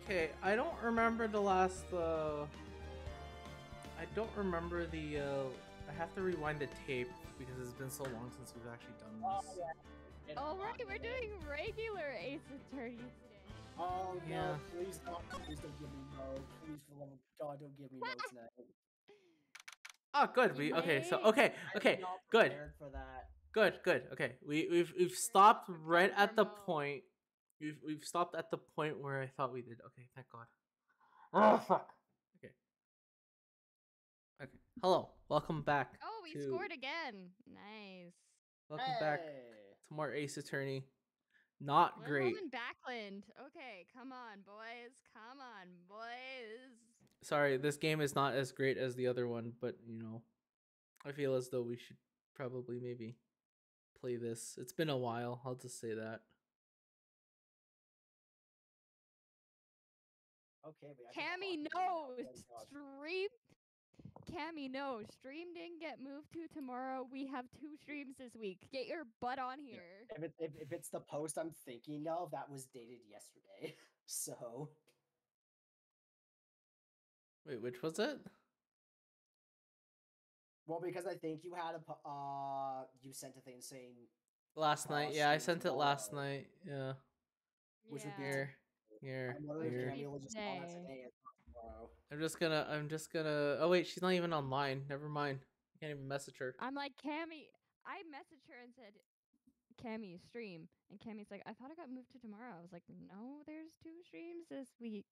Okay, I don't remember the last. I don't remember the. I have to rewind the tape because it's been so long since we've actually done Oh, this. yeah. All right, we're doing regular Ace Attorney today. Oh, no, Yeah. please don't give me no. Please, for the love of God, don't give me no tonight. Oh, good. You Okay. So may- okay. I'm not Good. prepared for that. Good. Okay. We've You're stopped not right prepared at for the Mo. point. We've stopped at the point where I thought we did. Okay. Thank God. Oh fuck. Okay. Okay. Hello. Welcome back. Oh, we to scored again. Nice. Welcome back Hey! to more Ace Attorney. Not We're great. rolling Backland. Okay, come on, boys. Come on, boys. Sorry, this game is not as great as the other one, but you know, I feel as though we should probably maybe play this. It's been a while. I'll just say that. Okay, but I think Cammy, Hawk no. is really not. Stream. Cammy, no. Stream didn't get moved to tomorrow. We have 2 streams this week. Get your butt on Yeah. here. If it's the post I'm thinking of, that was dated yesterday. So, Wait, which was it? well, because I think you had you sent a thing saying Last night. Yeah, I stream sent it last tomorrow, night. Yeah. which would be Yeah. Here. I'm wondering if Here. Cammy will just call that Today. today and not tomorrow. I'm just gonna oh wait, she's not even online. Never mind. I can't even message her. I'm like, Cammy. I messaged her and said, Cammy, stream. And Cammy's like, I thought it got moved to tomorrow. I was like, no, there's 2 streams this week.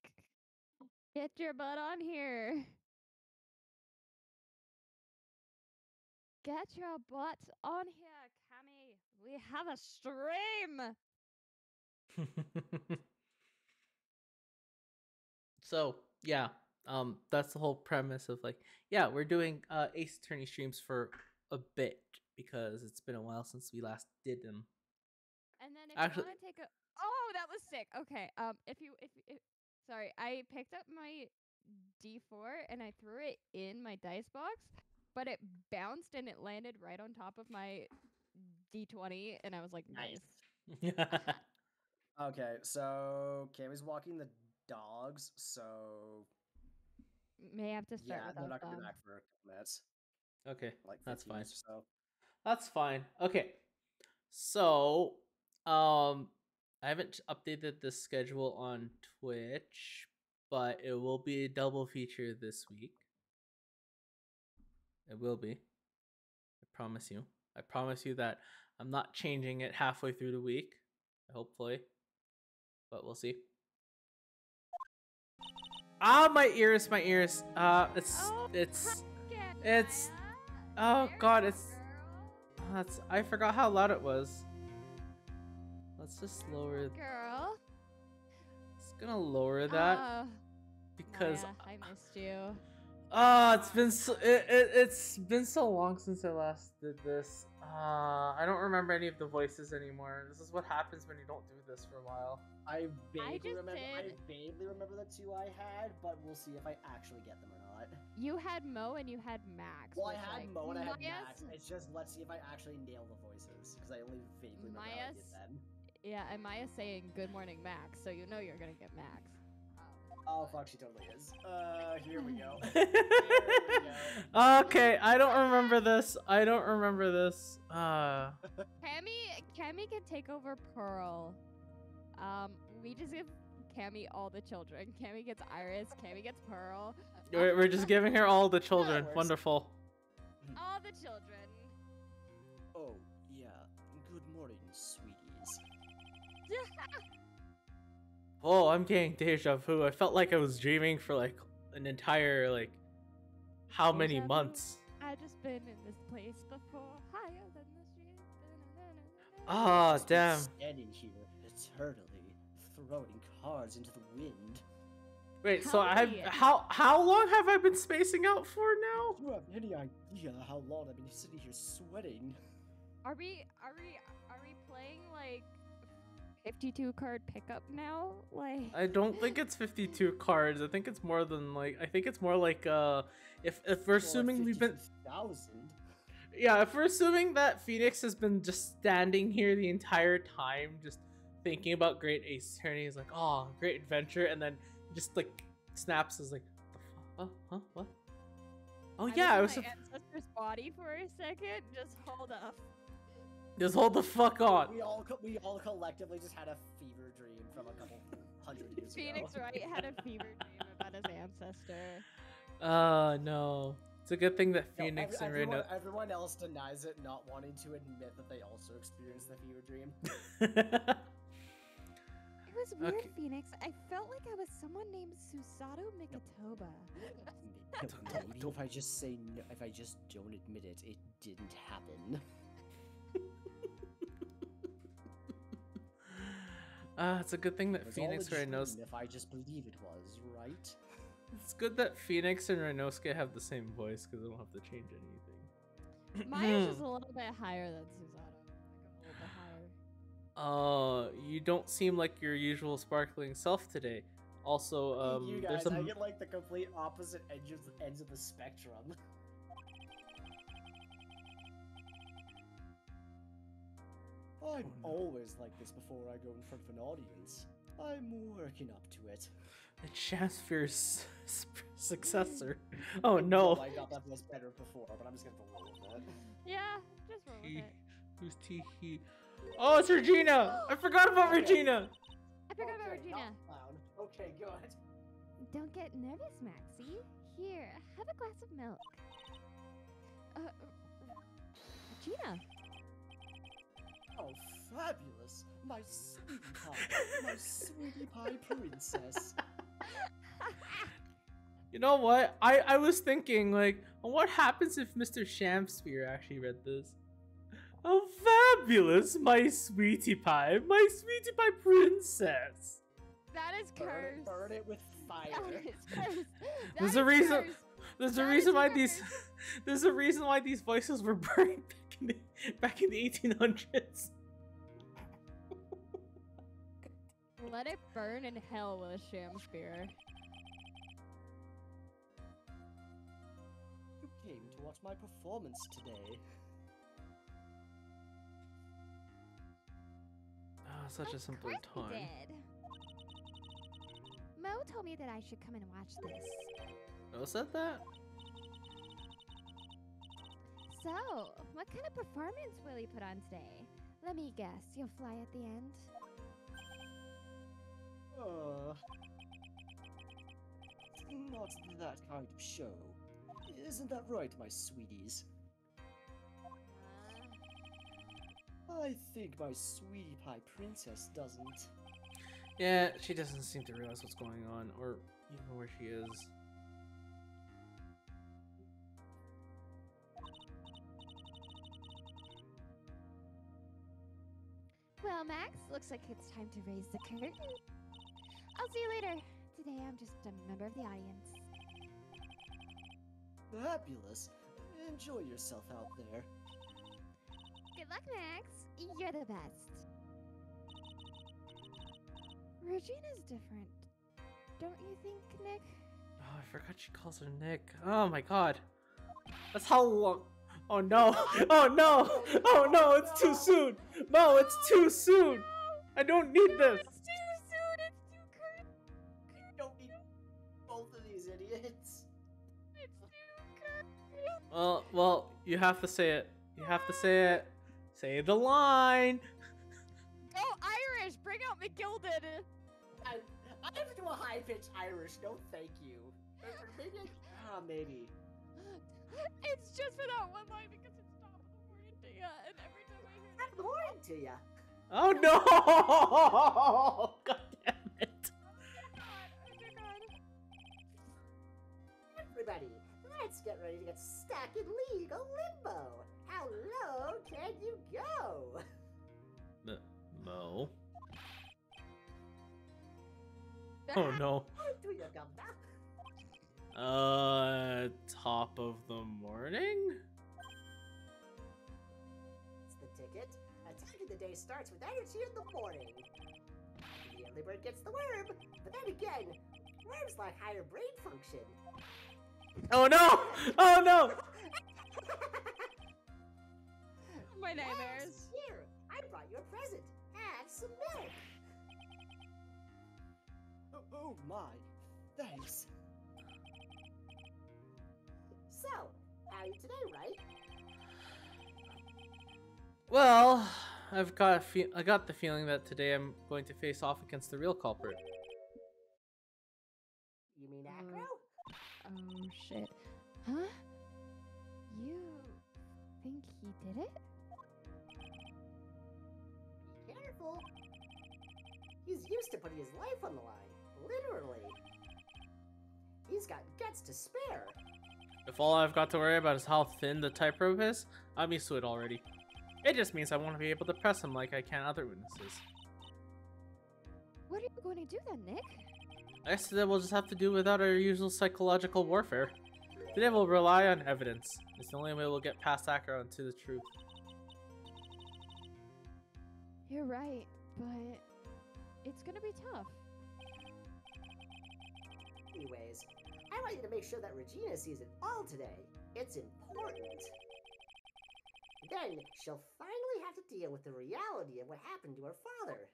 Get your butt on here. Get your butt on here, Cammy. We have a stream. So yeah, that's the whole premise of like, yeah, we're doing Ace Attorney streams for a bit because it's been a while since we last did them. And then if Actually- you want to take a oh, that was sick. Okay. If sorry, I picked up my D4 and I threw it in my dice box, but it bounced and it landed right on top of my D20, and I was like, nice. Okay, so Cammy's walking the dogs, so May have to start yeah, with they're us. not gonna be back for a couple minutes, Okay, like 15 that's fine. minutes or so. That's fine. Okay. So, I haven't updated the schedule on Twitch, but it will be a double feature this week. It will be. I promise you. I promise you that I'm not changing it halfway through the week, hopefully. But we'll see. Ah, my ears, my ears. It's oh god, it's that's I forgot how loud it was. Let's just lower. Girl. It's gonna lower that because Maya, I missed you. it's been so long since I last did this. I don't remember any of the voices anymore. This is what happens when you don't do this for a while. I vaguely just remember. I did- vaguely remember the 2 I had, but we'll see if I actually get them or not. You had Mo and you had Max. Well, I which, had like, Mo and I had Maya's- Max. It's just let's see if I actually nail the voices because I only vaguely remember how I did Maya's- them. Yeah, and Maya's saying good morning, Max, so you know you're gonna get Max. Oh fuck, she totally is. Here we go. Okay, I don't remember this. Cammy can take over Pearl. We just give Cammy all the children. Cammy gets Iris. Cammy gets Pearl. We're just giving her all the children. works. Wonderful. all the children. Oh yeah. Good morning, sweeties. Oh, I'm getting deja vu. I felt like I was dreaming for like an entire like how many Deja vu? months? I just been in this place before, higher than the street. Ah, Just been damn. Standing here eternally, throwing cards into the wind. Wait, so Howdy. how long have I been spacing out for now? Do you have any idea how long I've been sitting here sweating? Are we playing like 52 card pickup now? Like I don't think it's 52 cards. I think it's more than like if we're assuming we've been 50,000. yeah, if we're assuming that Phoenix has been just standing here the entire time, just thinking about Great Ace Attorney, is like, oh, great adventure, and then just like snaps. Is like, the huh? What? Oh I yeah, I was was. in my ancestor's body for a second. Just hold up. Just hold the fuck on. We all collectively just had a fever dream from a couple hundred years Phoenix ago. Wright had a fever dream about his ancestor. No. It's a good thing that No, Phoenix and everyone else denies it, not wanting to admit that they also experienced the fever dream. Reno. It was weird, Okay. Phoenix. I felt like I was someone named Susato Mikitoba. Maybe if I just say no, if I just don't admit it, it didn't happen. It's a good thing that It was all a Phoenix and dream Renosuke. if I just believe it was, right? It's good that Phoenix and Renosuke have the same voice because they don't have to change anything. Mine is just a little bit higher than Susato. Like a little bit higher. You don't seem like your usual sparkling self today. Also, you there's guys, a I get like the complete opposite ends of the spectrum. I'm always like this before I go in front of an audience. I'm working up to it. Champsphere's successor. Oh no. I got that voice better before, but I'm just gonna roll with it. Yeah, just roll with it. Who's T-he? Oh, it's Regina! I forgot about Okay. Regina! I forgot about Okay, Regina. not clown. Okay, good. Don't get nervous, Maxie. Here, have a glass of milk. Regina. Oh, fabulous! My sweetie pie princess. You know what? I was thinking, like, what happens if Mr. Champsphere actually read this? Oh, fabulous! My sweetie pie princess! That is cursed. Burn it with fire. That is cursed. There's That a is reason. cursed. There's a That reason is why cursed. these. There's a reason why these voices were burned back in the 1800s. Let it burn in hell with a Shamspear. You came to watch my performance today. Oh, such a simpler Of course we time. did. Mo told me that I should come and watch this. Who said that? So, what kind of performance will he put on today? Let me guess, you'll fly at the end? Not that kind of show. Isn't that right, my sweeties? I think my sweetie pie princess doesn't. Yeah, she doesn't seem to realize what's going on, or even where she is. Well, Max, looks like it's time to raise the curtain. I'll see you later. Today I'm just a member of the audience. Fabulous. Enjoy yourself out there. Good luck, Max. You're the best. Regina's different. Don't you think, Nick? Oh, I forgot she calls her Nick. Oh my god. That's how long. Oh no. Oh no. Oh no, it's too soon. Mo, it's too soon. I don't need this. It's too soon. It's too current. You don't need both of these idiots. It's too current. Well, you have to say it. You have to say it. Say the line. Oh, Irish! Bring out McGilded! I have to do a high-pitched Irish, no thank you. Maybe. It's just for that one line because it's top of the morning to ya, and every time I hear Top of the morning to ya. Oh no! God damn it. oh my god. Everybody, let's get ready to get stuck in legal limbo. How low can you go? Mo. Oh no. Do you come now? Top of the morning? It's the ticket. Attack of the day starts with energy in the morning. The early bird gets the worm, but then again, worms lack higher brain function. Oh no! Oh no! My Yes, nightmares. here, I brought you a present. Have some milk. Oh my, Thanks. So, how are you today, right? Well, I got the feeling that today I'm going to face off against the real culprit. You mean Acro? Oh shit. Huh? You think he did it? Be careful. He's used to putting his life on the line, literally. He's got guts to spare. If all I've got to worry about is how thin the type rope is, I'm used to it already. It just means I won't be able to press him like I can other witnesses. What are you going to do then, Nick? I guess that we'll just have to do without our usual psychological warfare. Today we'll rely on evidence. It's the only way we'll get past Acro and to the truth. You're right, but it's gonna be tough. Anyways, I want you to make sure that Regina sees it all today. It's important. Then she'll finally have to deal with the reality of what happened to her father.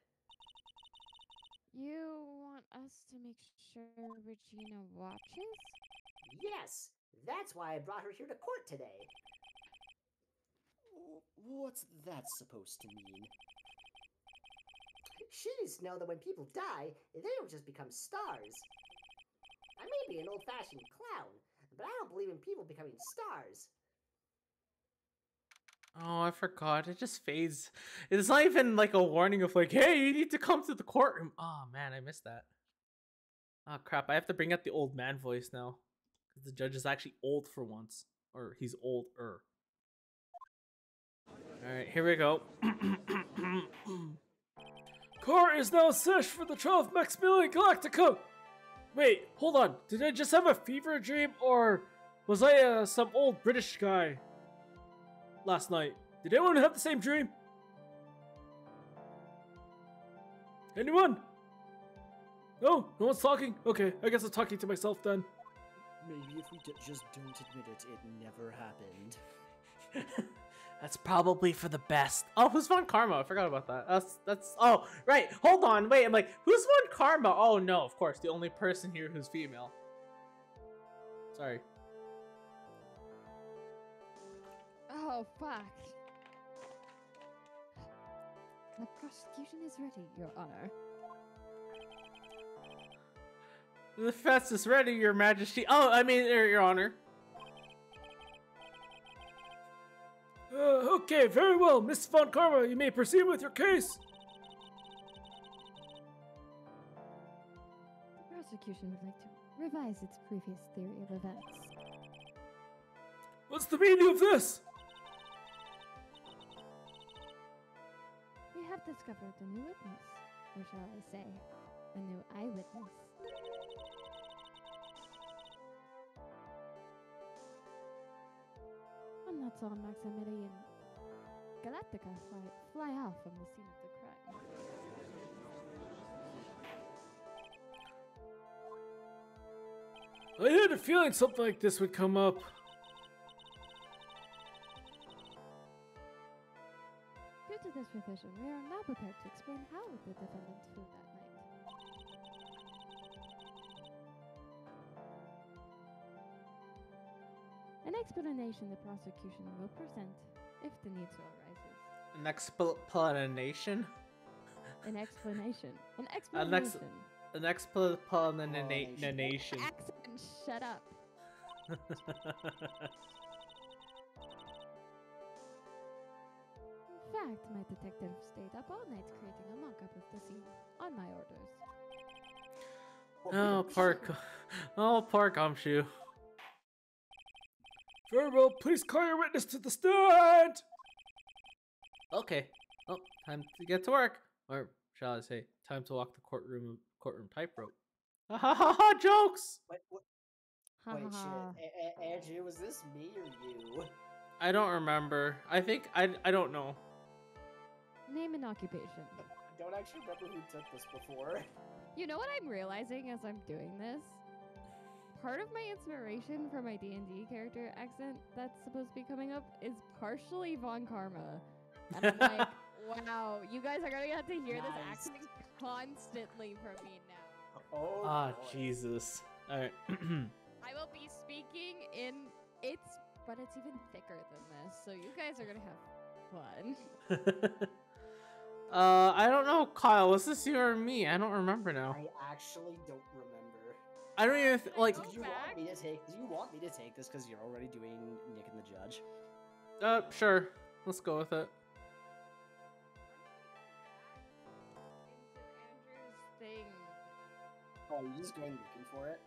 You want us to make sure Regina watches? Yes, that's why I brought her here to court today. What's that supposed to mean? She needs to know that when people die, they don't just become stars. I may be an old-fashioned clown, but I don't believe in people becoming stars. Oh, I forgot. It just fades. It's not even like a warning of like, hey, you need to come to the courtroom. Oh man, I missed that. Oh crap, I have to bring out the old man voice now. Because the judge is actually old for once. Or he's older. Alright, here we go. Court is now set for the trial of Maximilian Galactica! Wait, hold on. Did I just have a fever dream, or was I some old British guy last night? Did anyone have the same dream? Anyone? No? No one's talking? Okay, I guess I'm talking to myself then. Maybe if we just don't admit it, it never happened. That's probably for the best. Oh, who's Von Karma? I forgot about that. That's oh, right. Hold on, wait. I'm like, who's Von Karma? Oh no, of course, the only person here who's female. Sorry. Oh, fuck. The prosecution is ready, Your Honor. The defense is ready, Your Majesty. Oh, I mean, Your Honor. Okay, very well. Miss Von Karma, you may proceed with your case. The prosecution would like to revise its previous theory of events. What's the meaning of this? We have discovered a new witness, or shall I say, a new eyewitness. And that's all Maximilian Galactica fly off from the scene of the crime. I had a feeling something like this would come up. Due to this revision, we are now prepared to explain how the defendant flew that night. An explanation the prosecution will present if the need so arises. An explanation? An explanation. An An explanation. An explanation. Accent, shut up. In fact, my detective stayed up all night creating a mock-up of the scene on my orders. Oh, poor Gumshoe. Very well, please call your witness to the stand! Okay. Oh, time to get to work. Or shall I say, time to walk the courtroom tightrope. Ha ha ha ha! Jokes! Wait, Ha wait, ha. shit. Andrew, was this me or you? I don't remember. I think I don't know. Name and occupation. I don't actually remember who took this before. You know what I'm realizing as I'm doing this? Part of my inspiration for my D&D character accent that's supposed to be coming up is partially Von Karma. And I'm like, wow, you guys are gonna have to hear this Nice. accent constantly from me now. Oh, Ah, boy. Jesus. Alright. I will be speaking in but it's even thicker than this, so you guys are gonna have fun. I don't know, Kyle. Was this you or me? I don't remember now. I actually don't remember. I don't even Can I like. go Do you back? want me to take? Do you want me to take this because you're already doing Nick and the Judge? Sure. Let's go with it. Into Andrew's thing. Oh, are you just going looking for it?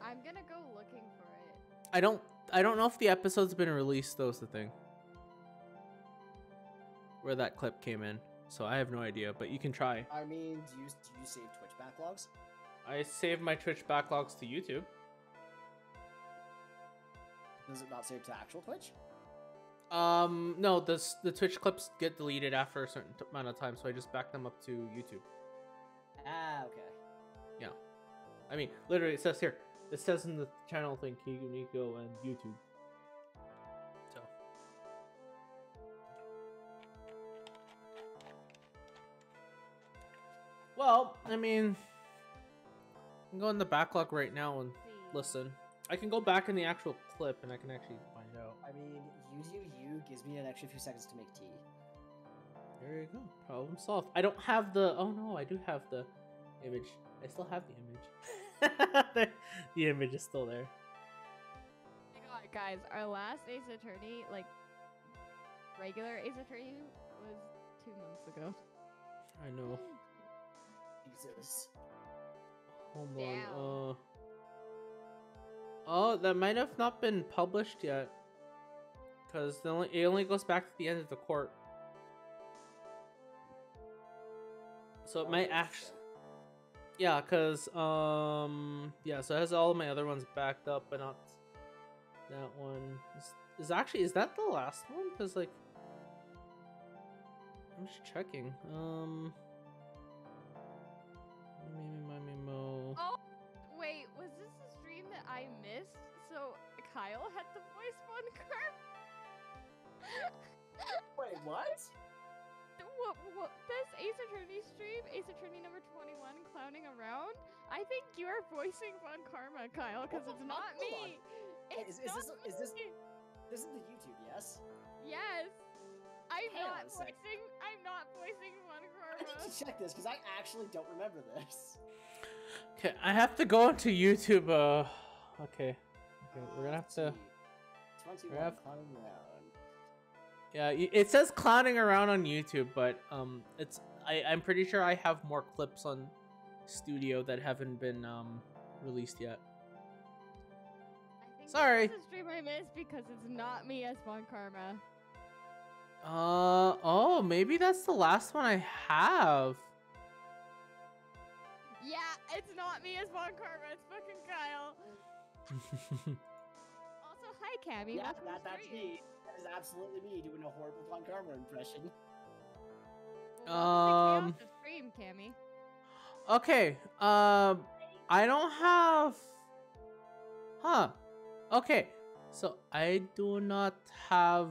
I'm gonna go looking for it. I don't know if the episode's been released. Though is the thing. Where that clip came in, so I have no idea. But you can try. I mean, do you save Twitch backlogs? I saved my Twitch backlogs to YouTube. Does it not save to actual Twitch? No, the Twitch clips get deleted after a certain amount of time, so I just back them up to YouTube. Ah, okay. Yeah. I mean, literally, it says here. It says in the channel thing, Kiku Nico and YouTube. So. Well, I mean, I can go in the backlog right now and See. listen. I can go back in the actual clip and I can actually find out. I mean, you gives me an extra few seconds to make tea. There you go. Problem solved. I don't have the... Oh no, I do have the image. I still have the image. The image is still there. Oh my god, guys, our last Ace Attorney, like, regular Ace Attorney, was 2 months ago. I know. Jesus. Hold Damn. on. Oh, that might have not been published yet. Because it only goes back to the end of the court. So it might actually... Yeah, because, yeah, so it has all of my other ones backed up, but not that one. Is that the last one? Because, like, I'm just checking. Mimo. Oh, wait, was this a stream that I missed? So Kyle had to voice one card? Wait, what? What? This Ace Attorney stream, Ace Attorney number 21, clowning around? I think you're voicing Von Karma, Kyle, because What it's the not fuck? Hold me. Hey, It's is not this me. this is the YouTube, yes? Yes. I'm Hang on not a sec. voicing Von I need Karma. to check this because I actually don't remember this. Okay, I have to go into YouTube. Okay, we're gonna have to. 21 we have- climbing around. Yeah, it says clowning around on YouTube, but it's I'm pretty sure I have more clips on Studio that haven't been released yet. I think Sorry. This is a stream I missed because it's not me as Von Karma. Oh, maybe that's the last one I have. Yeah, it's not me as Von Karma. It's fucking Kyle. Also, hi, Cammy. Yeah, welcome to that's stream. me. That is absolutely me doing a horrible Von Karma impression. Welcome to Chaos of Stream, Cammy. Okay, I don't have... Huh. Okay, so I do not have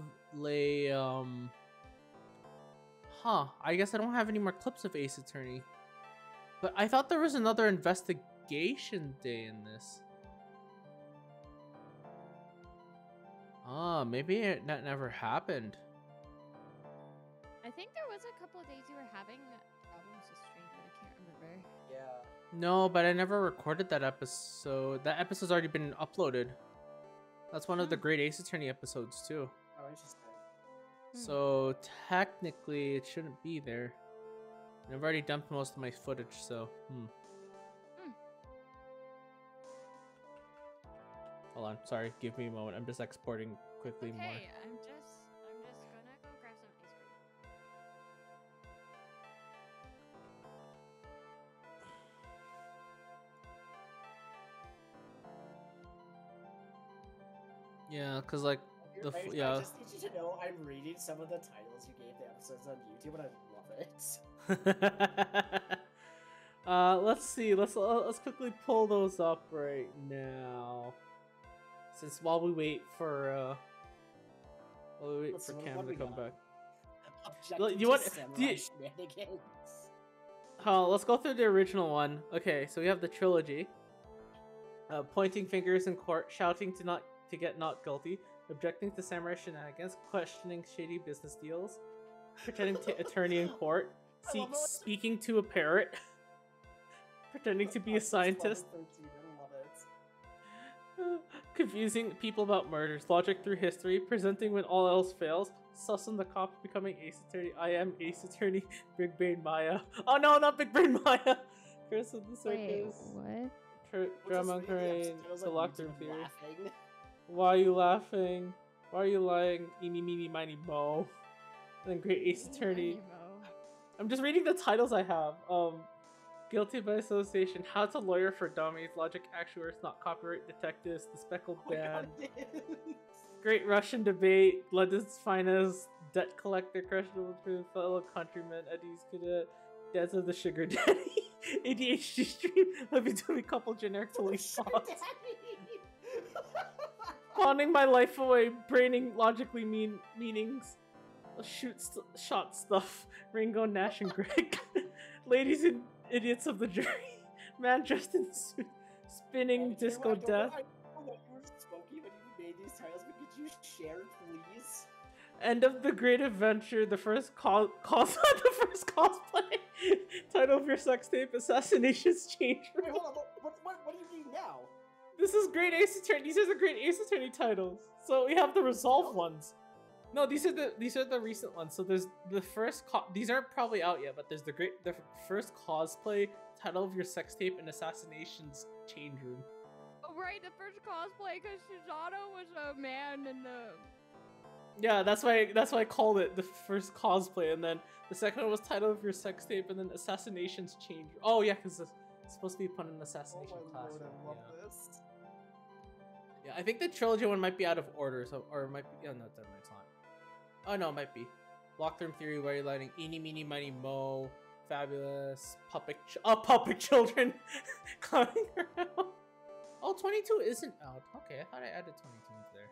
Huh, I guess I don't have any more clips of Ace Attorney. But I thought there was another investigation day in this. Ah, maybe that never happened. I think there was a couple of days you were having problems with stream, but I can't remember. Yeah. No, but I never recorded that episode. That episode's already been uploaded. That's one of the Great Ace Attorney episodes, too. Oh, interesting. So, technically, it shouldn't be there. And I've already dumped most of my footage, so... Hold on, sorry, give me a moment. I'm just exporting quickly more. Okay, I'm just gonna go grab some ice cream. Yeah, because, like, I just need you to know I'm reading some of the titles you gave the episodes on YouTube, and I love it. Let's see. Let's quickly pull those up right now. Since while we wait for Let's see, what Cam do to we come got? back. Objective You want- to samurai do you- shenanigans. let's go through the original one. Okay, so we have the trilogy. Pointing fingers in court, shouting to get not guilty, objecting to samurai shenanigans, questioning shady business deals, pretending to attorney in court, I love how it's- speaking to a parrot, pretending to be a scientist, I love it. confusing people about murders, logic through history, presenting when all else fails, sus on the cop, becoming ace attorney, I am ace attorney, Big Brain Maya. Oh no, not Big Brain Maya! Curse of the Wait, Circus. what? Drama Crane, It the like lockroom YouTube theory. laughing. Why are you laughing? Why are you lying? Eeny, meeny, miny, mo. And then Great Ace Attorney. Animo. I'm just reading the titles I have. Guilty by Association, How to Lawyer for Dummies, Logic Actuaries, Not Copyright Detectives, The Speckled Oh my God, Band, it is. Great Russian Debate, London's Finest, Debt Collector, Questionable Truth, Fellow Countrymen, Eddie's Cadet, Dads of the Sugar Daddy, ADHD Stream, Lovey-dovey Couple, Generic Police Sugar Box, daddy. Pawning My Life Away, Braining Logically Meanings, Shot Stuff, Ringo, Nash, and Greg, Ladies and Idiots of the Jury, Man Dressed in Suit, Spinning Disco Death. I don't know that you were smoky when you made these titles, but could you share, please? End of the Great Adventure, the first the first cosplay, title of your sex tape, Assassinations Change Wait, Room. hold on. What do you mean now? This is Great Ace Attorney. These are the Great Ace Attorney titles. So we have the Resolve ones. No, these are the recent ones. So there's the first these aren't probably out yet, but there's the first cosplay, title of your sex tape, and Assassinations Change Room. Oh, right, the first cosplay because Shizato was a man in the. Yeah, that's why I called it the first cosplay, and then the second one was title of your sex tape, and then Assassinations Change. Oh yeah, because it's supposed to be put in an assassination class. Lord, I love Yeah. this. Yeah, I think the trilogy one might be out of order, so or it might be. Oh no, it's not. Oh no, it might be. Lockroom Theory, Where Are You Lighting? Eeny, Meeny, Miny, Mo, Fabulous, Puppet Children, Climbing Around. Oh, 22 isn't out. Okay, I thought I added 22 into there.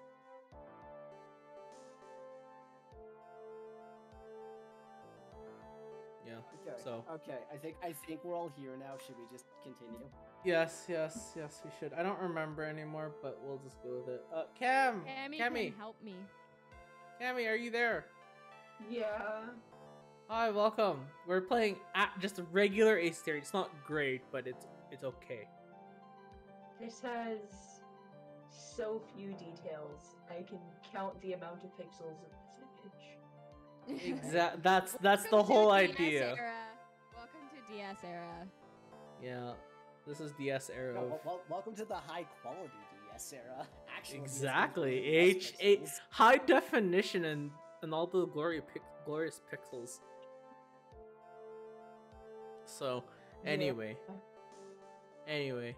Yeah. Okay. So. Okay, I think we're all here now. Should we just continue? Yes, we should. I don't remember anymore, but we'll just go with it. Cammy, Cammy, can help me. Cammy, are you there? Yeah. Hi, welcome. We're playing just a regular Ace Attorney. It's not great, but it's okay. This has so few details. I can count the amount of pixels of this image. Exact. That's the Welcome to whole DS idea. Era. Welcome to DS era. Yeah, this is DS era. No, Of... welcome to the high quality DS era. Actually, Exactly. DS H8 pixels. high definition and all the glorious pixels. So anyway, Alright,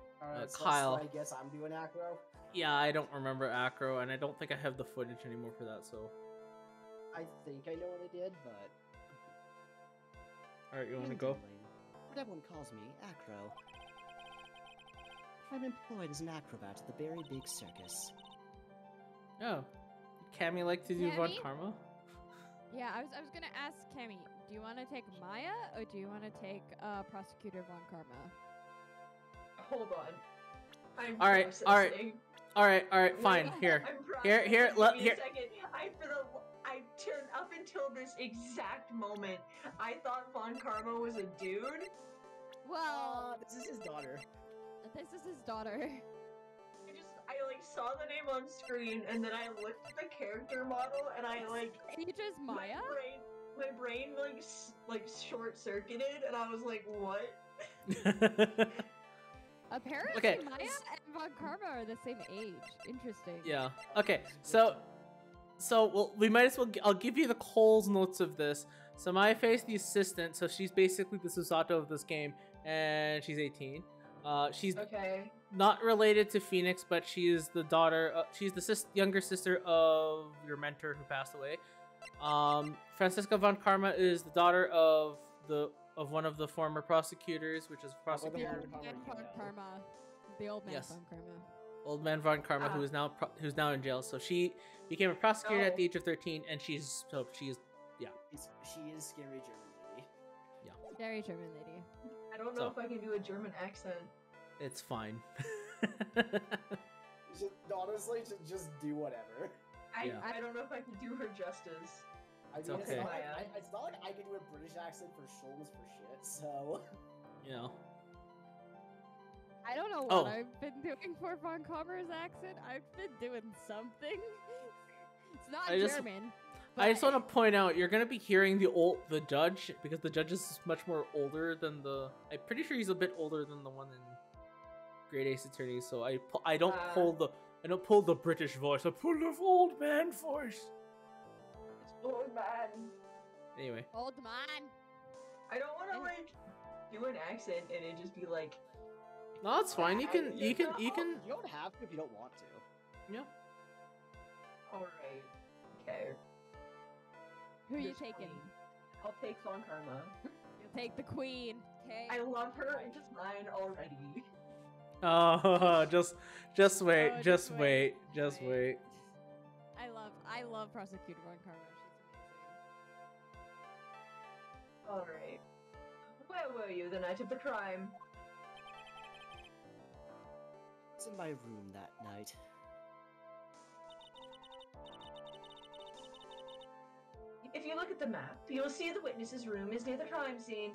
Kyle. So I guess I'm doing acro. Yeah, I don't remember Acro, and I don't think I have the footage anymore for that. So, I think I know what I did, but all right, you want to I'm go? doing what everyone calls me, acro. I'm employed as an acrobat at the Very Big Circus. Oh, Cammy like to do Von Cammy? Karma? Yeah, I was gonna ask Cammy, do you want to take Maya or do you want to take Prosecutor Von Karma? Hold on. I'm All right, all right. processing. All right, fine. Wait, Here, I'm here, processing. here, Give let- me here. a second. I turned up until this exact moment. I thought Von Karma was a dude. Well, This is his daughter. this is his daughter. I like saw the name on screen and then I looked at the character model and I like Features Maya? my brain like short circuited and I was like, what? Apparently, Okay. Maya and Von Karma are the same age. Interesting. Yeah. Okay. So well, we might as well. I'll give you the Cole's notes of this. So Maya Faye's the assistant. So she's basically the Susato of this game, and she's 18. She's Okay. not related to Phoenix, but she is the daughter. She's the younger sister of your mentor who passed away. Francisca Von Karma is the daughter of one of the former prosecutors, which is The prosecutor old man Von Karma. The old man Yes. Von Karma. Old man Von Karma, who is now who's now in jail. So she became a prosecutor at Oh. the age of 13, and she's She is scary German lady. yeah. Very German lady. I don't know So. if I can do a German accent. It's fine. Honestly, just do whatever. Yeah. I don't know if I can do her justice. I It's mean, okay. it's not like I can do a British accent for Sholmes for shit, so... You know. I don't know what Oh. I've been doing for Von Commer's accent. I've been doing something. It's not German. I just but- want to point out, you're gonna be hearing the judge, because the judge is much more older than the. I'm pretty sure he's a bit older than the one in Great Ace Attorney. So I don't pull the British voice. I pull the old man voice. It's old man. Anyway. Old man. I don't want to like do an accent and it just be like. No, that's fine. You can. You don't have to if you don't want to. Yeah. All right. Okay. Who are you Just taking? fine. I'll take Von Karma. You'll take the queen. Okay. I love her and just mine already. Oh, just wait, Oh, just wait, just wait. I love Prosecutor Von Karma. She's amazing. All right. Where were you the night of the crime? I was in my room that night. If you look at the map, you'll see the witness's room is near the crime scene.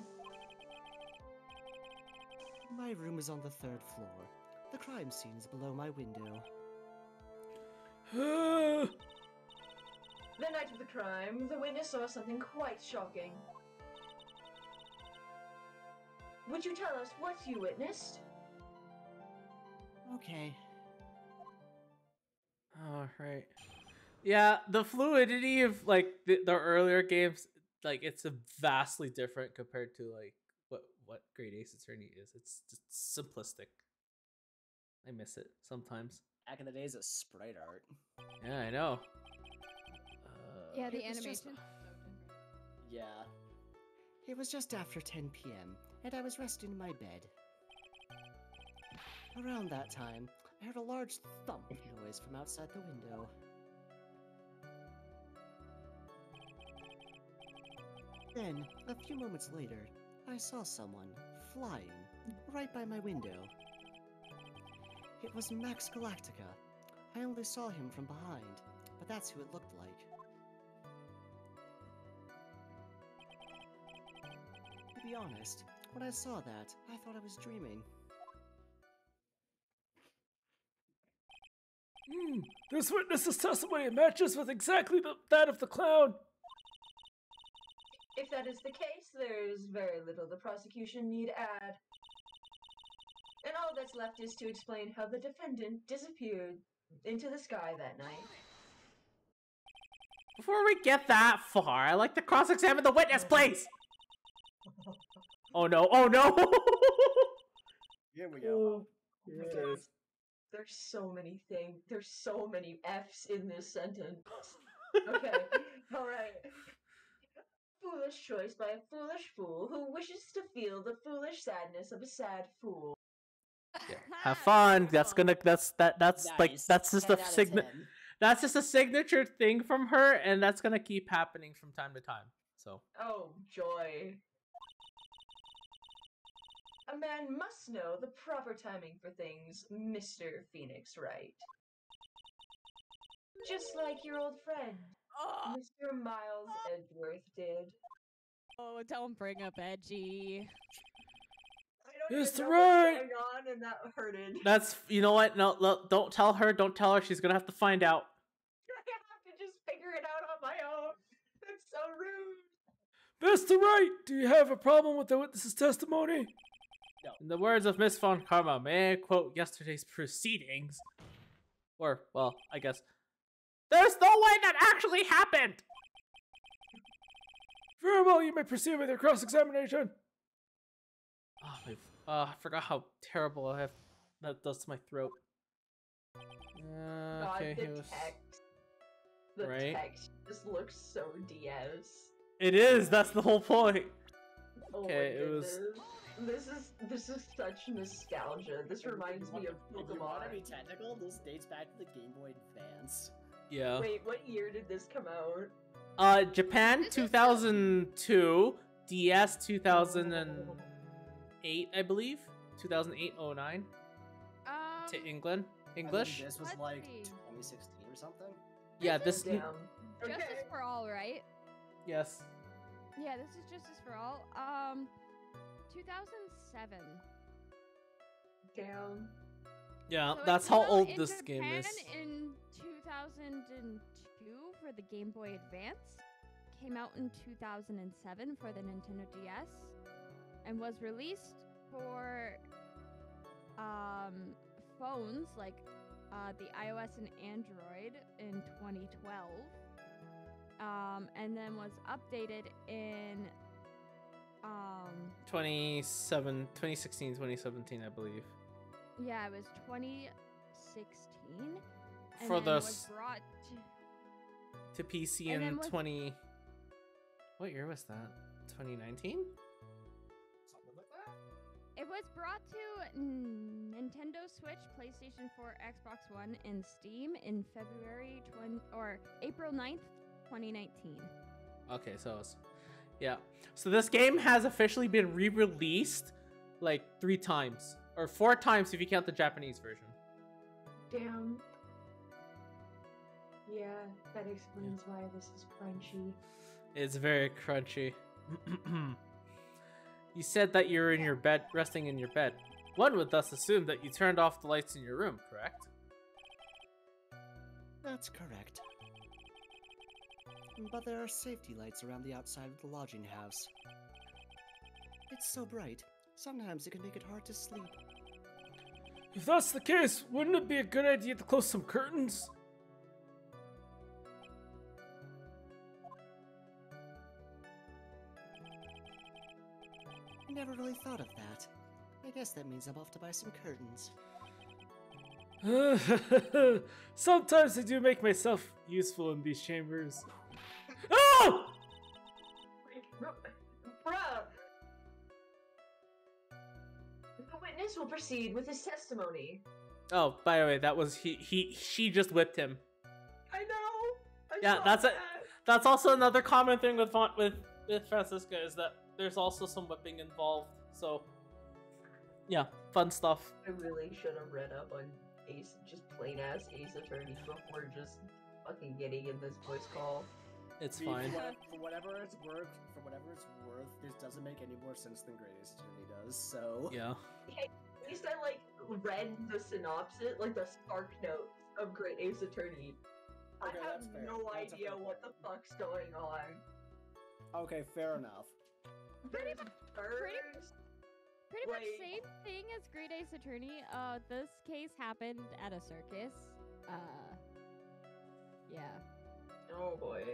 My room is on the 3rd floor. The crime scene is below my window. The night of the crime, the witness saw something quite shocking. Would you tell us what you witnessed? Okay. All right. Yeah, the fluidity of like the earlier games, like it's a vastly different compared to like what Great Ace Attorney is. It's just simplistic. I miss it sometimes. Back in the days of sprite art. Yeah, I know. Yeah, the It was just- animation. Yeah. It was just after 10 p.m., and I was resting in my bed. Around that time, I heard a large thump noise from outside the window. Then, a few moments later, I saw someone flying right by my window. It was Max Galactica. I only saw him from behind, but that's who it looked like. To be honest, when I saw that, I thought I was dreaming. This witness's testimony matches with exactly that of the clown. If that is the case, there's very little the prosecution need add. And all that's left is to explain how the defendant disappeared into the sky that night. Before we get that far, I like to cross-examine the witness, please. Oh no! Oh no! Here we go. There's so many things. There's so many F's in this sentence. Okay, alright. Foolish choice by a foolish fool who wishes to feel the foolish sadness of a sad fool. Have fun. That's like Nice. that's just 10 a out of signature. 10. That's just a signature thing from her, and that's gonna keep happening from time to time. So Oh, joy. A man must know the proper timing for things, Mr. Phoenix Wright. Just like your old friend, Oh, Mr. Miles Edgeworth did. oh, don't bring up edgy. I don't Mr. even know Wright! what's going on, and that hurted. that's what. No, don't tell her. Don't tell her. She's gonna have to find out. I have to just figure it out on my own. That's so rude. Mr. Wright, do you have a problem with the witness's testimony? In the words of Miss Von Karma, may I quote yesterday's proceedings? Or, well, I guess. There's no way that actually happened! Very well, you may proceed with your cross-examination. I forgot how terrible I have that does to my throat. God, Okay, the he was. text. The Right? text just looks so DS. It is. That's the whole point. Oh Okay, my it was- goodness. This is such nostalgia. This reminds me of If you want to be Pokemon. technical, this dates back to the Game Boy Advance. Yeah. Wait, what year did this come out? Japan 2002. DS 2008, I believe. 2008-09 to England. English. This was Let's like see. 2016 or something. Yeah, This this. is- Damn. Justice Okay. for All, right? Yes. Yeah, this is Justice for All. 2007. Damn. Yeah, So it that's came how out old in this game Japan is. In 2002 for the Game Boy Advance, came out in 2007 for the Nintendo DS, and was released for phones like the iOS and Android in 2012, and then was updated in 2016, 2017, I believe. yeah, it was 2016. And For then the was brought to PC and then in was- 20. What year was that? 2019? Something like that. It was brought to Nintendo Switch, PlayStation 4, Xbox One, and Steam in April 9th, 2019. Okay, so it's, yeah. So this game has officially been re-released like 3 times, or 4 times if you count the Japanese version. Damn. Yeah, that explains why this is crunchy. It's very crunchy. You said that you're in your bed, resting in your bed. One would thus assume that you turned off the lights in your room, correct? That's correct. But there are safety lights around the outside of the lodging house. It's so bright, sometimes it can make it hard to sleep. If that's the case, wouldn't it be a good idea to close some curtains? I never really thought of that. I guess that means I'm off to buy some curtains. Sometimes I do make myself useful in these chambers. Oh! Bruh! The witness will proceed with his testimony. Oh, by the way, that was she just whipped him. I know! Yeah, that's it. That's also another common thing with Francisca is that there's also some whipping involved. So, yeah, fun stuff. I really should have read up on Ace, just plain ass Ace Attorney before just fucking getting in this voice call. It's See, fine. For whatever it's worth, this doesn't make any more sense than Great Ace Attorney does. So Yeah. At least I read the synopsis, like the Spark Notes of Great Ace Attorney. Okay, I have that's fair. no That's a idea fair what the point. fuck's going on. Okay, fair enough. There's much- birds. Pretty much Like- same thing as Great Ace Attorney. This case happened at a circus. Yeah. Oh boy.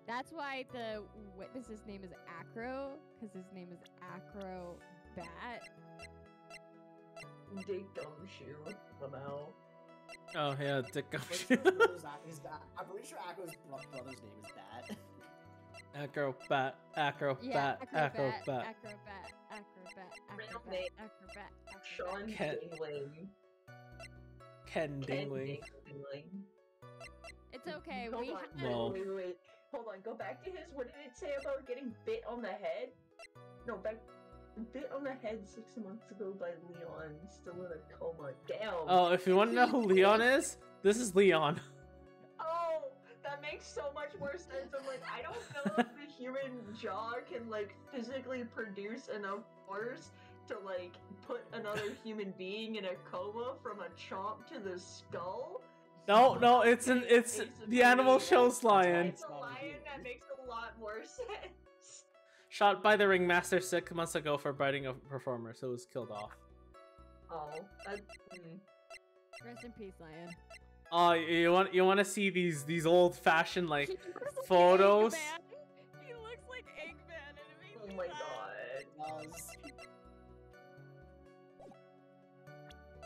That's why the witness's name is Acro, because his name is Acro Bat. Dig Gumshoe, Lamau. Oh yeah, Dick I'm Gumshoe. pretty sure Akko's brother's name is Bat. Acrobat, acrobat, Yeah, acrobat. Acrobat, Real Acrobat, name, Acrobat, Acrobat. Sean Ken- Dingling. Ken Ken Dingling. Dingling. It's okay. Hold We on, have No. wait. Hold on, go back to his. What did it say about getting bit on the head? No, bit on the head 6 months ago by Leon, still in a coma. Damn. Oh, if you want to know who Leon is, this is Leon. Oh, that makes so much more sense. I'm like, I don't know if the human jaw can physically produce enough force to put another human being in a coma from a chomp to the skull. No, it's the animal shows lion. It's a lion that makes a lot more sense. Shot by the ringmaster 6 months ago for biting a performer, so it was killed off. Oh, Rest in peace, Lion. Oh, you want to see these old fashioned He looks like photos? Eggman. He looks like Eggman, and it makes oh me my laugh. god.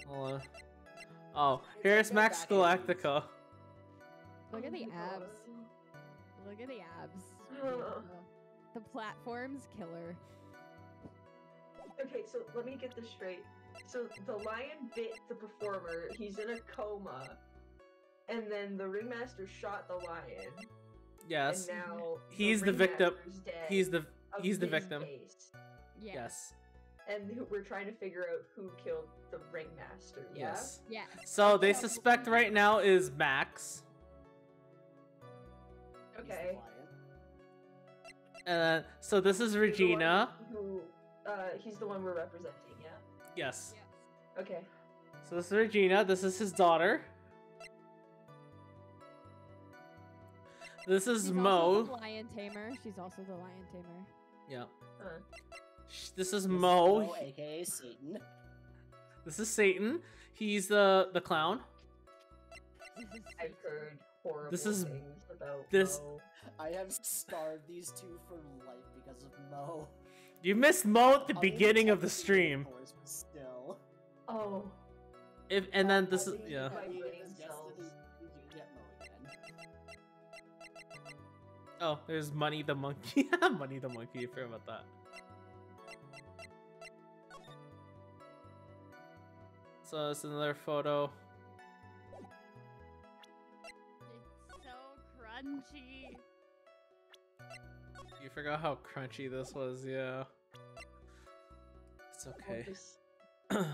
Hold on. Oh, here's Max Galactica. Look at the Oh my abs. God. Look at the abs. The platform's killer. Okay, so let me get this straight. So the lion bit the performer, he's in a coma, and then the ringmaster shot the lion. Yes, And now he's the victim. ringmaster's dead. He's the of He's the this victim. case. Yeah. Yes. And we're trying to figure out who killed the ringmaster. Yeah? Yes. Yes. So they So- suspect right now is Max. He's the Okay. client. So this is You're the one Regina. Who? He's the one we're representing. Yeah. Yes. Yes. Okay. So this is Regina. This is his daughter. This is She's Mo. also the lion tamer. She's also the lion tamer. Yeah. Huh. This is This is Mo. aka Satan. This is Satan. He's the clown. I've heard horrible This is- things about this- Mo. I have starved these two for life because of Mo. You missed Mo at the I'll beginning of the detect stream. of course, but still. Oh. And then this is I mean, yeah. My I mean, brain as cells. Destiny, you can get Mo again. Oh, there's Money the monkey. Money the monkey. I forgot about that. So it's another photo. It's so crunchy. You forgot how crunchy this was, yeah. It's Oh, okay.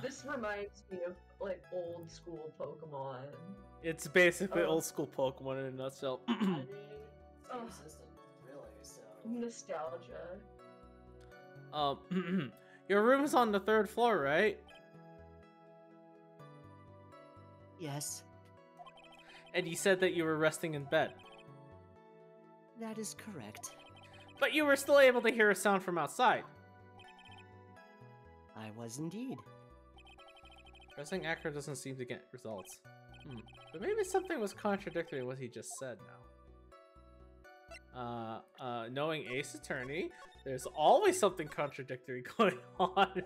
this reminds me of like old school Pokemon. It's basically Oh. old school Pokemon in a nutshell. I mean, Oh. same system, really, so. Nostalgia. Your room's on the 3rd floor, right? Yes, And you said that you were resting in bed. that is correct. But you were still able to hear a sound from outside. I was indeed. Pressing Acro doesn't seem to get results. But maybe something was contradictory in what he just said now. Knowing Ace Attorney, there's always something contradictory going on.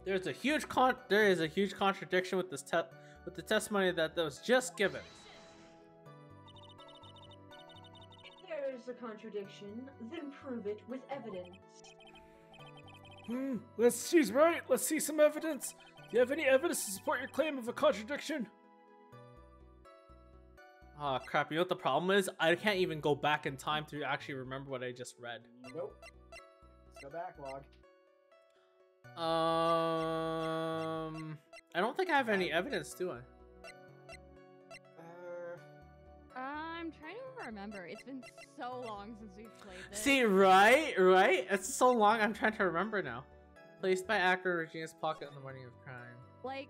There is a huge contradiction with this with the testimony that was just given. If there is a contradiction, then prove it with evidence. She's right. Let's see some evidence. Do you have any evidence to support your claim of a contradiction? Ah, crap. You know what the problem is? I can't even go back in time to actually remember what I just read. Nope. Let's go backlog. I don't think I have any evidence, do I? I'm trying to remember. It's been so long since we've played this. See, right? It's so long, I'm trying to remember now. Placed by Acro Regina's pocket on the morning of crime. Like,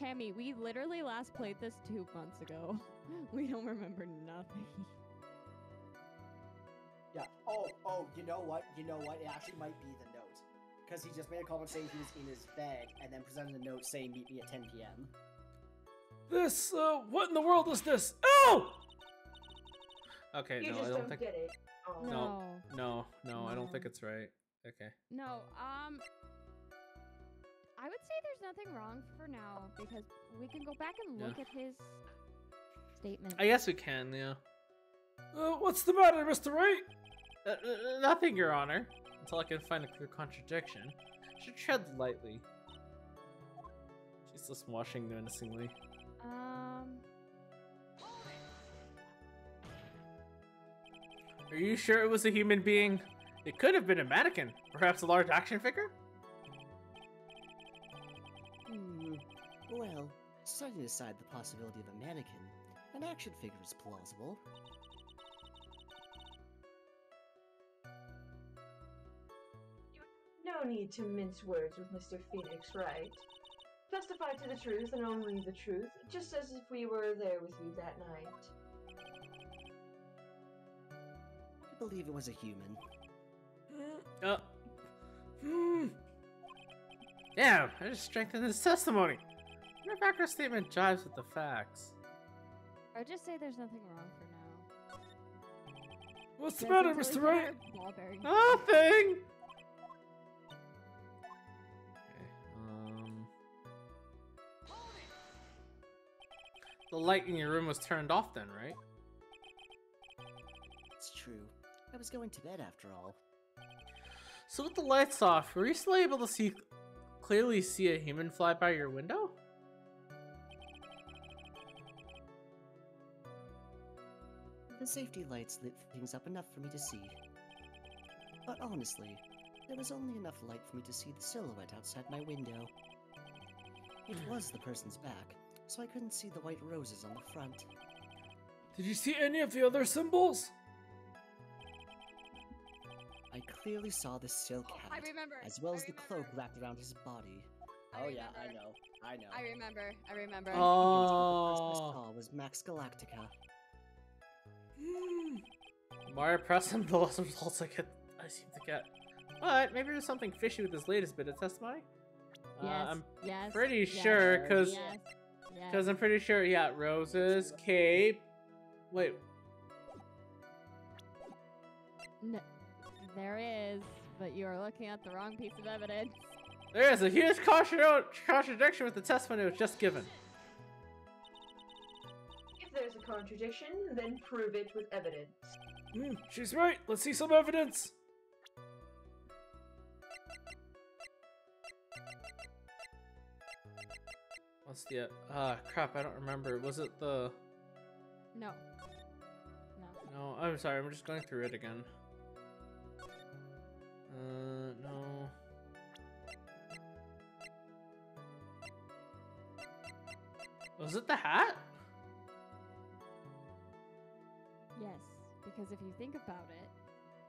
Cammy, we literally last played this 2 months ago. We don't remember nothing. Yeah. Oh, you know what? You know what? It actually might be the note. Because he just made a comment saying he was in his bed, and then presented a note saying meet me at 10 p.m. This, what in the world is this? Oh! Okay, You no, just I don't don't think. get it. Oh. No. No, I don't think No. it's right. Okay. No, I would say there's nothing wrong for now because we can go back and look Yeah. at his statement. I guess we can, yeah. What's the matter, Mr. Wright? Nothing, Your Honor. Until I can find a clear contradiction. Should tread lightly. She's just washing menacingly. Are you sure it was a human being? It could have been a mannequin. Perhaps a large action figure? Well, setting aside the possibility of a mannequin, an action figure is plausible. No need to mince words with Mr. Phoenix, right? Testify to the truth and only the truth, just as if we were there with you that night. I believe it was a human. Damn, I just strengthened his testimony. Your background statement jives with the facts. I'd just say there's nothing wrong for now. What's the Guess matter, until we Mr. get Wright? our ball bearing. Nothing! Okay, the light in your room was turned off then, right? It's true. I was going to bed after all. So with the lights off, were you still able to clearly see a human fly by your window? The safety lights lit things up enough for me to see. But honestly, there was only enough light for me to see the silhouette outside my window. It was the person's back, so I couldn't see the white roses on the front. Did you see any of the other symbols? I clearly saw the silk hat, I remember. as well I as the cloak remember. wrapped around his body. I Oh yeah, remember. I know. I remember. I remember. The first I Oh. saw was Max Galactica. The more I press him, the less results I seem to get. But maybe there's something fishy with this latest bit of testimony. Yes. I'm yes. pretty yes, sure, because yes. I'm pretty sure, yeah, roses, cape. Wait, There is, but you are looking at the wrong piece of evidence. there is a huge contradiction with the testimony that was just given. If there's a contradiction, then prove it with evidence. She's right. Let's see some evidence. What's the crap? I don't remember. Was it the? No. No, I'm sorry. I'm just going through it again. No. Was it the hat? Yes, because if you think about it,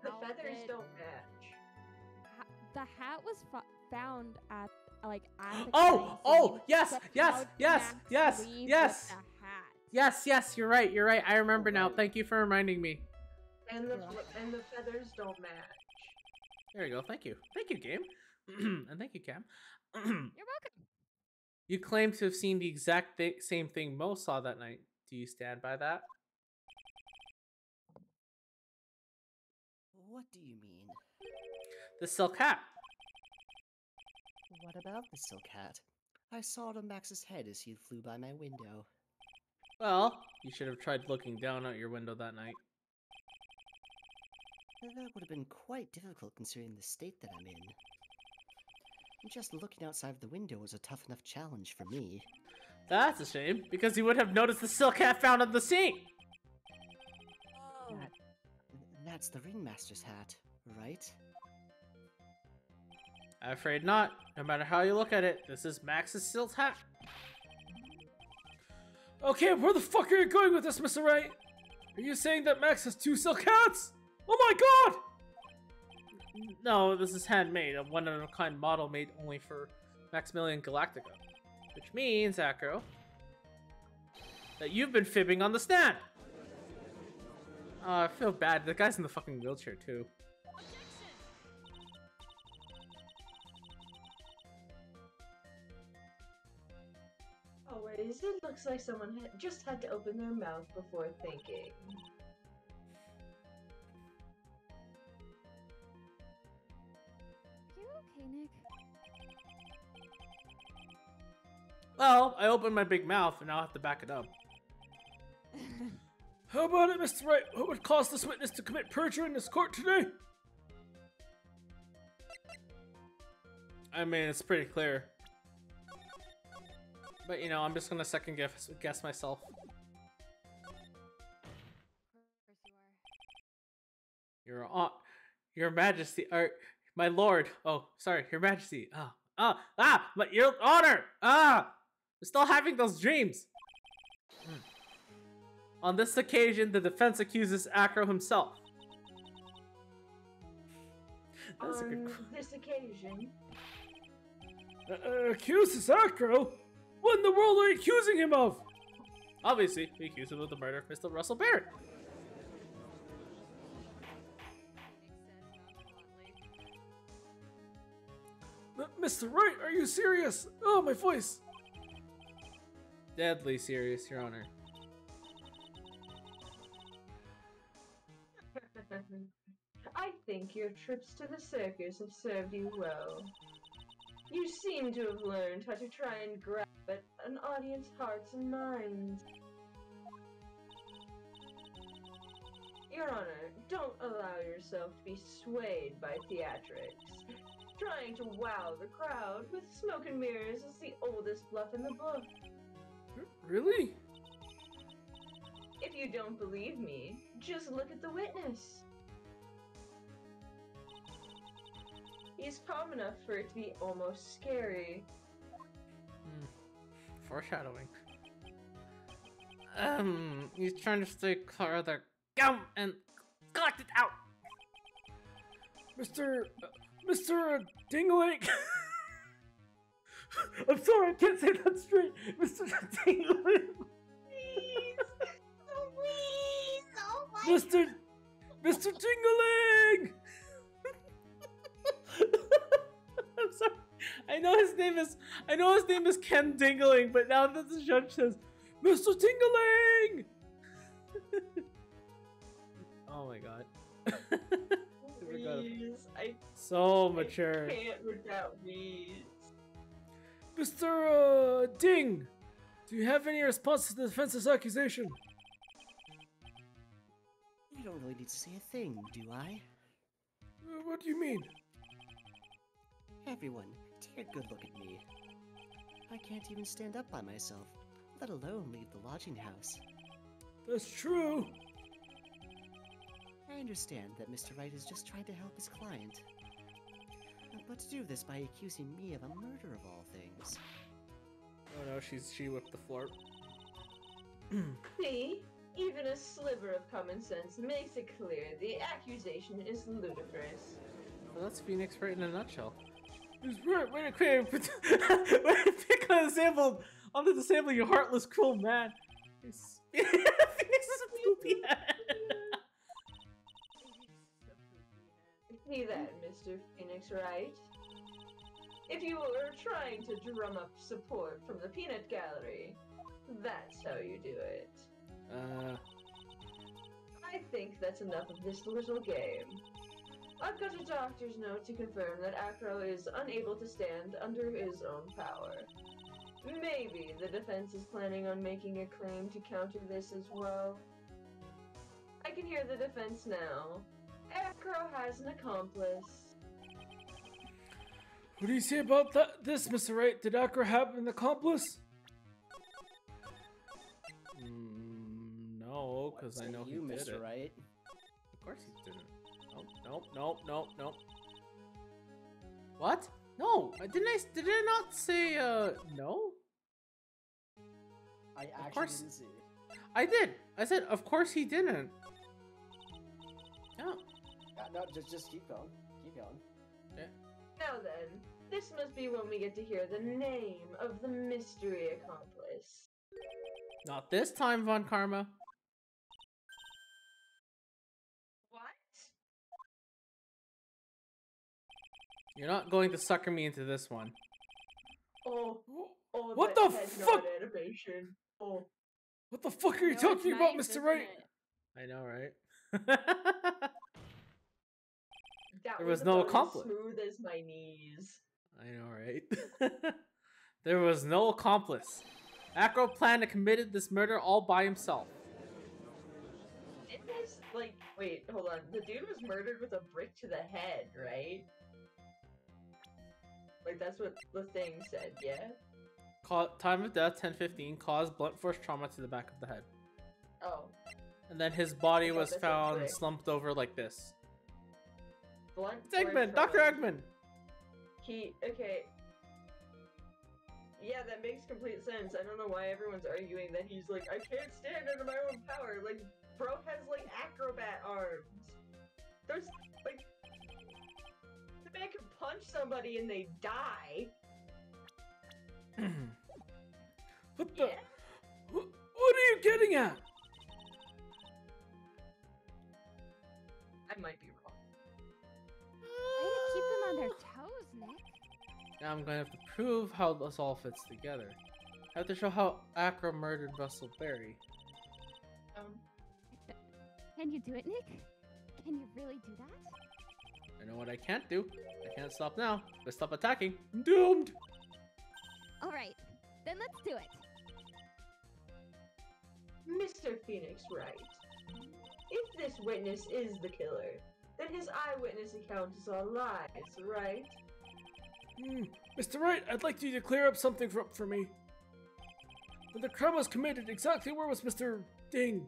The how feathers did- don't match. the hat was found at at the Oh, crime oh, scene, yes, but yes, how did yes, Max yes, leave yes. with the hat? Yes, you're right. You're right. I remember now. Right. Thank you for reminding me. And the feathers don't match. There you go. Thank you, game, and thank you, Cam. You're welcome. You claim to have seen the exact same thing Mo saw that night. Do you stand by that? What do you mean? The silk hat. What about the silk hat? I saw it on Max's head as he flew by my window. Well, you should have tried looking down out your window that night. That would have been quite difficult considering the state that I'm in. Just looking outside the window was a tough enough challenge for me. That's a shame, because you would have noticed the silk hat found on the scene. That's the ringmaster's hat, right? I'm afraid not. No matter how you look at it, this is Max's silk hat. Okay, where the fuck are you going with this, Mr. Wright? Are you saying that Max has 2 silk hats? Oh my god! No, this is handmade, a one-of-a-kind model made only for Maximilian Galactica. Which means, Acro, that you've been fibbing on the stand! I feel bad. The guy's in the fucking wheelchair, too. Always, it looks like someone just had to open their mouth before thinking. You okay, Nick? Well, I opened my big mouth, and now I have to back it up. How about it, Mr. Wright? What would cause this witness to commit perjury in this court today? I mean, it's pretty clear. But, you know, I'm just gonna second guess myself. Your Majesty, or my Lord. Oh, sorry, Your Majesty. But Your Honor. I'm still having those dreams. On this occasion, the defense accuses Acro himself. That's a good On this occasion, Accuses Acro? What in the world are you accusing him of? Obviously, we accuse him of the murder of Mr. Russell Barrett. Mr. Wright, are you serious? Oh, my voice. Deadly serious, Your Honor. I think your trips to the circus have served you well. You seem to have learned how to try and grab at an audience's hearts and minds. Your Honor, don't allow yourself to be swayed by theatrics. Trying to wow the crowd with smoke and mirrors is the oldest bluff in the book. Really? If you don't believe me, Just look at the witness. He's calm enough for it to be almost scary. Foreshadowing. He's trying to stay clear of the gum and collect it out. Mr. Dingling. I'm sorry, I can't say that straight. Mr. Dingling. Please! Oh, please! Oh my Mr. Dingling! I'm sorry. I know his name is Ken Dingling, but now that the judge says Mr. Dingling. Oh my god. Please, I So mature. can't without weeds. Mr. Ding, do you have any response to the defense's accusation? You don't really need to say a thing, do I? What do you mean? Everyone, take a good look at me. I can't even stand up by myself, let alone leave the lodging house. That's true. I understand that Mr. Wright is just trying to help his client. But to do this by accusing me of a murder of all things. Oh no, she whipped the floor. See? Even a sliver of common sense makes it clear the accusation is ludicrous. Well, that's Phoenix right in a nutshell. He's right, way to create, way to pick on the disabled, you heartless, cruel man. Phoenix is a poopy head. See that, Mr. Phoenix Wright? If you were trying to drum up support from the peanut gallery, that's how you do it. I think that's enough of this little game. I've got a doctor's note to confirm that Acro is unable to stand under his own power. Maybe the defense is planning on making a claim to counter this as well. I can hear the defense now. Acro has an accomplice. What do you say about this, Mr. Wright? Did Acro have an accomplice? No, because I know he you, did Mr. it. Wright. Of course he didn't. Nope. What? No, did I not say no? I actually course. didn't see. I did. I said of course he didn't. No. No, just keep going. Keep going. Okay. Now then, this must be when we get to hear the name of the mystery accomplice. Not this time, Von Karma. What? You're not going to sucker me into this one. Oh, What that the head fuck? nod animation. Oh, What the fuck are you No, talking it's about, nice, Mr. isn't Wright? it? I know, right? that There was about no as accomplice. smooth as my knees. I know, right? There was no accomplice. Acro planned and committed this murder all by himself. Didn't this, wait, hold on. The dude was murdered with a brick to the head, right? Like, that's what the thing said, yeah? Time of death 10:15, caused blunt force trauma to the back of the head. Oh. And then his body I thought was that said found brick. slumped over like this. Blunt It's Eggman! Dr. trauma. Eggman! Okay. Yeah, that makes complete sense. I don't know why everyone's arguing that he's like, I can't stand under my own power. Like, bro has, acrobat arms. There's, the man can punch somebody and they die. What the? Yeah? What are you getting at? I might be wrong. Way to keep them on their toes, Nick. Now I'm going to have to prove how this all fits together. I have to show how Acro murdered Russell Berry. Can you do it, Nick? Can you really do that? I know what I can't do. I can't stop now. But stop attacking. I'm doomed! Alright, then let's do it. Mr. Phoenix Wright. If this witness is the killer, then his eyewitness account is all lies, right? Mr. Wright, I'd like you to clear up something for me. When the crime was committed, exactly where was Mr. Ding?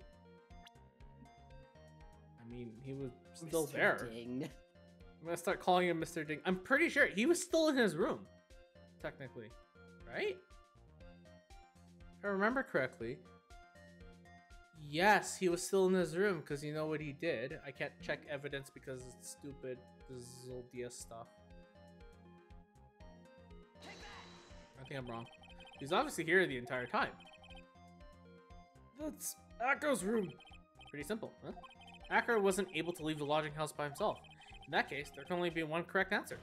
mean, he was still Mr. there. Ding. I'm gonna start calling him Mr. Ding. I'm pretty sure he was still in his room, technically, right? If I remember correctly. Yes, he was still in his room because you know what he did. I can't check evidence because it's stupid Zoldia stuff. I think I'm wrong. He's obviously here the entire time. That's Akko's room. Pretty simple, huh? Akko wasn't able to leave the lodging house by himself. In that case, there can only be one correct answer.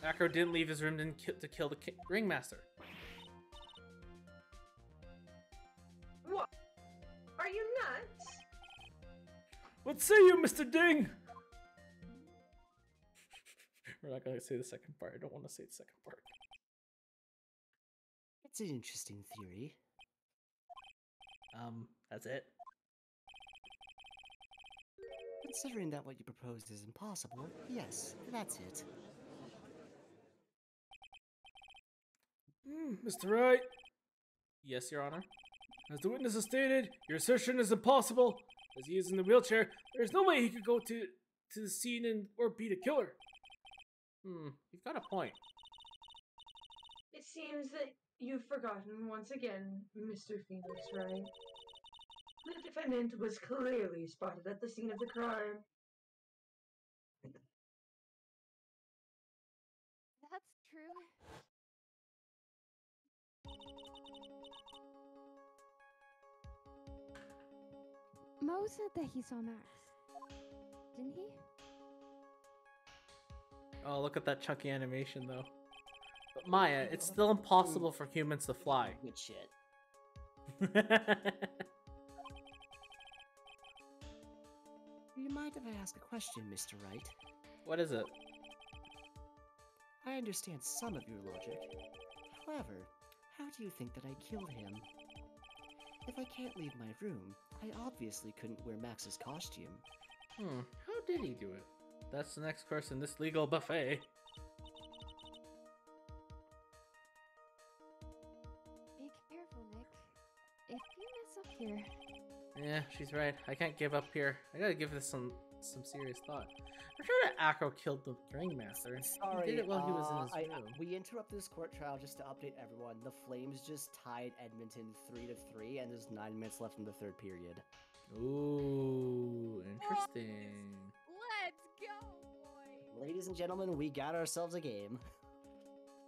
Akko didn't leave his room to kill the ringmaster. What? Are you nuts? What say you, Mr. Ding? We're not gonna say the second part. I don't want to say the second part. It's an interesting theory. That's it. Considering that what you proposed is impossible, yes, that's it. Mr. Wright, Yes, Your Honor. as the witness has stated, your assertion is impossible. As he is in the wheelchair, there is no way he could go to the scene or beat a killer. You've got a point. It seems that you've forgotten once again, Mr. Phoenix, right? The defendant was clearly spotted at the scene of the crime. That's true. Mo said that he saw Max. Didn't he? Oh, look at that Chucky animation, though. But Maya, it's still impossible for humans to fly. Good shit. Do you mind if I ask a question, Mr. Wright? What is it? I understand some of your logic. However, how do you think that I killed him? If I can't leave my room, I obviously couldn't wear Max's costume. How did he do it? That's the next course in this legal buffet. Be careful, Nick. If you mess up here. Yeah, she's right. I can't give up here. I gotta give this some serious thought. I'm sure that Akko killed the ringmaster. Sorry, He did it while he was in his room. we interrupted this court trial just to update everyone. The Flames just tied Edmonton 3-3, and there's 9 minutes left in the third period. Ooh, interesting. Let's go, boy! Ladies and gentlemen, we got ourselves a game.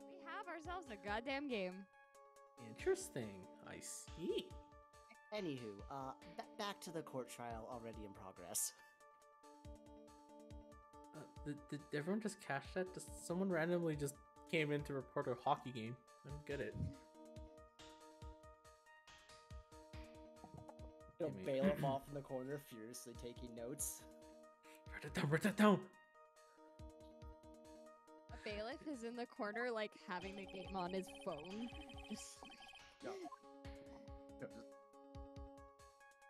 We have ourselves a goddamn game. Interesting. I see. Anywho, back to the court trial already in progress. Did everyone just cash that? Just someone randomly just came in to report a hockey game. I don't get it. The Give me- bailiff off in the corner, furiously taking notes. Write that down. Write that down. A bailiff is in the corner, like, having the game on his phone. Just...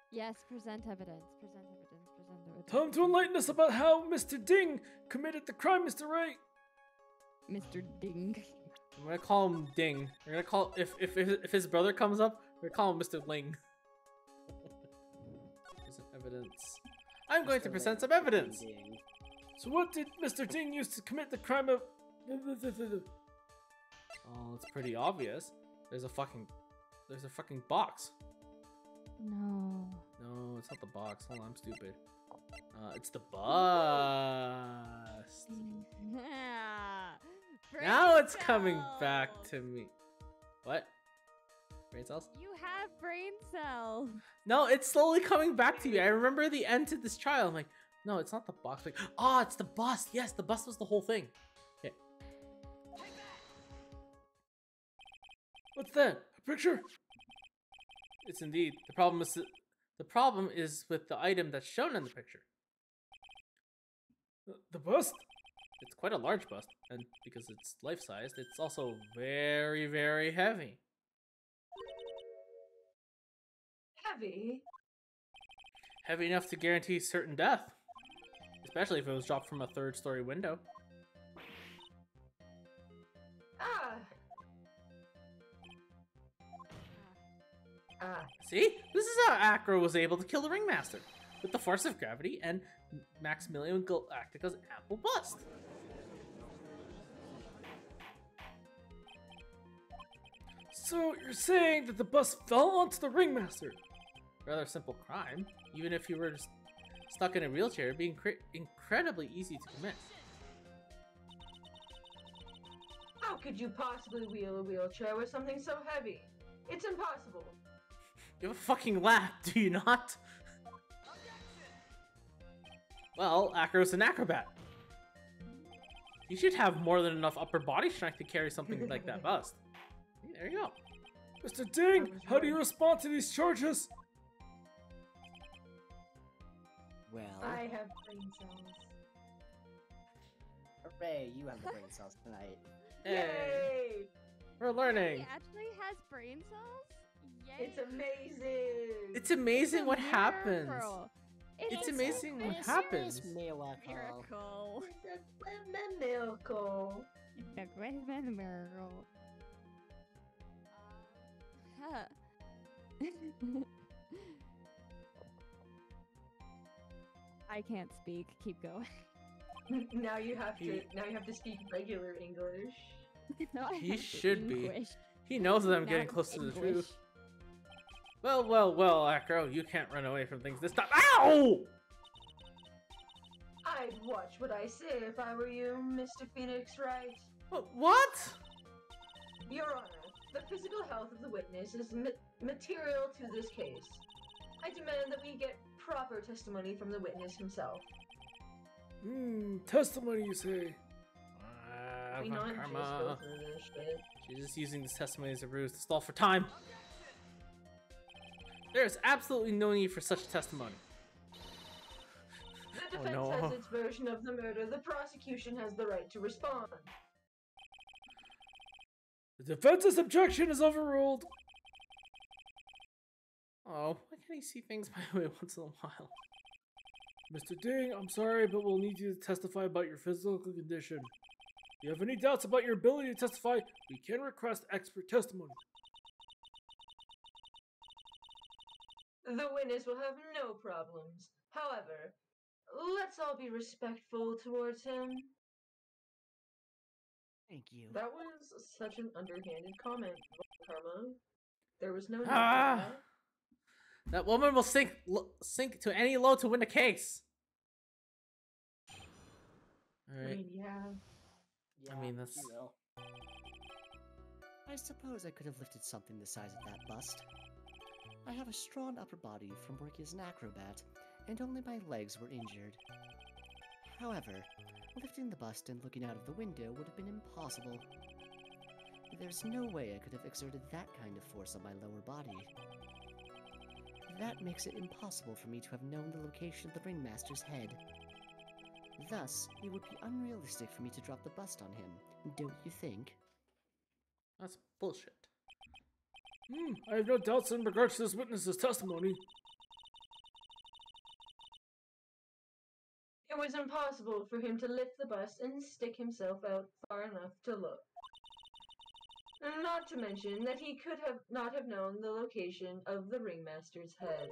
Yes, present evidence. Present evidence. Present evidence. Time to enlighten us about how Mr. Ding committed the crime, Mr. Wright. Mr. Ding. I'm gonna call him Ding. We're gonna call if his brother comes up, we're gonna call him Mr. Ling. Present evidence. I'm going to present some evidence. Ding. So what did Mr. Ding use to commit the crime of... Oh, it's pretty obvious. There's a fucking box. No. No, it's not the box. Hold on, I'm stupid. It's the bust. Now it's coming back to me. What? Brain cells? You have brain cells. No, it's slowly coming back to me. I remember the end to this trial. I'm like, no, it's not the box. Like, oh, it's the bust. Yes, the bust was the whole thing. Okay. What's that? A picture? It's indeed. The problem is with the item that's shown in the picture. The bust? It's quite a large bust, and because it's life-sized, it's also very, very heavy. Heavy? Heavy enough to guarantee certain death. Especially if it was dropped from a third-story window. See? This is how Akro was able to kill the ringmaster. with the force of gravity and Maximilian Galactica's ample bust. So you're saying that the bus fell onto the ringmaster? Rather simple crime. Even if you were just stuck in a wheelchair, it'd be incredibly easy to commit. How could you possibly wheel a wheelchair with something so heavy? It's impossible. You have a fucking lap, do you not? Well, Acro's an acrobat. You should have more than enough upper body strength to carry something like that bust. There you go. Mr. Ding, how do you respond to these charges? Well, I have brain cells. Hooray, you have the brain cells tonight. Hey, Yay! we're learning. He actually has brain cells? Yay. It's amazing! It's amazing what a happens. miracle. It's amazing what It's happens. Miracle. It's a miracle. The Christmas miracle. Huh. I can't speak. Keep going. Now you have to speak regular English. No, I He have to should be. English. He knows that I'm Now getting it's close to the English. truth. Well, Acro, you can't run away from things this time. Ow! I'd watch what I say if I were you, Mr. Phoenix Wright. What? Your Honor, the physical health of the witness is material to this case. I demand that we get proper testimony from the witness himself. Testimony, you say? We not just go Karma. through this shit. She's just using this testimony as a ruse to stall for time. There is absolutely no need for such testimony. The Oh, defense no. has its version of the murder. The prosecution has the right to respond. The defense's objection is overruled. Oh, why can't he see things my way once in a while? Mr. Ding, I'm sorry, but we'll need you to testify about your physical condition. If you have any doubts about your ability to testify, we can request expert testimony. The witness will have no problems. However, let's all be respectful towards him. Thank you. That was such an underhanded comment, Karma. There was no need Ah. for that. That woman will sink to any low to win the case. I Alright. mean, yeah. I mean, that's- you will. I suppose I could have lifted something the size of that bust. I have a strong upper body from working as an acrobat, and only my legs were injured. However, lifting the bust and looking out of the window would have been impossible. There's no way I could have exerted that kind of force on my lower body. That makes it impossible for me to have known the location of the ringmaster's head. Thus, it would be unrealistic for me to drop the bust on him, don't you think? That's bullshit. I have no doubts in regards to this witness's testimony. It was impossible for him to lift the bust and stick himself out far enough to look. Not to mention that he could not have known the location of the ringmaster's head.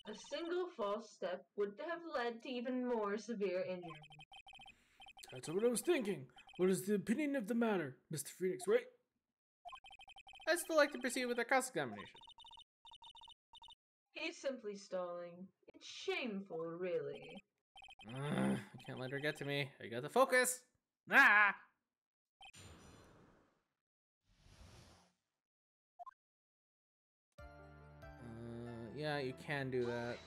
A single false step would have led to even more severe injury. That's what I was thinking. What is the opinion of the matter, Mr. Phoenix, right? I'd still like to proceed with our cross-examination. He's simply stalling. It's shameful, really. I can't let her get to me. I got to focus. Ah! Yeah, you can do that.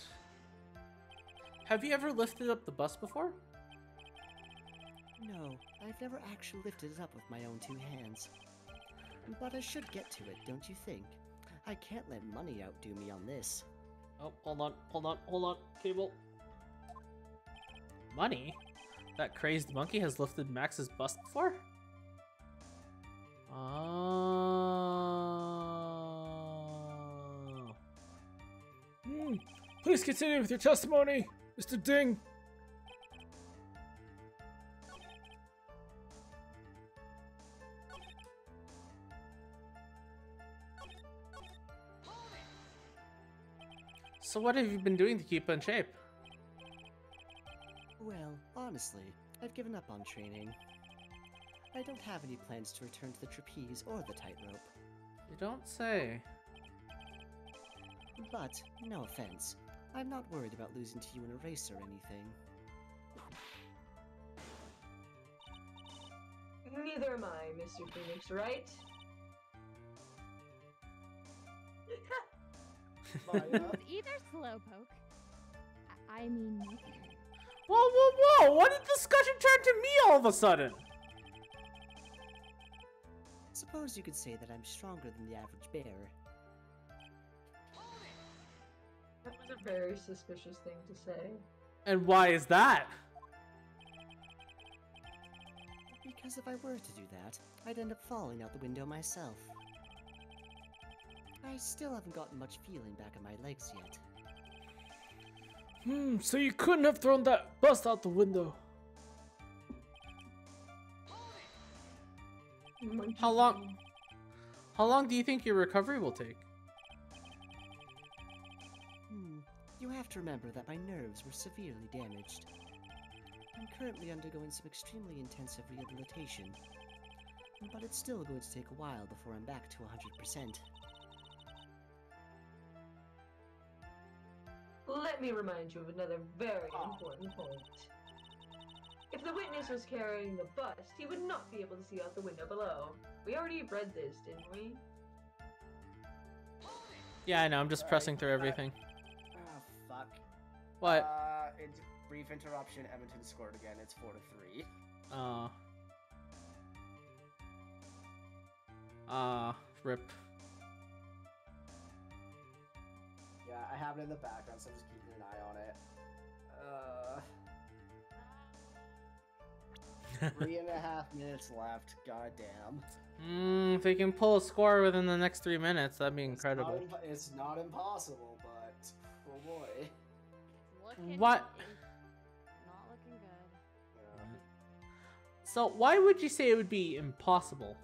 Have you ever lifted up the bus before? No, I've never actually lifted it up with my own two hands. But I should get to it, don't you think? I can't let money outdo me on this. Oh, hold on, cable. Money? That crazed monkey has lifted Max's bust before? Oh. Please continue with your testimony, Mr. Ding. So what have you been doing to keep in shape? Well, honestly, I've given up on training. I don't have any plans to return to the trapeze or the tightrope. You don't say. But, no offense, I'm not worried about losing to you in a race or anything. Neither am I, Mr. Phoenix, right? Maya. It's either Slowpoke. I mean, Nick. Whoa, whoa, whoa! What did discussion turn to me all of a sudden? Suppose you could say that I'm stronger than the average bear. That was a very suspicious thing to say. And why is that? Because if I were to do that, I'd end up falling out the window myself. I still haven't gotten much feeling back in my legs yet. So you couldn't have thrown that bus out the window. How long do you think your recovery will take? You have to remember that my nerves were severely damaged. I'm currently undergoing some extremely intensive rehabilitation, but it's still going to take a while before I'm back to 100%. Let me remind you of another very important point. If the witness was carrying the bust, he would not be able to see out the window below. We already read this, didn't we? Yeah, I know. I'm just pressing through everything. Oh, fuck. What? It's brief interruption. Edmonton scored again. It's 4-3. Rip. Yeah, I have it in the background, so I'm just keeping an eye on it. 3.5 minutes left. Goddamn. If they can pull a score within the next 3 minutes, that'd be incredible. It's not impossible, but oh boy. What? Not looking good. Yeah. So why would you say it would be impossible?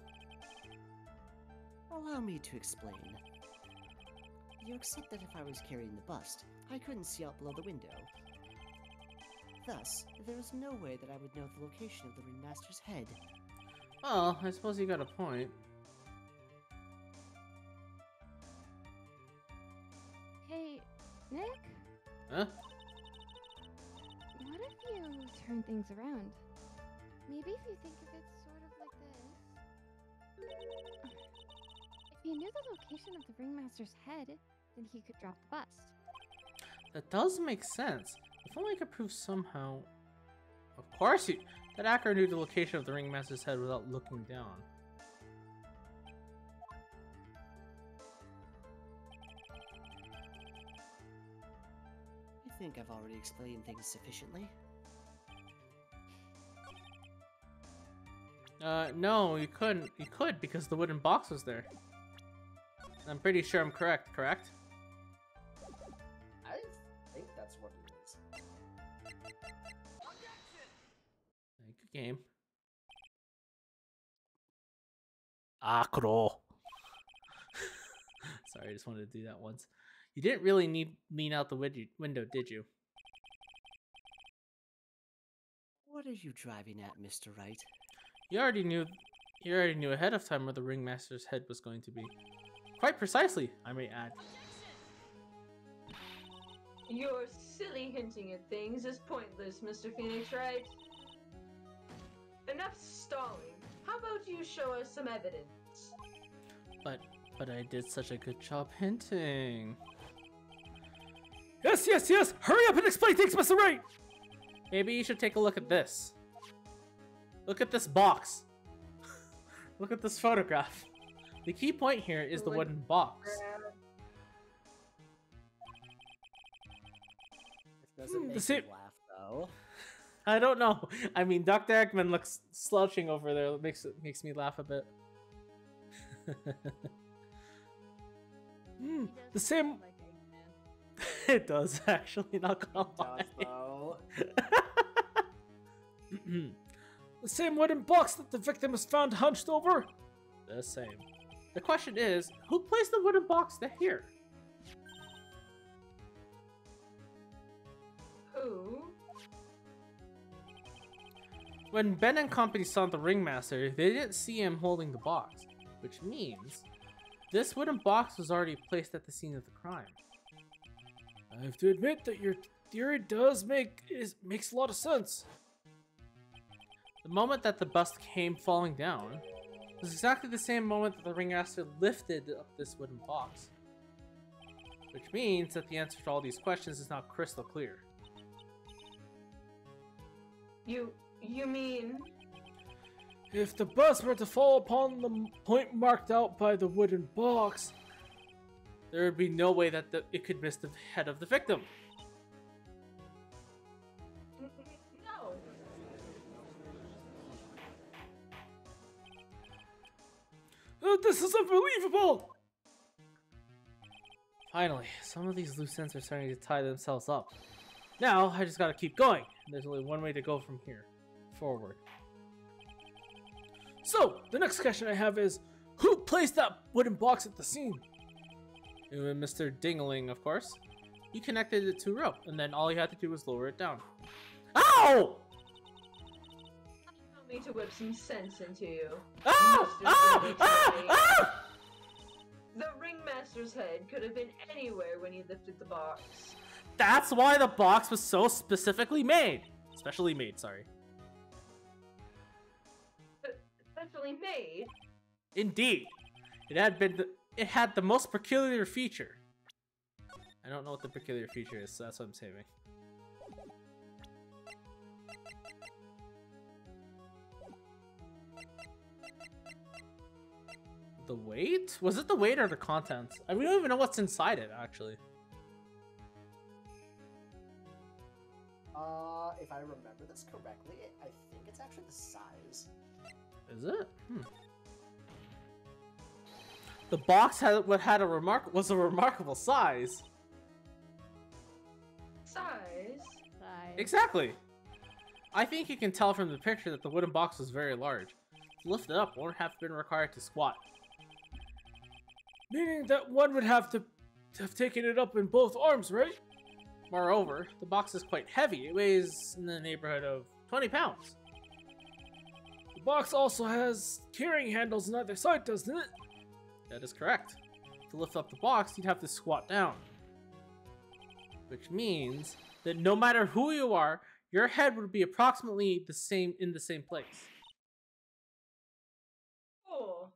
Allow me to explain. You accept that if I was carrying the bust, I couldn't see out below the window. Thus, there is no way that I would know the location of the ringmaster's head. Well, I suppose you got a point. Hey, Nick? Huh? What if you turn things around? Maybe if you think of it sort of like this. If he knew the location of the ringmaster's head, then he could drop the bust. That does make sense. If only I could prove somehow. Of course, that hacker knew the location of the ringmaster's head without looking down. I think I've already explained things sufficiently. No, you couldn't. You could because the wooden box was there. I'm pretty sure I'm correct, correct? I think that's what it is. Good game. Acro. Sorry, I just wanted to do that once. You didn't really lean out the window, did you? What are you driving at, Mr. Wright? You already knew ahead of time where the ringmaster's head was going to be. Quite precisely, I may add. Your silly hinting at things is pointless, Mr. Phoenix, right? Enough stalling. How about you show us some evidence? But I did such a good job hinting. Yes, yes, yes! Hurry up and explain things, Mr. Wright! Maybe you should take a look at this. Look at this box. Look at this photograph. The key point here is the wooden box. It doesn't make same- me laugh though. I don't know. I mean, Dr. Eggman looks slouching over there. It makes me laugh a bit. The same. Like Eggman. It does, actually, not gonna It does lie. though. The same wooden box that the victim was found hunched over? The same. The question is, who placed the wooden box here? When Ben and company saw the ringmaster, they didn't see him holding the box, which means this wooden box was already placed at the scene of the crime. I have to admit that your theory makes a lot of sense. The moment that the bust came falling down was exactly the same moment that the ringmaster lifted up this wooden box, which means that the answer to all these questions is now crystal clear. You mean? If the bus were to fall upon the point marked out by the wooden box, There would be no way that it could miss the head of the victim. No. This is unbelievable! Finally, some of these loose ends are starting to tie themselves up. Now, I just gotta keep going. There's only one way to go from here. Forward. So, the next question I have is, who placed that wooden box at the scene? And with Mr. Dingling, of course. He connected it to a rope, and then all he had to do was lower it down. Ow! Allow me to whip some sense into you. Ah! Mr. Ah! Phoenix Ah! Wright. Ah! The ringmaster's head could have been anywhere when he lifted the box. That's why the box was so specifically made. Specially made, sorry. Specially made? Indeed. It had the most peculiar feature. I don't know what the peculiar feature is, so that's what I'm saving. The weight? Was it the weight or the contents? We don't even know what's inside it, actually. If I remember this correctly, I think it's actually the size. Is it? The box was a remarkable size. Size? Size. Exactly. I think you can tell from the picture that the wooden box was very large. To lift it up won't have been required to squat. Meaning that one would have to have taken it up in both arms, right? Moreover, the box is quite heavy. It weighs in the neighborhood of 20 pounds. The box also has carrying handles on either side, doesn't it? That is correct. To lift up the box, you'd have to squat down. Which means that no matter who you are, your head would be approximately in the same place. Oh.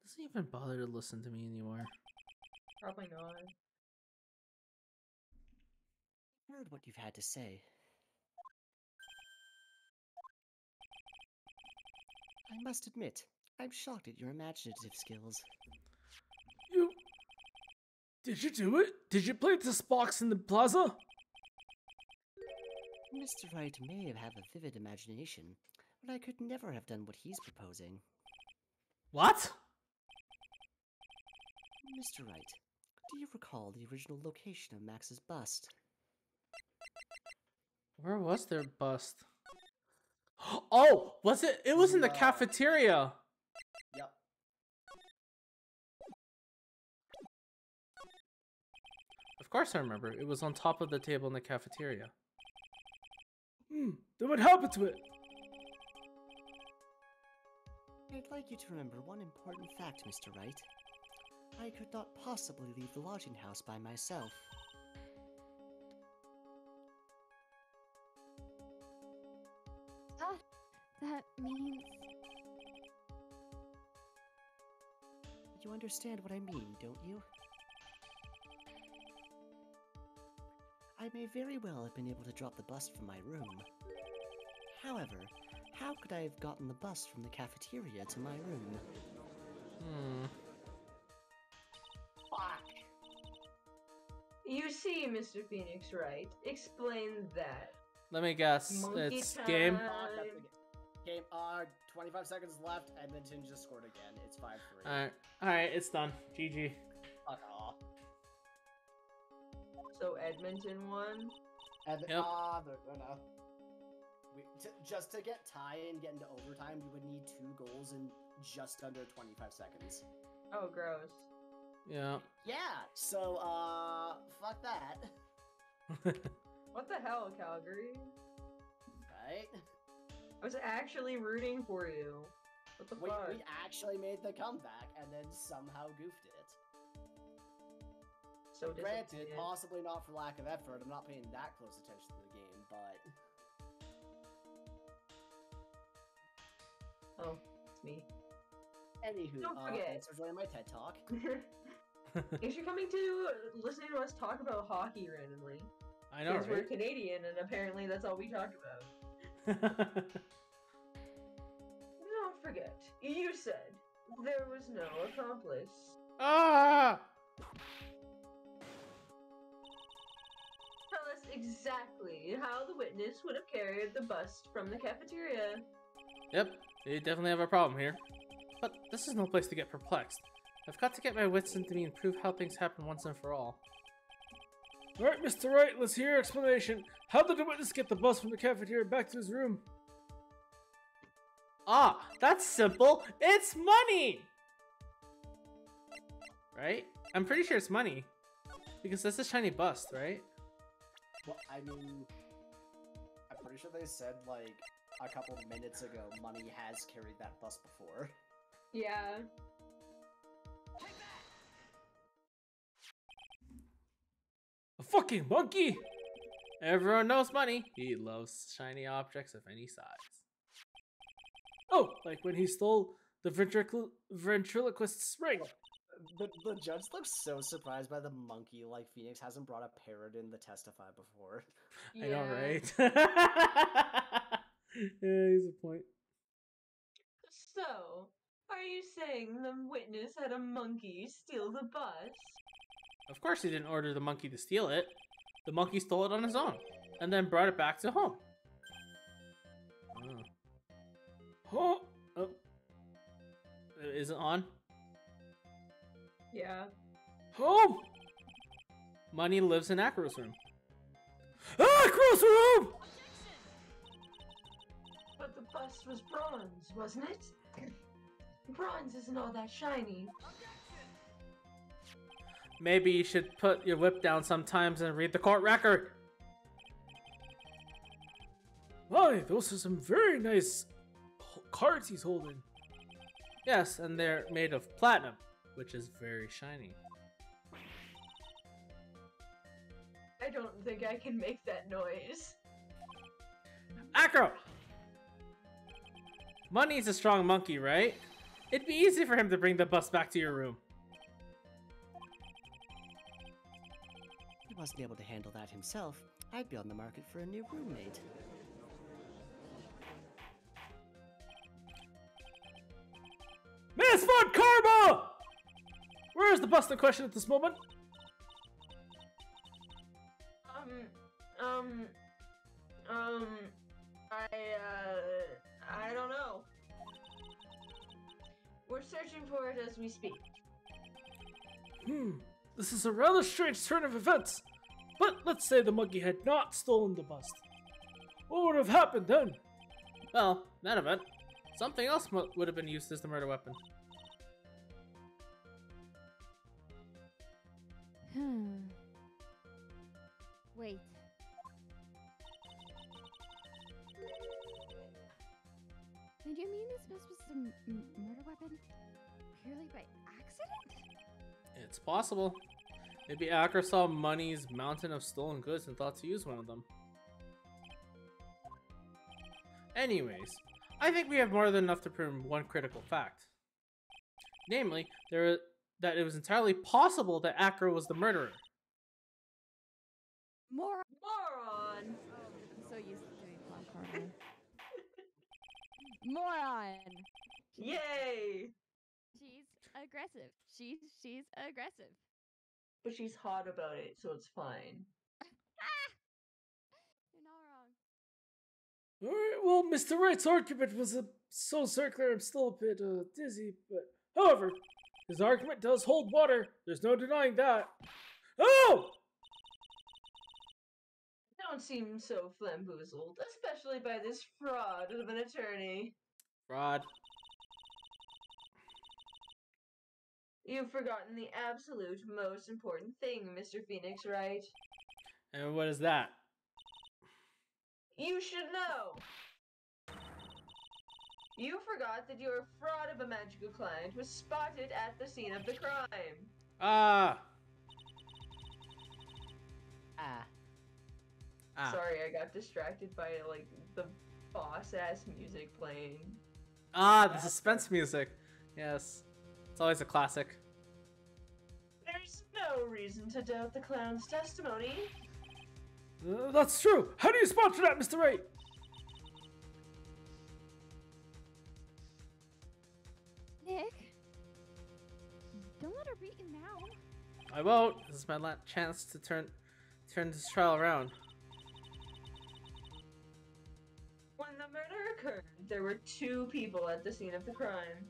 Doesn't even bother to listen to me anymore. Probably not. Heard what you've had to say. I must admit, I'm shocked at your imaginative skills. Did you do it? Did you play this box in the plaza? Mr. Wright may have a vivid imagination, but I could never have done what he's proposing. What? Mr. Wright, do you recall the original location of Max's bust? Where was their bust? Oh, was it? It was in the No. cafeteria. Yep. Of course I remember. It was on top of the table in the cafeteria. Then what happened to it? I'd like you to remember one important fact, Mr. Wright. I could not possibly leave the lodging house by myself. That means You understand what I mean, don't you? I may very well have been able to drop the bust from my room. However, how could I have gotten the bust from the cafeteria to my room? Fuck. You see, Mr. Phoenix Wright. Explain that. Let me guess. Monkey It's time. game. That's the game. 25 seconds left. Edmonton just scored again. It's 5-3. Alright, it's done. GG. Fuck off. So Edmonton won? And Yep. no. Just to get tie and get into overtime, you would need 2 goals in just under 25 seconds. Oh, gross. Yeah. Yeah, so, fuck that. What the hell, Calgary? Right? I was actually rooting for you. What the fuck? We actually made the comeback and then somehow goofed it. So Granted, disappointed. possibly not for lack of effort. I'm not paying that close attention to the game, but Oh, it's me. anywho, Don't forget. thanks for joining my TED Talk. Thanks for coming to listening to us talk about hockey randomly. I know, Because we're right? Canadian, and apparently that's all we talk about. Don't forget, you said there was no accomplice. Ah! Tell us exactly how the witness would have carried the bust from the cafeteria. Yep, we definitely have a problem here. But this is no place to get perplexed. I've got to get my wits into me and prove how things happen once and for all. Alright, Mr. Wright, let's hear your explanation. How did the witness get the bus from the cafeteria back to his room? Ah, that's simple. It's money! Right? I'm pretty sure it's money. Because that's a shiny bust, right? Well, I mean, I'm pretty sure they said, like, a couple minutes ago, money has carried that bus before. Yeah. A fucking monkey! Everyone knows money. He loves shiny objects of any size. Oh, like when he stole the ventriloquist's ring. The judge looks so surprised by the monkey, like Phoenix hasn't brought a parrot in to testify before. I know, Yeah. right? Yeah, he's a point. So, are you saying the witness had a monkey steal the bus? Of course he didn't order the monkey to steal it. The monkey stole it on his own, and then brought it back to home. Oh, oh. Is it on? Yeah. Home! Money lives in Acro's room. Ah, cross room! But the bust was bronze, wasn't it? Bronze isn't all that shiny. Maybe you should put your whip down sometimes and read the court record. My, those are some very nice cards he's holding. Yes, and they're made of platinum, which is very shiny. I don't think I can make that noise. Acro! Money's a strong monkey, right? It'd be easy for him to bring the bus back to your room. If he wasn't able to handle that himself, I'd be on the market for a new roommate. Miss Von Karma! Where is the bust in question at this moment? I don't know. We're searching for it as we speak. This is a rather strange turn of events. But let's say the monkey had not stolen the bust. What would have happened then? Well, in that event, something else would have been used as the murder weapon. Wait. Did you mean this was a murder weapon purely by accident? It's possible. Maybe Acro saw Money's mountain of stolen goods and thought to use one of them. Anyways, I think we have more than enough to prove one critical fact. Namely, that it was entirely possible that Acro was the murderer. Moron! Moron! I'm so used to doing Pop Carter. Moron! Yay! She's aggressive. She's aggressive. But she's hot about it, so it's fine. You're not wrong. Alright, well, Mr. Wright's argument was so circular I'm still a bit dizzy, but however, his argument does hold water. There's no denying that. Oh! Don't seem so flamboozled, especially by this fraud of an attorney. Fraud. You've forgotten the absolute most important thing, Mr. Phoenix, right? And what is that? You should know! You forgot that your fraud of a magical client was spotted at the scene of the crime. Ah. Sorry, I got distracted by, like, the boss-ass music playing. Ah, the suspense music. Yes. It's always a classic. There's no reason to doubt the clown's testimony. That's true. How do you sponsor that, Mr. Wright? Nick, don't let her beat you now. I won't. This is my last chance to turn this trial around. When the murder occurred, there were 2 people at the scene of the crime.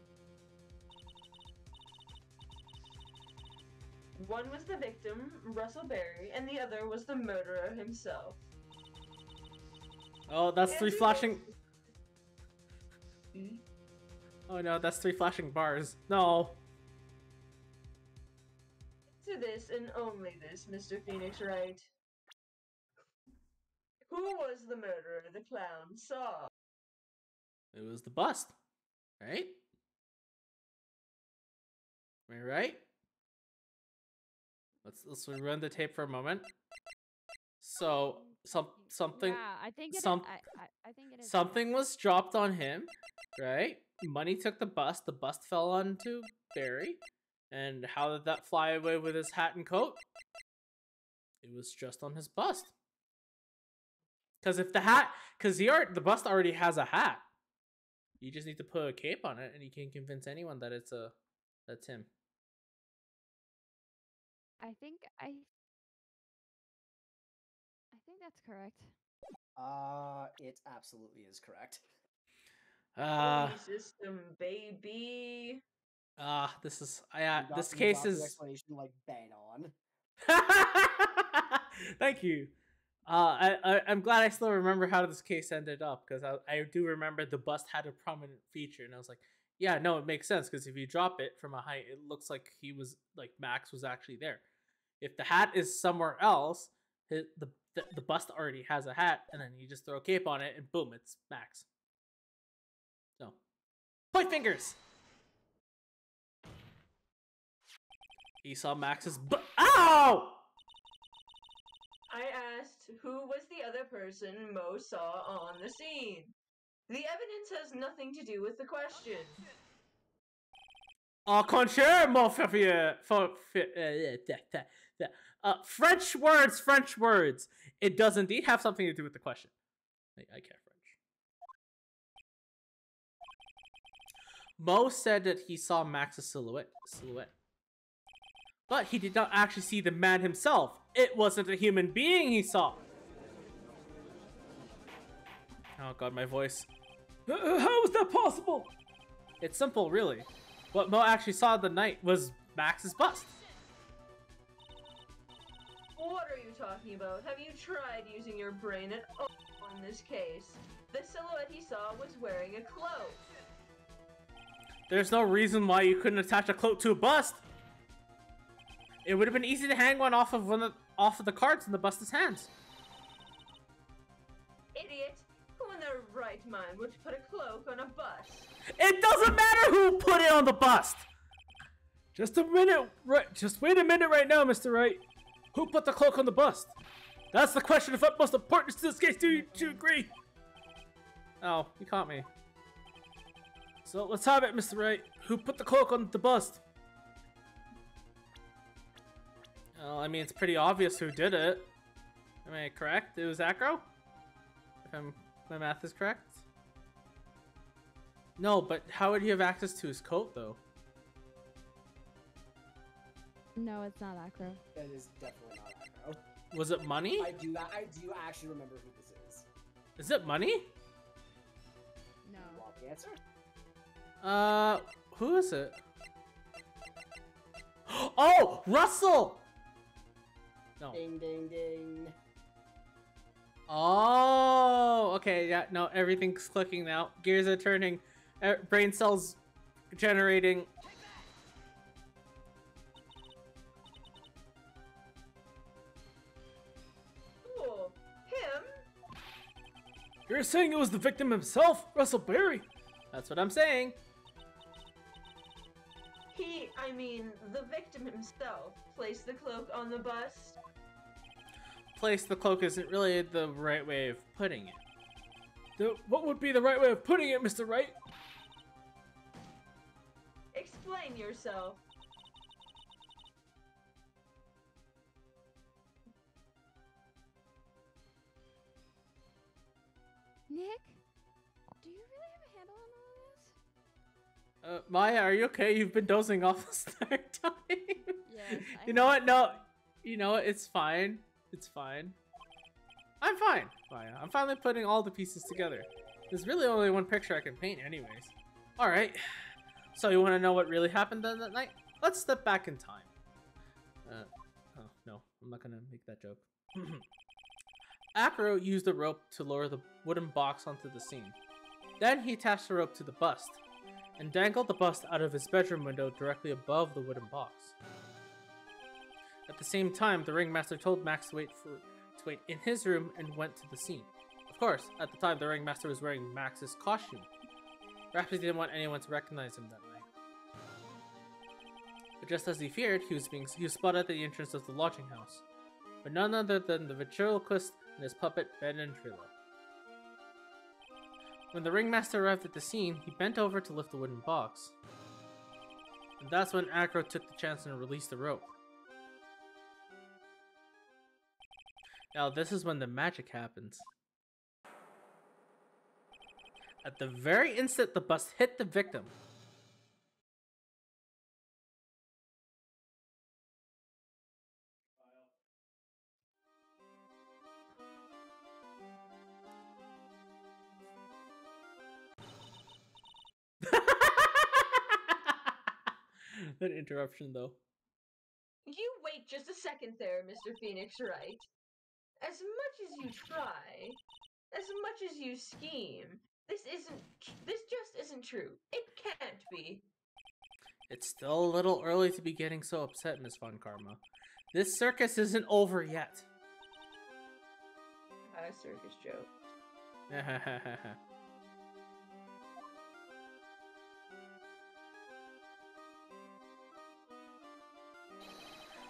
One was the victim, Russell Berry, and the other was the murderer himself. Oh, that's 3 Andy flashing. Hmm? Oh no, that's 3 flashing bars. No. To this and only this, Mr. Phoenix Wright. Who was the murderer the clown saw? It was the bust, right? Am I right? Let's rerun the tape for a moment. So something. Yeah, I think it some- is. I think it is. Something was dropped on him, right? Money took the bust. The bust fell onto Barry. And how did that fly away with his hat and coat? It was just on his bust. Because if the bust already has a hat. You just need to put a cape on it, and you can convince anyone that that's him. I think that's correct. It absolutely is correct. Holy system, baby. This is this You case got the is. explanation like bang on. Thank you. I'm glad I still remember how this case ended up, because I do remember the bust had a prominent feature, and I was like, yeah, no, it makes sense, because if you drop it from a height, it looks like Max was actually there. If the hat is somewhere else, the bust already has a hat, and then you just throw a cape on it, and boom, it's Max. So, point fingers. He saw Max's ow! I asked who was the other person Mo saw on the scene. The evidence has nothing to do with the question. Au contraire, mon frère. French words. It does indeed have something to do with the question. I can't French. Mo said that he saw Max's silhouette. But he did not actually see the man himself. It wasn't a human being he saw. Oh god, my voice. How is that possible? It's simple, really. What Mo actually saw the night was Max's bust. What are you talking about? Have you tried using your brain at all in this case? The silhouette he saw was wearing a cloak. There's no reason why you couldn't attach a cloak to a bust. It would have been easy to hang one off of the cards in the bust's hands. Idiot! Who in their right mind would put a cloak on a bust? It doesn't matter who put it on the bust. Just a minute, right? Just wait a minute right now, Mr. Wright. Who put the cloak on the bust? That's the question of utmost importance to this case. Do you agree? Oh, you caught me. So let's have it, Mr. Wright. Who put the cloak on the bust? Well, I mean, it's pretty obvious who did it. Am I correct? It was Acro? If my math is correct? No, but how would he have access to his coat, though? No, it's not Acro. That is definitely not Acro. Was it money? I do actually remember who this is. Is it money? No. Want the answer? Who is it? Oh, Russell! No. Ding, ding, ding. Oh, okay, yeah, no, everything's clicking now. Gears are turning, brain cells generating. You're saying it was the victim himself, Russell Berry? That's what I'm saying. The victim himself placed the cloak on the bust. Place the cloak isn't really the right way of putting it. What would be the right way of putting it, Mr. Wright? Explain yourself. Nick, do you really have a handle on all of this? Maya, are you okay? You've been dozing off this entire time. Yes. You know what? No. You know what? It's fine. It's fine. I'm fine, Maya. I'm finally putting all the pieces together. There's really only one picture I can paint anyways. Alright. So you want to know what really happened then that night? Let's step back in time. Oh, no. I'm not going to make that joke. Acro used a rope to lower the wooden box onto the scene. Then he attached the rope to the bust, and dangled the bust out of his bedroom window directly above the wooden box. At the same time, the ringmaster told Max to wait in his room and went to the scene. Of course, at the time, the ringmaster was wearing Max's costume. Perhaps he didn't want anyone to recognize him that night. But just as he feared, he was spotted at the entrance of the lodging house, but none other than the ventriloquist and his puppet Ben and Trillo. When the ringmaster arrived at the scene, he bent over to lift the wooden box. And that's when Acro took the chance and released the rope. Now this is when the magic happens. At the very instant the bust hit the victim, that interruption though. You wait just a second there, Mr. Phoenix Wright. As much as you try, as much as you scheme, this just isn't true. It can't be. It's still a little early to be getting so upset, Miss Von Karma. This circus isn't over yet. Circus joke.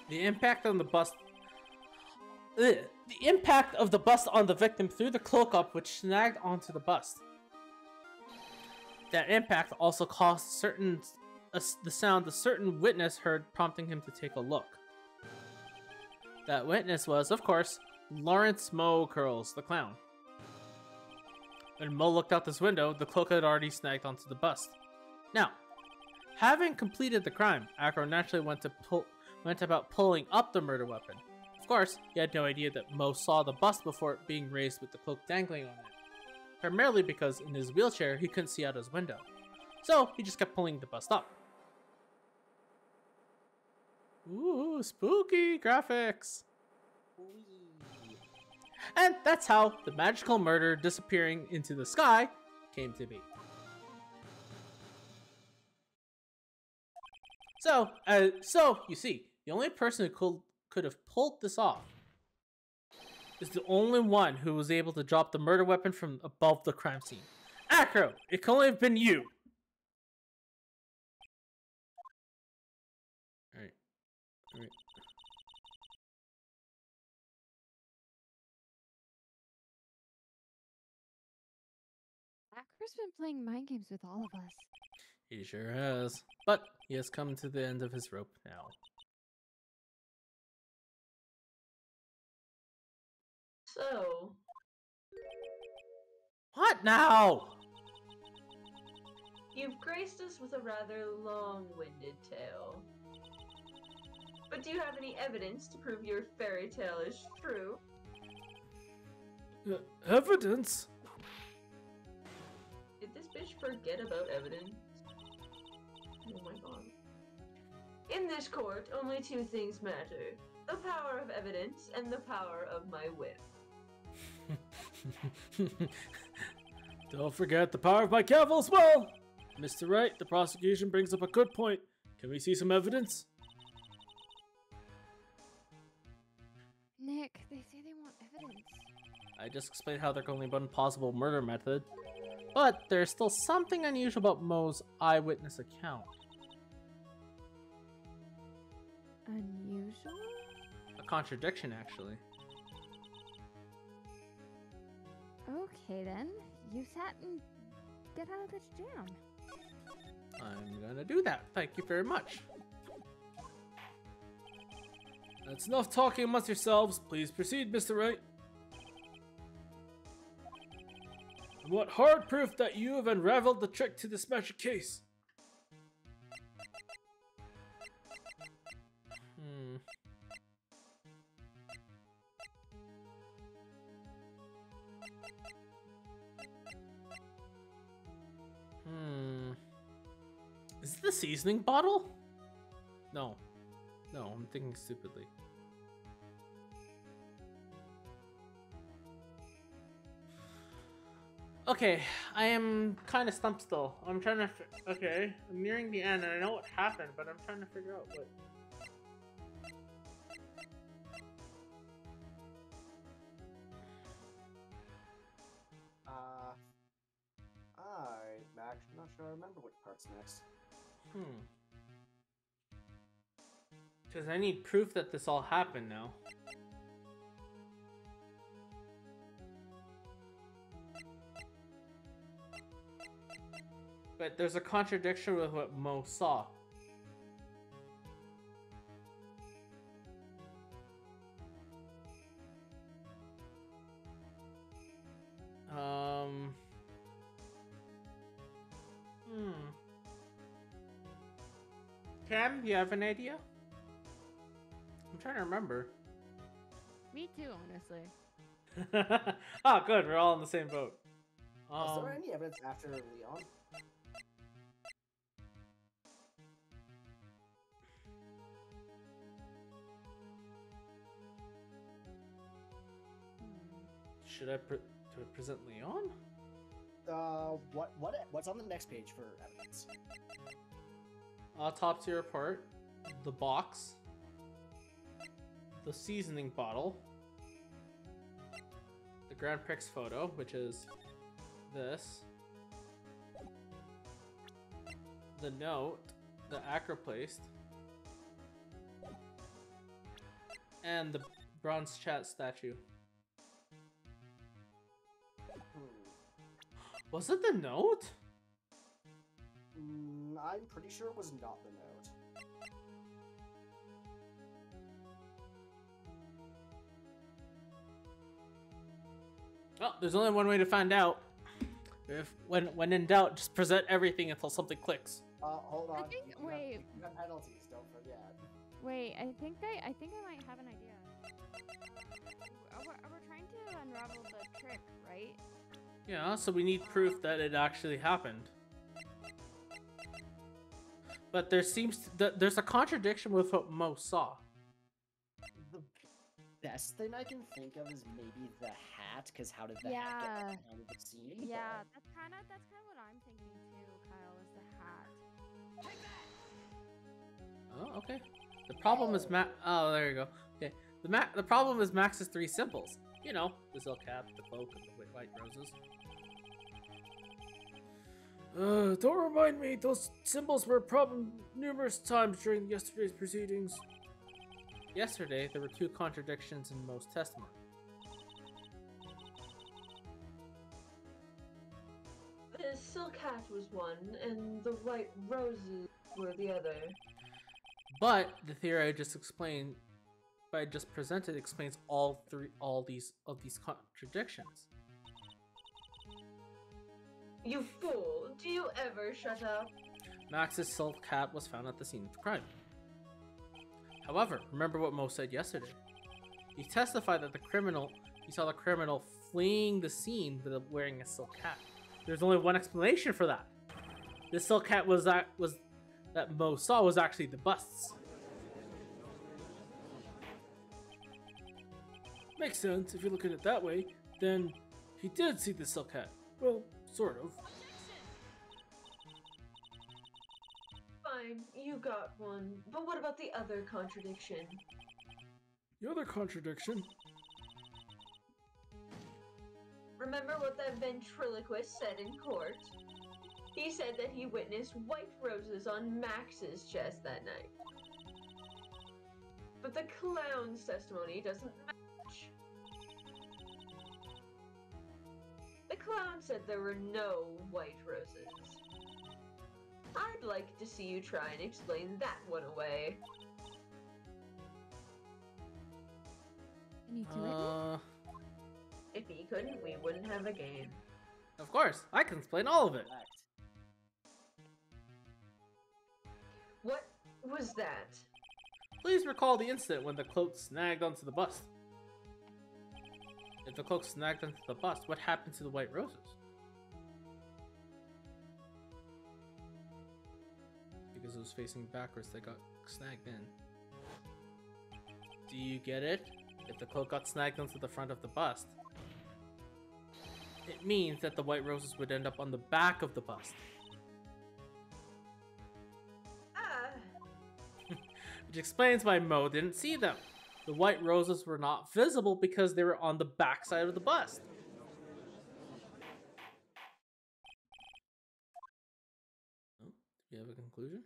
The impact on the bust. The impact of the bust on the victim threw the cloak up, which snagged onto the bust. That impact also caused the sound a certain witness heard, prompting him to take a look. That witness was, of course, Lawrence Mo Curls, the clown. When Mo looked out this window, the cloak had already snagged onto the bust. Now, having completed the crime, Acro naturally went about pulling up the murder weapon. Of course, he had no idea that Mo saw the bust before it being raised with the cloak dangling on it. Primarily because in his wheelchair, he couldn't see out his window. So, he just kept pulling the bust up. Ooh, spooky graphics! And that's how the magical murder disappearing into the sky came to be. So you see, the only person who could have pulled this off is the only one who was able to drop the murder weapon from above the crime scene. Acro, it can only have been you. Alright. Acro's been playing mind games with all of us. He sure has. But he has come to the end of his rope now. So, What now? you've graced us with a rather long-winded tale. But do you have any evidence to prove your fairy tale is true? Evidence? Did this bitch forget about evidence? Oh my god. In this court, only two things matter. The power of evidence and the power of my whip. Don't forget the power of my gavel as well! Mr. Wright, the prosecution brings up a good point. Can we see some evidence? Nick, they say they want evidence. I just explained how there can only be one possible murder method, but there's still something unusual about Mo's eyewitness account. Unusual? A contradiction, actually. Okay then, use that and get out of this jam. I'm gonna do that. Thank you very much. That's enough talking amongst yourselves. Please proceed, Mr. Wright. I want hard proof that you have unraveled the trick to this magic case. Is it the seasoning bottle? No. No, I'm thinking stupidly. Okay, I am kind of stumped still. I'm trying to. Okay, I'm nearing the end, and I know what happened, but I'm trying to figure out what. Alright, Max. I'm not sure I remember which part's next. Because I need proof that this all happened now. But there's a contradiction with what Mo saw. Cam, do you have an idea? I'm trying to remember. Me too, honestly. Oh, good. We're all in the same boat. Was there any evidence after Leon? Should I present Leon? What's on the next page for evidence? Autopsy report, the box, the seasoning bottle, the Grand Prix photo, which is this, the note, the acro placed, and the bronze chat statue. Was it the note? I'm pretty sure it was not the note. Well, there's only one way to find out. When in doubt, just present everything until something clicks. Hold on. Wait. You got penalties, don't forget. Wait, I think I might have an idea. We're trying to unravel the trick, right? Yeah, so we need proof that it actually happened. But there's a contradiction with what Mo saw. The best thing I can think of is maybe the hat, because how did the hat Yeah. get out of the scene? Yeah, that's kind of what I'm thinking too, Kyle, is the hat. Oh, okay. The problem is Oh, there you go. Okay. The problem is Max's three symbols. You know, the silk cap, the cloak, and the white roses. Don't remind me. Those symbols were a problem numerous times during yesterday's proceedings. Yesterday, there were two contradictions in Mo's testimony. The silk hat was one, and the white roses were the other. But the theory I just explained, presented, explains all these contradictions. You fool! Do you ever shut up? Max's silk hat was found at the scene of the crime. However, remember what Mo said yesterday. He testified that he saw the criminal fleeing the scene wearing a silk hat. There's only one explanation for that. The silk hat that Mo saw was actually the bust's. Makes sense if you look at it that way. Then he did see the silk hat. Well, sort of. Fine, you got one. But what about the other contradiction? The other contradiction. Remember what that ventriloquist said in court? He said that he witnessed white roses on Max's chest that night. But the clown's testimony doesn't match. The clown said there were no white roses. I'd like to see you try and explain that one away. Can you do it? If he couldn't, we wouldn't have a game. Of course, I can explain all of it. Correct. What was that? Please recall the incident when the cloak snagged onto the bust. If the cloak snagged onto the bust, what happened to the white roses? Because it was facing backwards, they got snagged in. Do you get it? If the cloak got snagged onto the front of the bust, it means that the white roses would end up on the back of the bust. Which explains why Mo didn't see them. The white roses were not visible because they were on the back side of the bust. Oh, do you have a conclusion?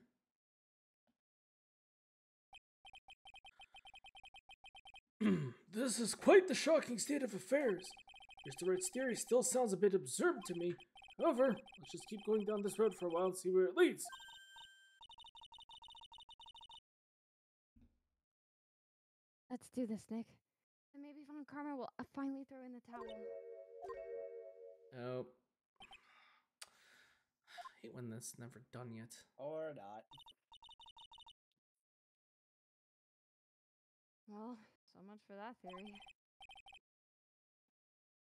This is quite the shocking state of affairs. Mr. Wright's theory still sounds a bit absurd to me. However, let's just keep going down this road for a while and see where it leads. Let's do this, Nick. And maybe Von Karma will finally throw in the towel. Oh. I hate when that's never done yet. Or not. Well, so much for that theory.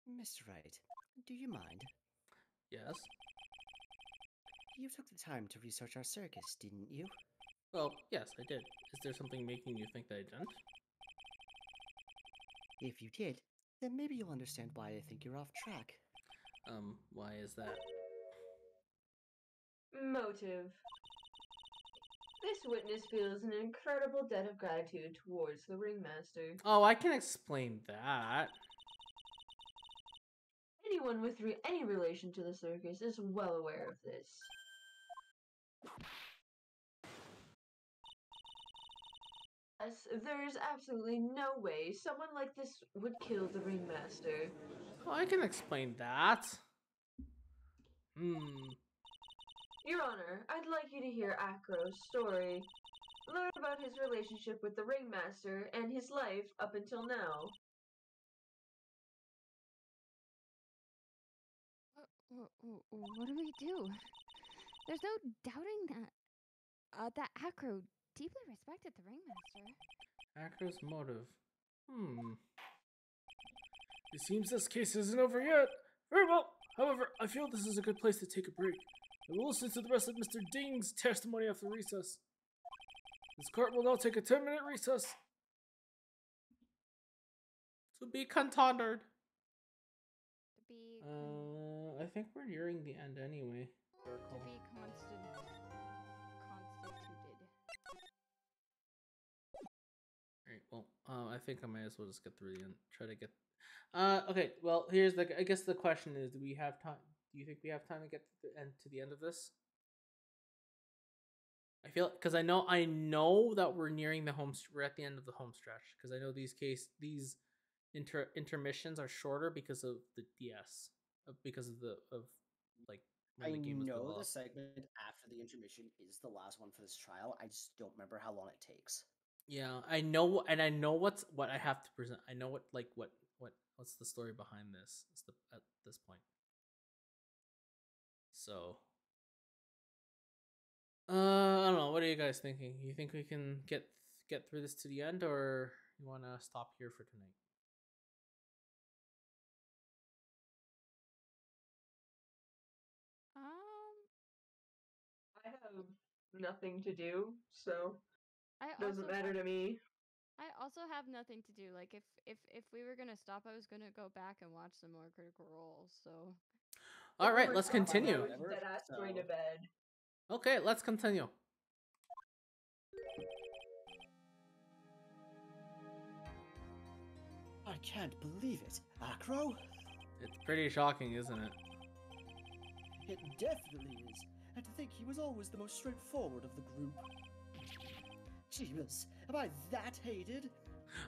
Mr. Wright, do you mind? Yes? You took the time to research our circus, didn't you? Well, yes, I did. Is there something making you think that I didn't? If you did, then maybe you'll understand why I think you're off track. Why is that? Motive. This witness feels an incredible debt of gratitude towards the ringmaster. Oh, I can explain that. Anyone with any relation to the circus is well aware of this. Yes, there is absolutely no way someone like this would kill the ringmaster. Oh, I can explain that. Your Honor, I'd like you to hear Akro's story. Learn about his relationship with the ringmaster and his life up until now. What do we do? There's no doubting that Acro deeply respected the ringmaster. Acro's motive. It seems this case isn't over yet. Very well. However, I feel this is a good place to take a break. I will listen to the rest of Mr. Ding's testimony after recess. This court will now take a 10-minute recess. To be continued. To be I think we're nearing the end anyway. constituted. Alright, well, I think I might as well just get through the end. Try to get... okay, well, here's the... I guess the question is, do we have time? Do you think we have time to get to the end of this? I feel... Because I know that we're nearing the home... We're at the end of the home stretch. Because I know these intermissions are shorter because of the DS. Because of like... I when the game was know the developed. segment after the intermission is the last one for this trial. I just don't remember how long it takes. Yeah, I know, and I know what I have to present. I know what's the story behind this at this point. So, I don't know. What are you guys thinking? You think we can get through this to the end, or you want to stop here for tonight? I have nothing to do, so I doesn't matter to me. I also have nothing to do. Like if we were gonna stop, I was gonna go back and watch some more Critical Role. So. All right, let's continue. Deadass going to bed. Okay, let's continue. can't believe it. Acro? It's pretty shocking, isn't it? It definitely is. And to think he was always the most straightforward of the group. Jeebus, am I that hated?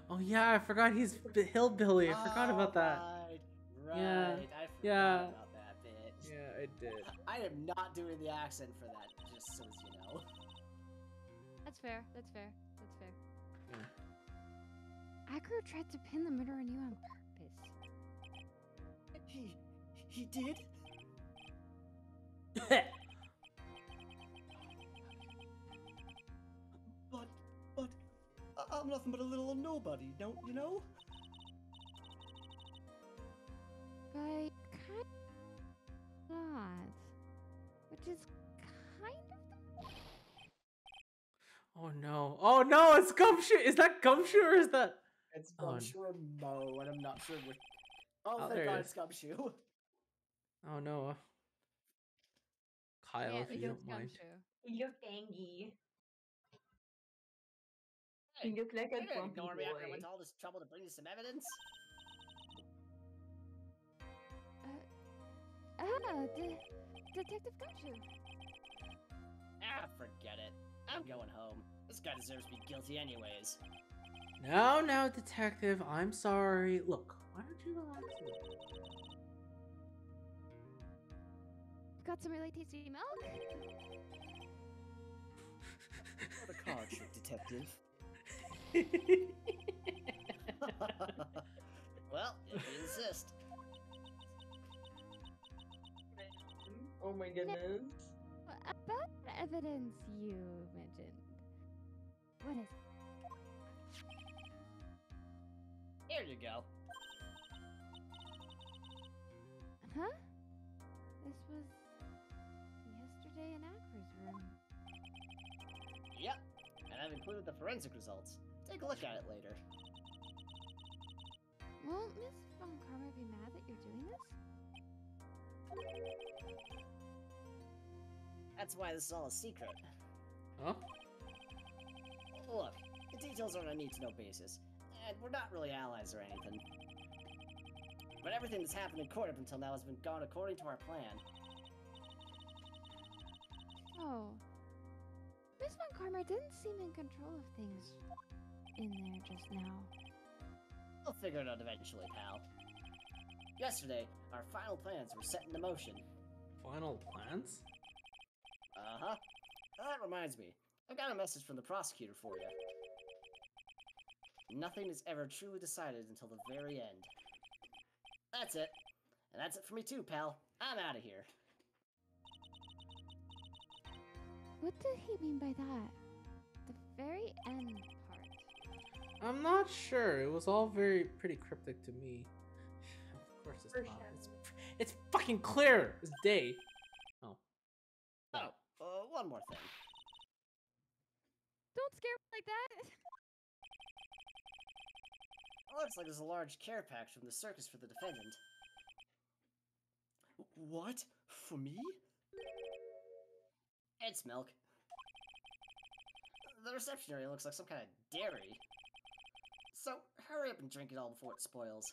Oh yeah, I forgot he's hillbilly. I forgot about that. Right, Yeah, I forgot yeah. about that bit. Yeah, I did. I am not doing the accent for that, just so as you know. That's fair. That's fair. That's fair. Yeah. Acro tried to pin the murder on you on purpose. He did? But, I'm nothing but a little nobody, don't you know? But kind of not. Which is kind of Oh no. Oh no, it's Gumshoe. Is that Gumshoe or is that... It's Oh, Gumshoe or Mo, and I'm not sure which. Oh, Oh, thank there it God is. it's Gumshoe. Oh no. Kyle, yeah, if you don't mind. You look angry. Hey, You look like you a didn't grumpy ignore me after I boy. went to all this trouble to bring you some evidence? Detective Gumshoe. Ah, forget it. I'm going home. This guy deserves to be guilty anyways. No, detective. I'm sorry. Look, why don't you relax a little? Got some really tasty milk? For the card trick, detective. Well, if you insist. Oh my goodness. About the evidence you mentioned. What is it? Here you go. Huh? This was yesterday in Acro's room. Yep, and I've included the forensic results. Take a look at it later. Won't Miss Von Karma be mad that you're doing this? That's why this is all a secret. Huh? Look, the details are on a need-to-know basis, and we're not really allies or anything. But everything that's happened in court up until now has been gone according to our plan. Oh. Miss Von Karma didn't seem in control of things in there just now. We'll figure it out eventually, pal. Yesterday, our final plans were set into motion. Final plans? Uh-huh. That reminds me. I've got a message from the prosecutor for you. Nothing is ever truly decided until the very end. That's it. And that's it for me too, pal. I'm out of here. What did he mean by that? The very end part. I'm not sure. It was all pretty cryptic to me. Of course it's not. It's fucking clear as day. Oh. Oh, one more thing. Don't scare me like that! Looks like there's a large care package from the circus for the defendant. What? For me? It's milk. The reception area looks like some kind of dairy. So, hurry up and drink it all before it spoils.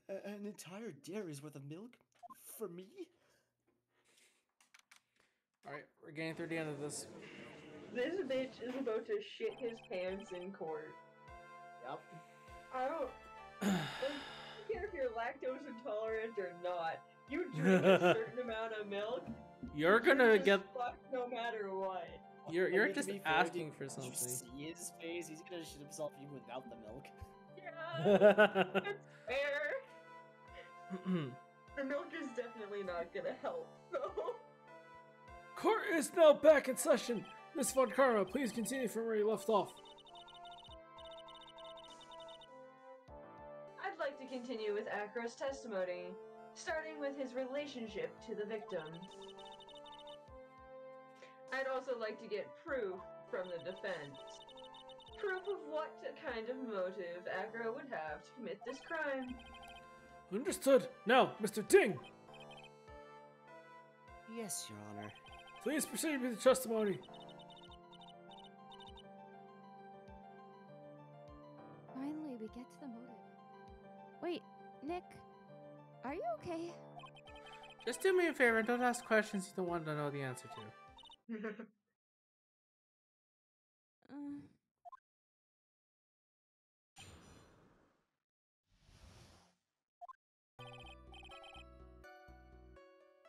An entire dairy's worth of milk? For me? Alright, we're getting through the end of this. This bitch is about to shit his pants in court. Yep. I don't care if you're lactose intolerant or not. You drink a certain amount of milk, You're gonna just get... fucked no matter what. You're To just be fair, asking for did you something. see his face? He's gonna shit himself even without the milk. Yeah, it's fair. The milk is definitely not gonna help, so. Court is now back in session. Miss Von Karma, please continue from where you left off. I'd like to continue with Acro's testimony, starting with his relationship to the victim. I'd also like to get proof from the defense. Proof of what kind of motive Acro would have to commit this crime. Understood. Now, Mr. Ding, Yes, Your Honor. please proceed with the testimony. Finally, get to the motive. Wait, Nick, are you okay? Just do me a favor and don't ask questions you don't want to know the answer to.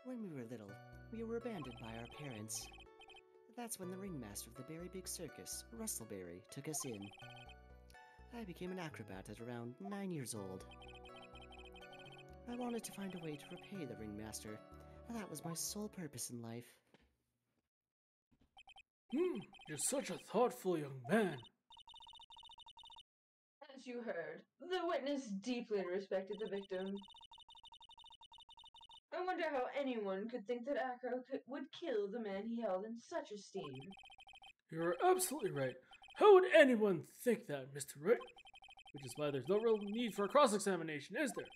When we were little, we were abandoned by our parents. That's when the ringmaster of the Berry Big Circus, Rustleberry, took us in. I became an acrobat at around 9 years old. I wanted to find a way to repay the ringmaster, and that was my sole purpose in life. You're such a thoughtful young man. As you heard, the witness deeply respected the victim. I wonder how anyone could think that Acro would kill the man he held in such esteem. You're absolutely right. How would anyone think that, Mr. Wright? Which is why there's no real need for a cross-examination, is there?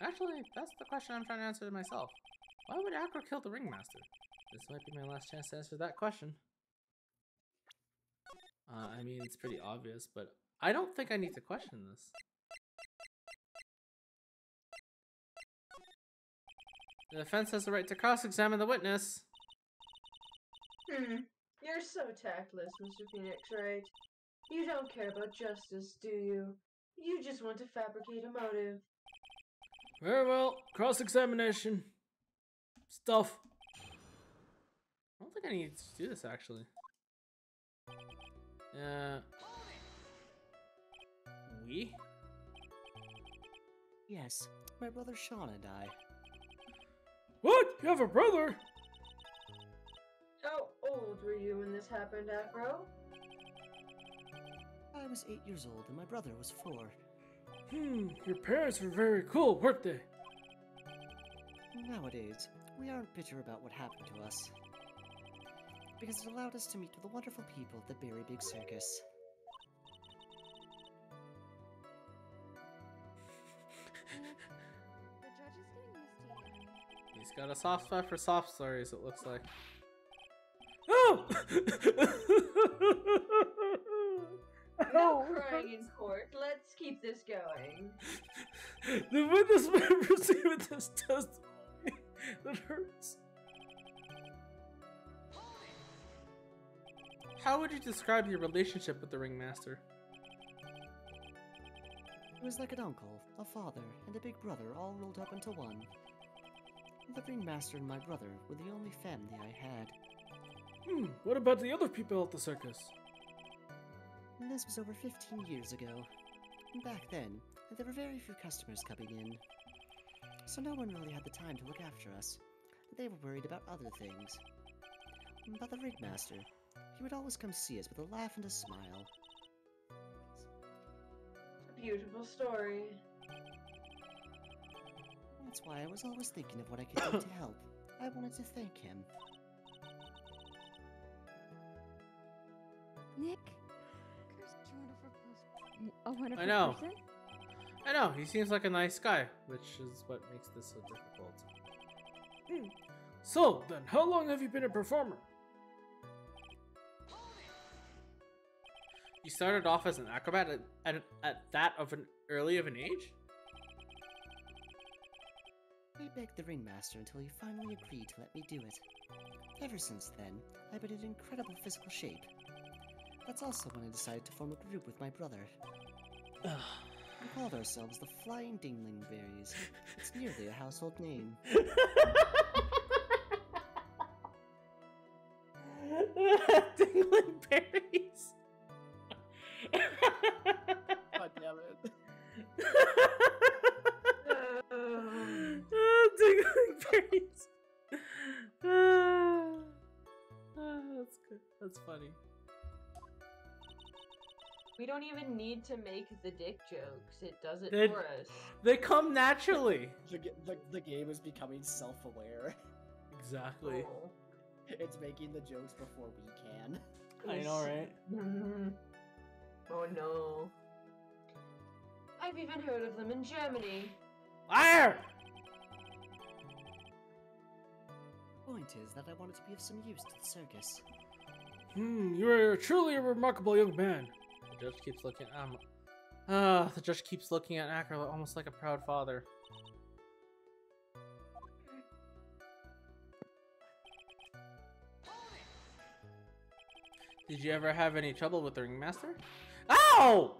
Actually, that's the question I'm trying to answer to myself. Why would Acro kill the ringmaster? This might be my last chance to answer that question. I mean, it's pretty obvious, but I don't think I need to question this. The defense has the right to cross-examine the witness. You're so tactless, Mr. Phoenix, right? You don't care about justice, do you? You just want to fabricate a motive. Very well, cross-examination. Stuff. I don't think I need to do this, actually. We? Yes, my brother Sean and I. What? You have a brother? How old were you when this happened, Acro? I was 8 years old and my brother was 4. Your parents were very cool, weren't they? Nowadays, we aren't bitter about what happened to us, because it allowed us to meet with the wonderful people at the Berry Big Circus. The judge is getting misty. He's got a soft spot for soft stories, it looks like. Oh! No crying in court. Let's keep this going. The witness may receive this testimony that hurts. How would you describe your relationship with the ringmaster? It was like an uncle, a father, and a big brother all rolled up into one. The ringmaster and my brother were the only family I had. What about the other people at the circus? And this was over 15 years ago. Back then, there were very few customers coming in, so no one really had the time to look after us. They were worried about other things. But the ringmaster, he would always come see us with a laugh and a smile. A beautiful story. That's why I was always thinking of what I could do to help. I wanted to thank him. Nick, Kirsty's a wonderful I know. person. I know, he seems like a nice guy, which is what makes this so difficult. So, then, how long have you been a performer? You started off as an acrobat at that of an early of an age? I begged the ringmaster until he finally agreed to let me do it. Ever since then, I've been in incredible physical shape. That's also when I decided to form a group with my brother. We called ourselves the Flying Dinglingberries. It's nearly a household name. Dinglingberries. God damn it. Dinglingberries. That's good. That's funny. We don't even need to make the dick jokes. It does it They- for us. They come naturally. The game is becoming self-aware. Exactly. Oh. It's making the jokes before we can. I know, right? Oh no. I've even heard of them in Germany. Liar! Point is that I wanted to be of some use to the circus. You are truly a remarkable young man. The judge keeps looking. The judge keeps looking at Acro almost like a proud father. Did you ever have any trouble with the ringmaster? Ow!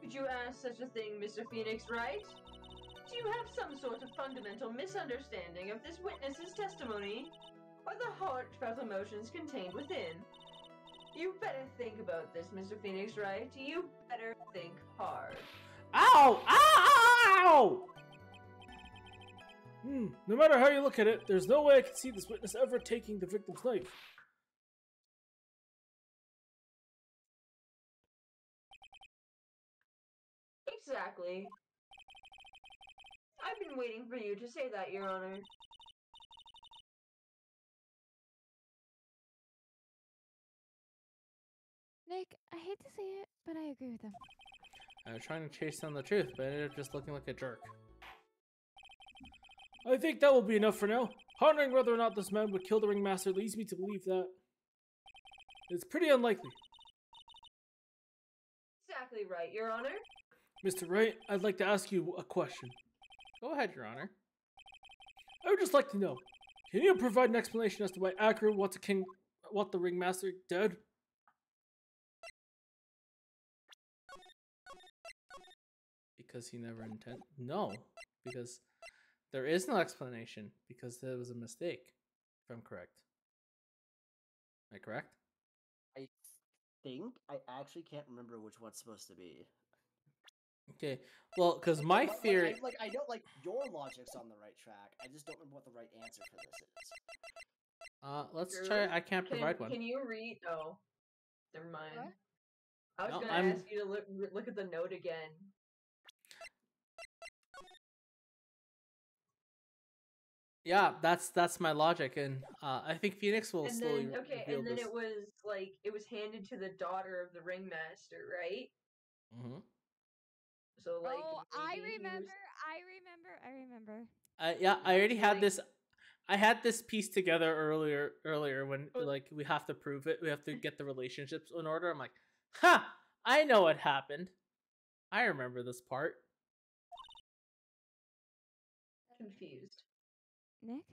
Could you ask such a thing, Mr. Phoenix Wright? Do you have some sort of fundamental misunderstanding of this witness's testimony? Or the heartfelt emotions contained within? You better think about this, Mr. Phoenix Wright. You better think hard. Ow! Ow! No matter how you look at it, there's no way I can see this witness ever taking the victim's knife. Exactly. I've been waiting for you to say that, Your Honor. Nick, I hate to say it, but I agree with him. I was trying to chase down the truth, but I ended up just looking like a jerk. I think that will be enough for now. Pondering whether or not this man would kill the ringmaster leads me to believe that it's pretty unlikely. Exactly right, Your Honor. Mr. Wright, I'd like to ask you a question. Go ahead, Your Honor. I would just like to know, can you provide an explanation as to why Akira wants the ringmaster dead? Because he never intended. No, because there is no explanation. Because there was a mistake. If I'm correct. Am I correct? I think I actually can't remember which one's supposed to be. Okay. Well, because my But, theory. I know your logic's on the right track. I just don't remember what the right answer for this is. Let's Drew, try. I can't provide one. Can you read? Oh, never mind. What? I was No, gonna I'm- ask you to look at the note again. Yeah, that's my logic, and I think Phoenix will And slowly then reveal and then this. it was handed to the daughter of the ringmaster, right? Mhm. So like, Oh, I maybe he was- remember. Yeah, I already had Like- this. I had this piece together earlier when like we have to prove it. We have to get the relationships in order. I'm like, ha! I know what happened. I remember this part. confused. Nick?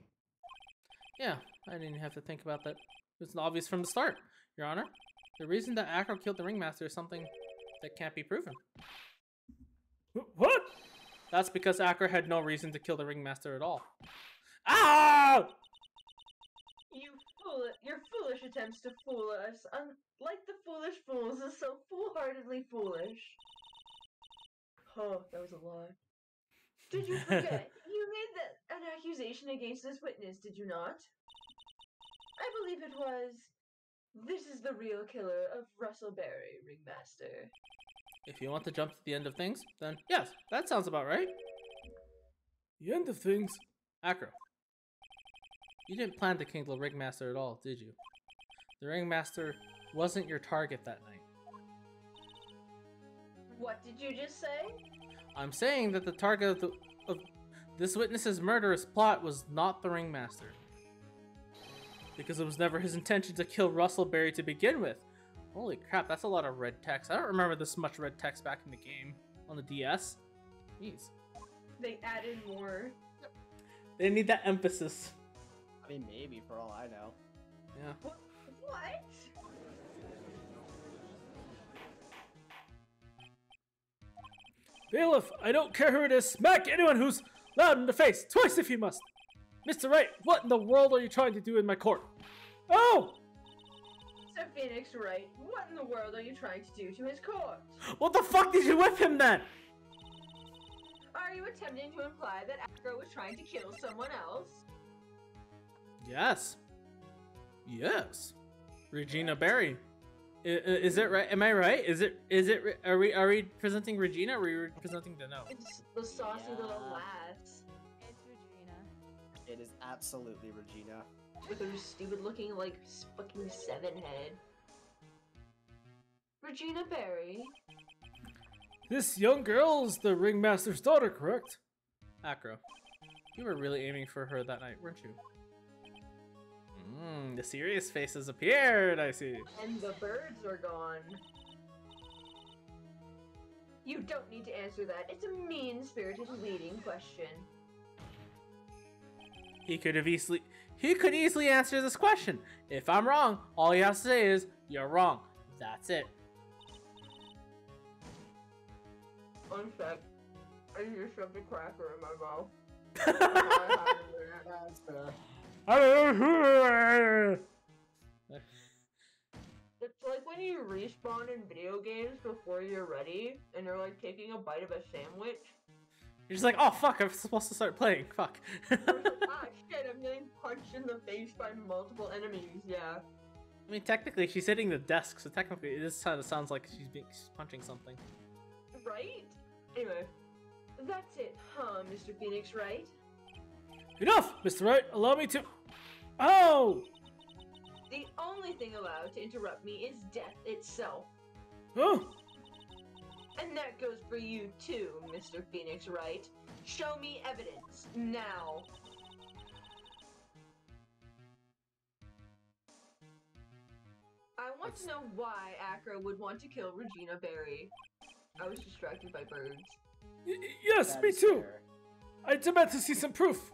Yeah, I didn't have to think about that. It's obvious from the start, Your Honor. The reason that Acro killed the ringmaster is something that can't be proven. What? That's because Acro had no reason to kill the ringmaster at all. Ah! Your foolish attempts to fool us, unlike the foolish fools, is so foolhardily foolish. Oh, that was a lie. Did you forget? You made an accusation against this witness, did you not? I believe it was. This is the real killer of Russell Berry, Ringmaster. If you want to jump to the end of things, then yes, that sounds about right. The end of things? Acro, you didn't plan to kill the ringmaster at all, did you? The ringmaster wasn't your target that night. What did you just say? I'm saying that the target of this witness's murderous plot was not the ringmaster. Because it was never his intention to kill Russell Berry to begin with. Holy crap, that's a lot of red text. I don't remember this much red text back in the game on the DS. Jeez. They added more. They need that emphasis. I mean, maybe for all I know. Yeah. What? Bailiff, I don't care who it is. Smack anyone who's loud in the face, twice if you must. Mr. Wright, what in the world are you trying to do in my court? Oh! Sir Phoenix Wright, what in the world are you trying to do to his court? What the fuck did you whip him then? Are you attempting to imply that Acro was trying to kill someone else? Yes. Yes. Regina Berry. Is it right? Am I right? Are we presenting Regina or are we presenting the no? It's the saucy little Yeah. lass It's Regina. It is absolutely Regina. with her stupid looking, like, fucking 7 head. Regina Berry? This young girl is the ringmaster's daughter, correct? Acro, you were really aiming for her that night, weren't you? The serious face has appeared, I see. And the birds are gone. You don't need to answer that. It's a mean-spirited leading question. He could easily answer this question. If I'm wrong, all he has to say is, "You're wrong." That's it. One sec. I just shoved a cracker in my mouth. That's fair. It's like when you respawn in video games before you're ready, and you're like taking a bite of a sandwich. You're just like, "Oh fuck, I'm supposed to start playing. Fuck." Ah shit, I'm getting punched in the face by multiple enemies, yeah. I mean, technically, she's hitting the desk, so technically, it just kind of sounds like she's punching something. Right? Anyway, that's it, huh, Mr. Phoenix, right? Enough, Mr. Wright. Allow me to. Oh! The only thing allowed to interrupt me is death itself. Oh! And that goes for you too, Mr. Phoenix, right? Show me evidence, now. I want to know why Acro would want to kill Regina Berry. I was distracted by birds. Yes, That me is too. fair. I demand to see some proof.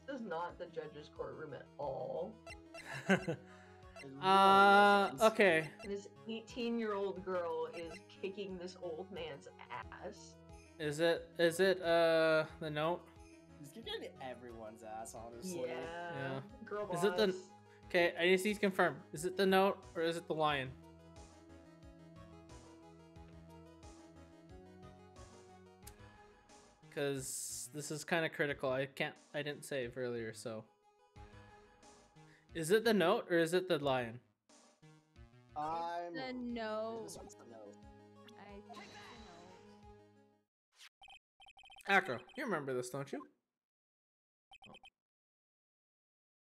This is not the judge's courtroom at all. It really isn't. Okay. This 18-year-old girl is kicking this old man's ass. Is it the note? He's kicking everyone's ass, honestly. Yeah. Girl Is it the- boss. Okay, I need to see confirm. Is it the note or is it the lion? Because this is kind of critical. I didn't save earlier, so. Is it the note or is it the lion? I'm. The note. This one's the note. I think it's the note. Acro, you remember this, don't you?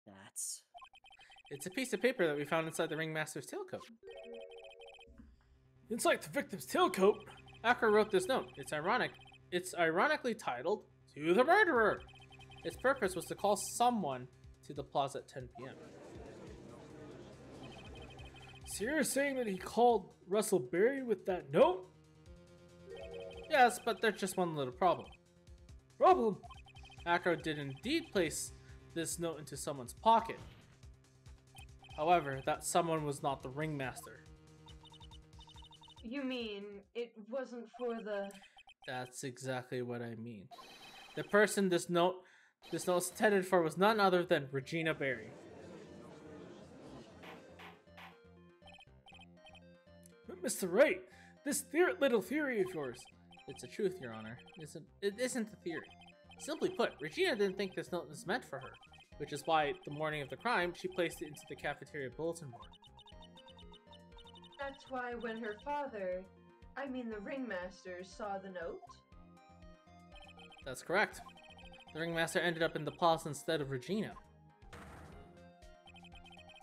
That's. It's a piece of paper that we found inside the ringmaster's tailcoat. Inside the victim's tailcoat. Acro wrote this note. It's ironic. It's ironically titled, "To the Murderer." Its purpose was to call someone to the plaza at 10 p.m. So you're saying that he called Russell Berry with that note? Yes, but there's just one little problem. Problem. Acro did indeed place this note into someone's pocket. However, that someone was not the ringmaster. You mean it wasn't for the... That's exactly what I mean. The person this note was intended for was none other than Regina Berry. But Mr. Wright, this little theory of yours. It's the truth, Your Honor. It isn't a theory. Simply put, Regina didn't think this note was meant for her, which is why, the morning of the crime, she placed it into the cafeteria bulletin board. That's why when her father, I mean the ringmaster, saw the note? That's correct. The ringmaster ended up in the plaza instead of Regina.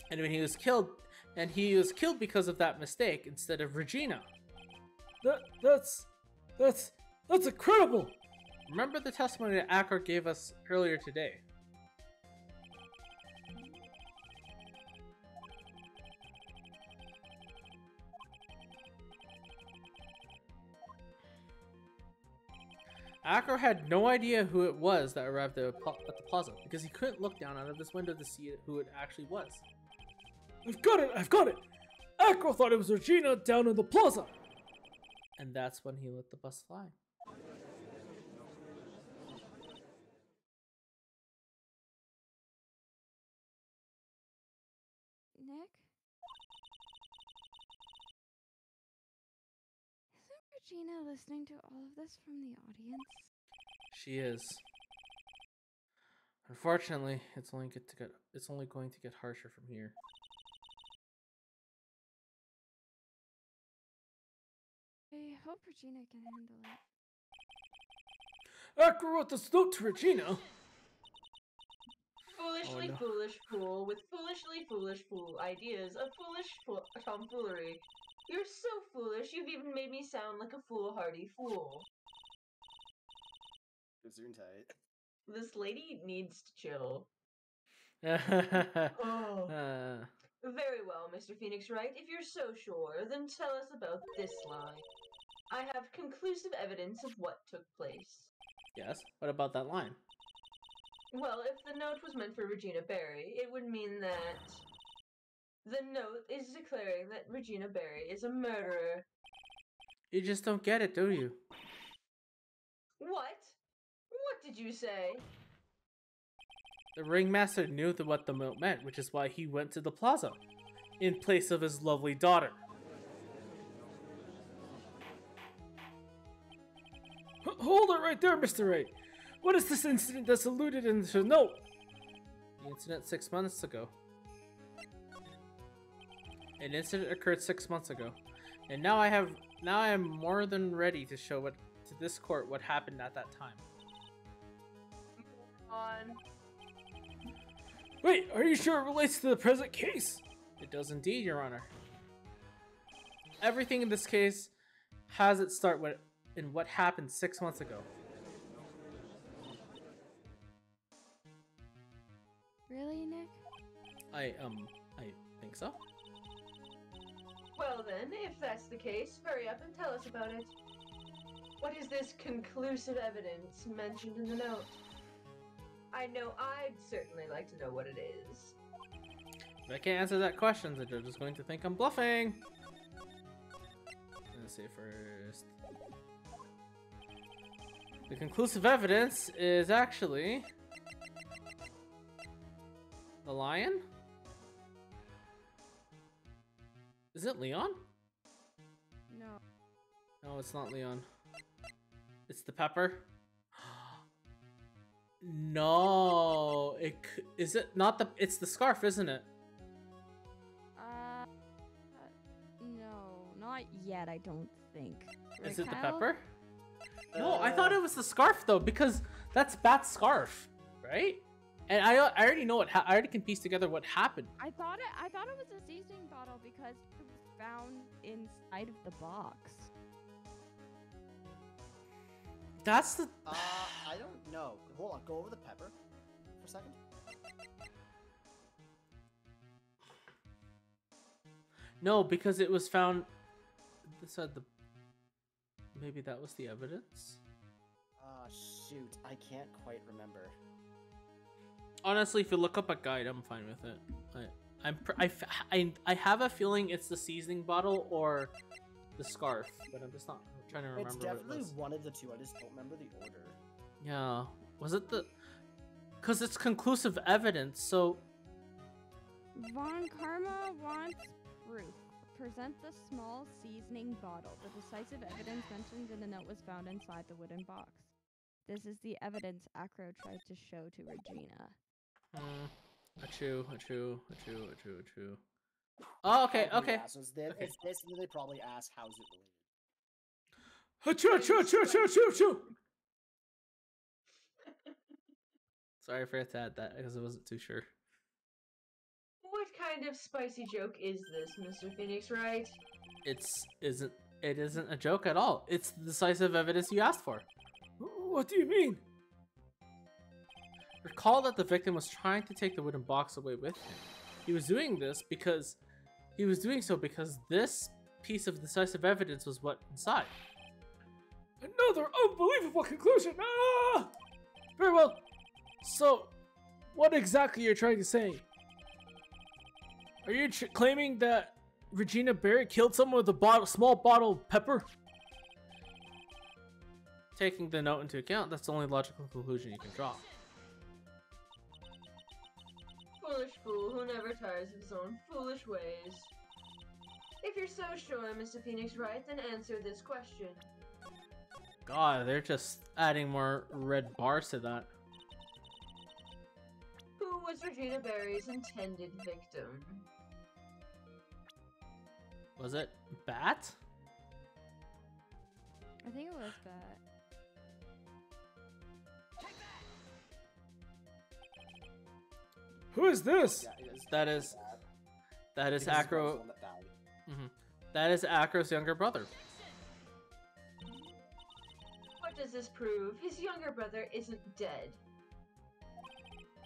And when he was killed, because of that mistake instead of Regina. That's incredible. Remember the testimony that Acro gave us earlier today? Acro had no idea who it was that arrived at the plaza because he couldn't look down out of his window to see who it actually was. I've got it. Acro thought it was Regina down in the plaza. And that's when he let the bus fly. Nick? Isn't Regina listening to all of this from the audience? She is. Unfortunately, it's only going to get harsher from here. I hope Regina can handle it. Acro wrote this note to Regina. Foolishly Oh, no. foolish fool with foolishly foolish fool ideas of tomfoolery. You're so foolish, you've even made me sound like a foolhardy fool. Gesundheit. This lady needs to chill. Uh, Oh. Very well, Mr. Phoenix Wright. If you're so sure, then tell us about this line. I have conclusive evidence of what took place. Yes. What about that line? Well, if the note was meant for Regina Barry, it would mean that the note is declaring that Regina Barry is a murderer. You just don't get it, do you? What? What did you say? The ringmaster knew what the note meant, which is why he went to the plaza in place of his lovely daughter. Hold it right there, Mr. Wright. What is this incident that's alluded in the note? The incident 6 months ago. An incident occurred 6 months ago, and now I am more than ready to show to this court what happened at that time. On. Wait, are you sure it relates to the present case? It does indeed, Your Honor. Everything in this case has its start in what happened 6 months ago. Really, Nick? I think so. Well then, if that's the case, hurry up and tell us about it. What is this conclusive evidence mentioned in the note? I know I'd certainly like to know what it is. If I can't answer that question, the judge is going to think I'm bluffing. Let's see first. The conclusive evidence is actually the lion? Is it Leon? No. No, it's not Leon. It's the pepper. No, is it not the? It's the scarf, isn't it? No, not yet. I don't think. Is it the Raquel? pepper? No, I thought it was the scarf though, because that's Bat's scarf, right? And I already know what I already can piece together what happened. I thought it was a seasoning bottle because it was found inside of the box. That's the. I don't know. Hold on, go over the pepper for a second. No, because it was found. This had the. Maybe that was the evidence. Shoot, I can't quite remember. Honestly, if you look up a guide, I'm fine with it. I have a feeling it's the seasoning bottle or the scarf, but I'm just not trying to remember. It's definitely what it was. one of the two. I just don't remember the order. Yeah, was it the? Because it's conclusive evidence, so. Von Karma wants proof. Present the small seasoning bottle. The decisive evidence mentioned in the note was found inside the wooden box. This is the evidence Acro tried to show to Regina. Achoo. Oh, okay, Probably, okay. Yeah, so it's this, Okay. it's this, and then they probably ask, how's it Achoo, related? achoo, achoo, achoo, achoo, achoo. Sorry, I forgot to add that because I wasn't too sure. What kind of spicy joke is this, Mr. Phoenix Wright? It isn't a joke at all. It's the decisive evidence you asked for. What do you mean? Recall that the victim was trying to take the wooden box away with him. He was doing so because this piece of decisive evidence was what inside. Another unbelievable conclusion! Ah! Very well. So, what exactly you're trying to say? Are you claiming that Regina Barry killed someone with a small bottle of pepper? Taking the note into account, that's the only logical conclusion you can draw. Foolish fool who never tires of his own foolish ways. If you're so sure, Mr. Phoenix Wright, then answer this question. God, they're just adding more red bars to that. Who was Regina Barry's intended victim? Was it Bat? I think it was that. Who is this? Yeah, it is That is because he's Acro. the one that died. That is Acro's younger brother. What does this prove? His younger brother isn't dead.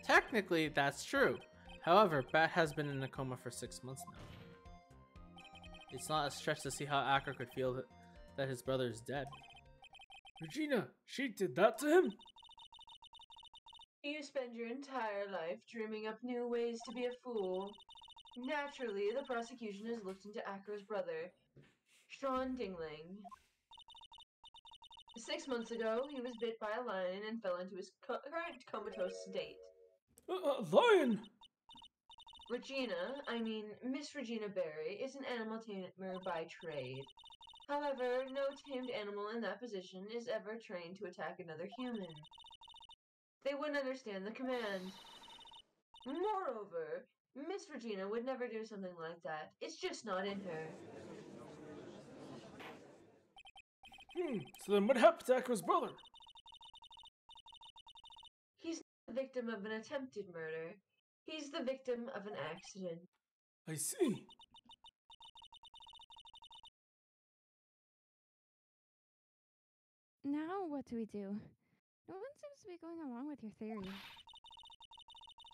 Technically, that's true. However, Bat has been in a coma for 6 months now. It's not a stretch to see how Akra could feel that his brother is dead. Regina, she did that to him? You spend your entire life dreaming up new ways to be a fool. Naturally, the prosecution has looked into Akra's brother, Sean Dingling. 6 months ago, he was bit by a lion and fell into his current comatose state. Lion! Miss Regina Berry is an animal tamer by trade. However, no tamed animal in that position is ever trained to attack another human. They wouldn't understand the command. Moreover, Miss Regina would never do something like that. It's just not in her. So then what happened to Akra's brother? He's not the victim of an attempted murder. He's the victim of an accident. I see. Now what do we do? No one seems to be going along with your theory.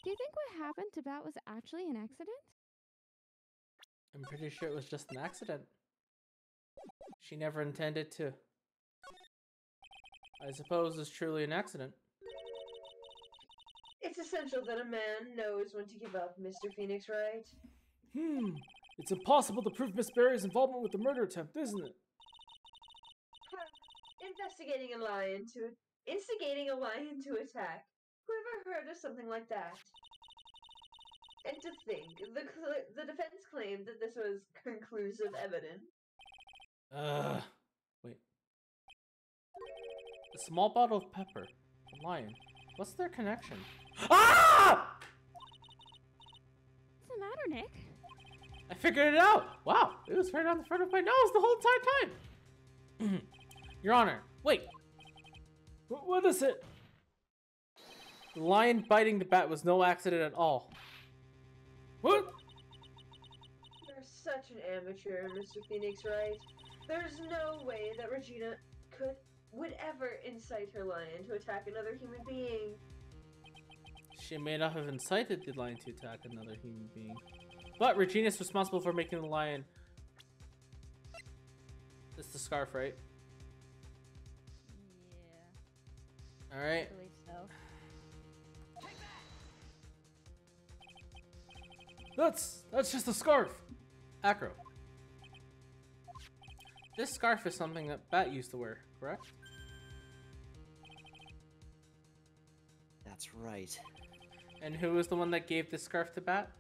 Do you think what happened to Bat was actually an accident? I'm pretty sure it was just an accident. She never intended to. I suppose it's truly an accident. It's essential that a man knows when to give up, Mr. Phoenix Wright. It's impossible to prove Miss Berry's involvement with the murder attempt, isn't it? Instigating a lion to attack. Whoever heard of something like that? And to think, the defense claimed that this was conclusive evidence. Wait. A small bottle of pepper. A lion. What's their connection? Ah! What's the matter, Nick? I figured it out! Wow, it was right on the front of my nose the whole entire time! Your Honor, wait! What is it? The lion biting the bat was no accident at all. What? You're such an amateur, Mr. Phoenix Wright. There's no way that Regina would ever incite her lion to attack another human being. She may not have incited the lion to attack another human being. But Regina's responsible for making the lion... It's the scarf, right? Yeah. Alright. I believe so. That's just a scarf. Acro. This scarf is something that Bat used to wear, correct? That's right. And who was the one that gave this scarf to Bat?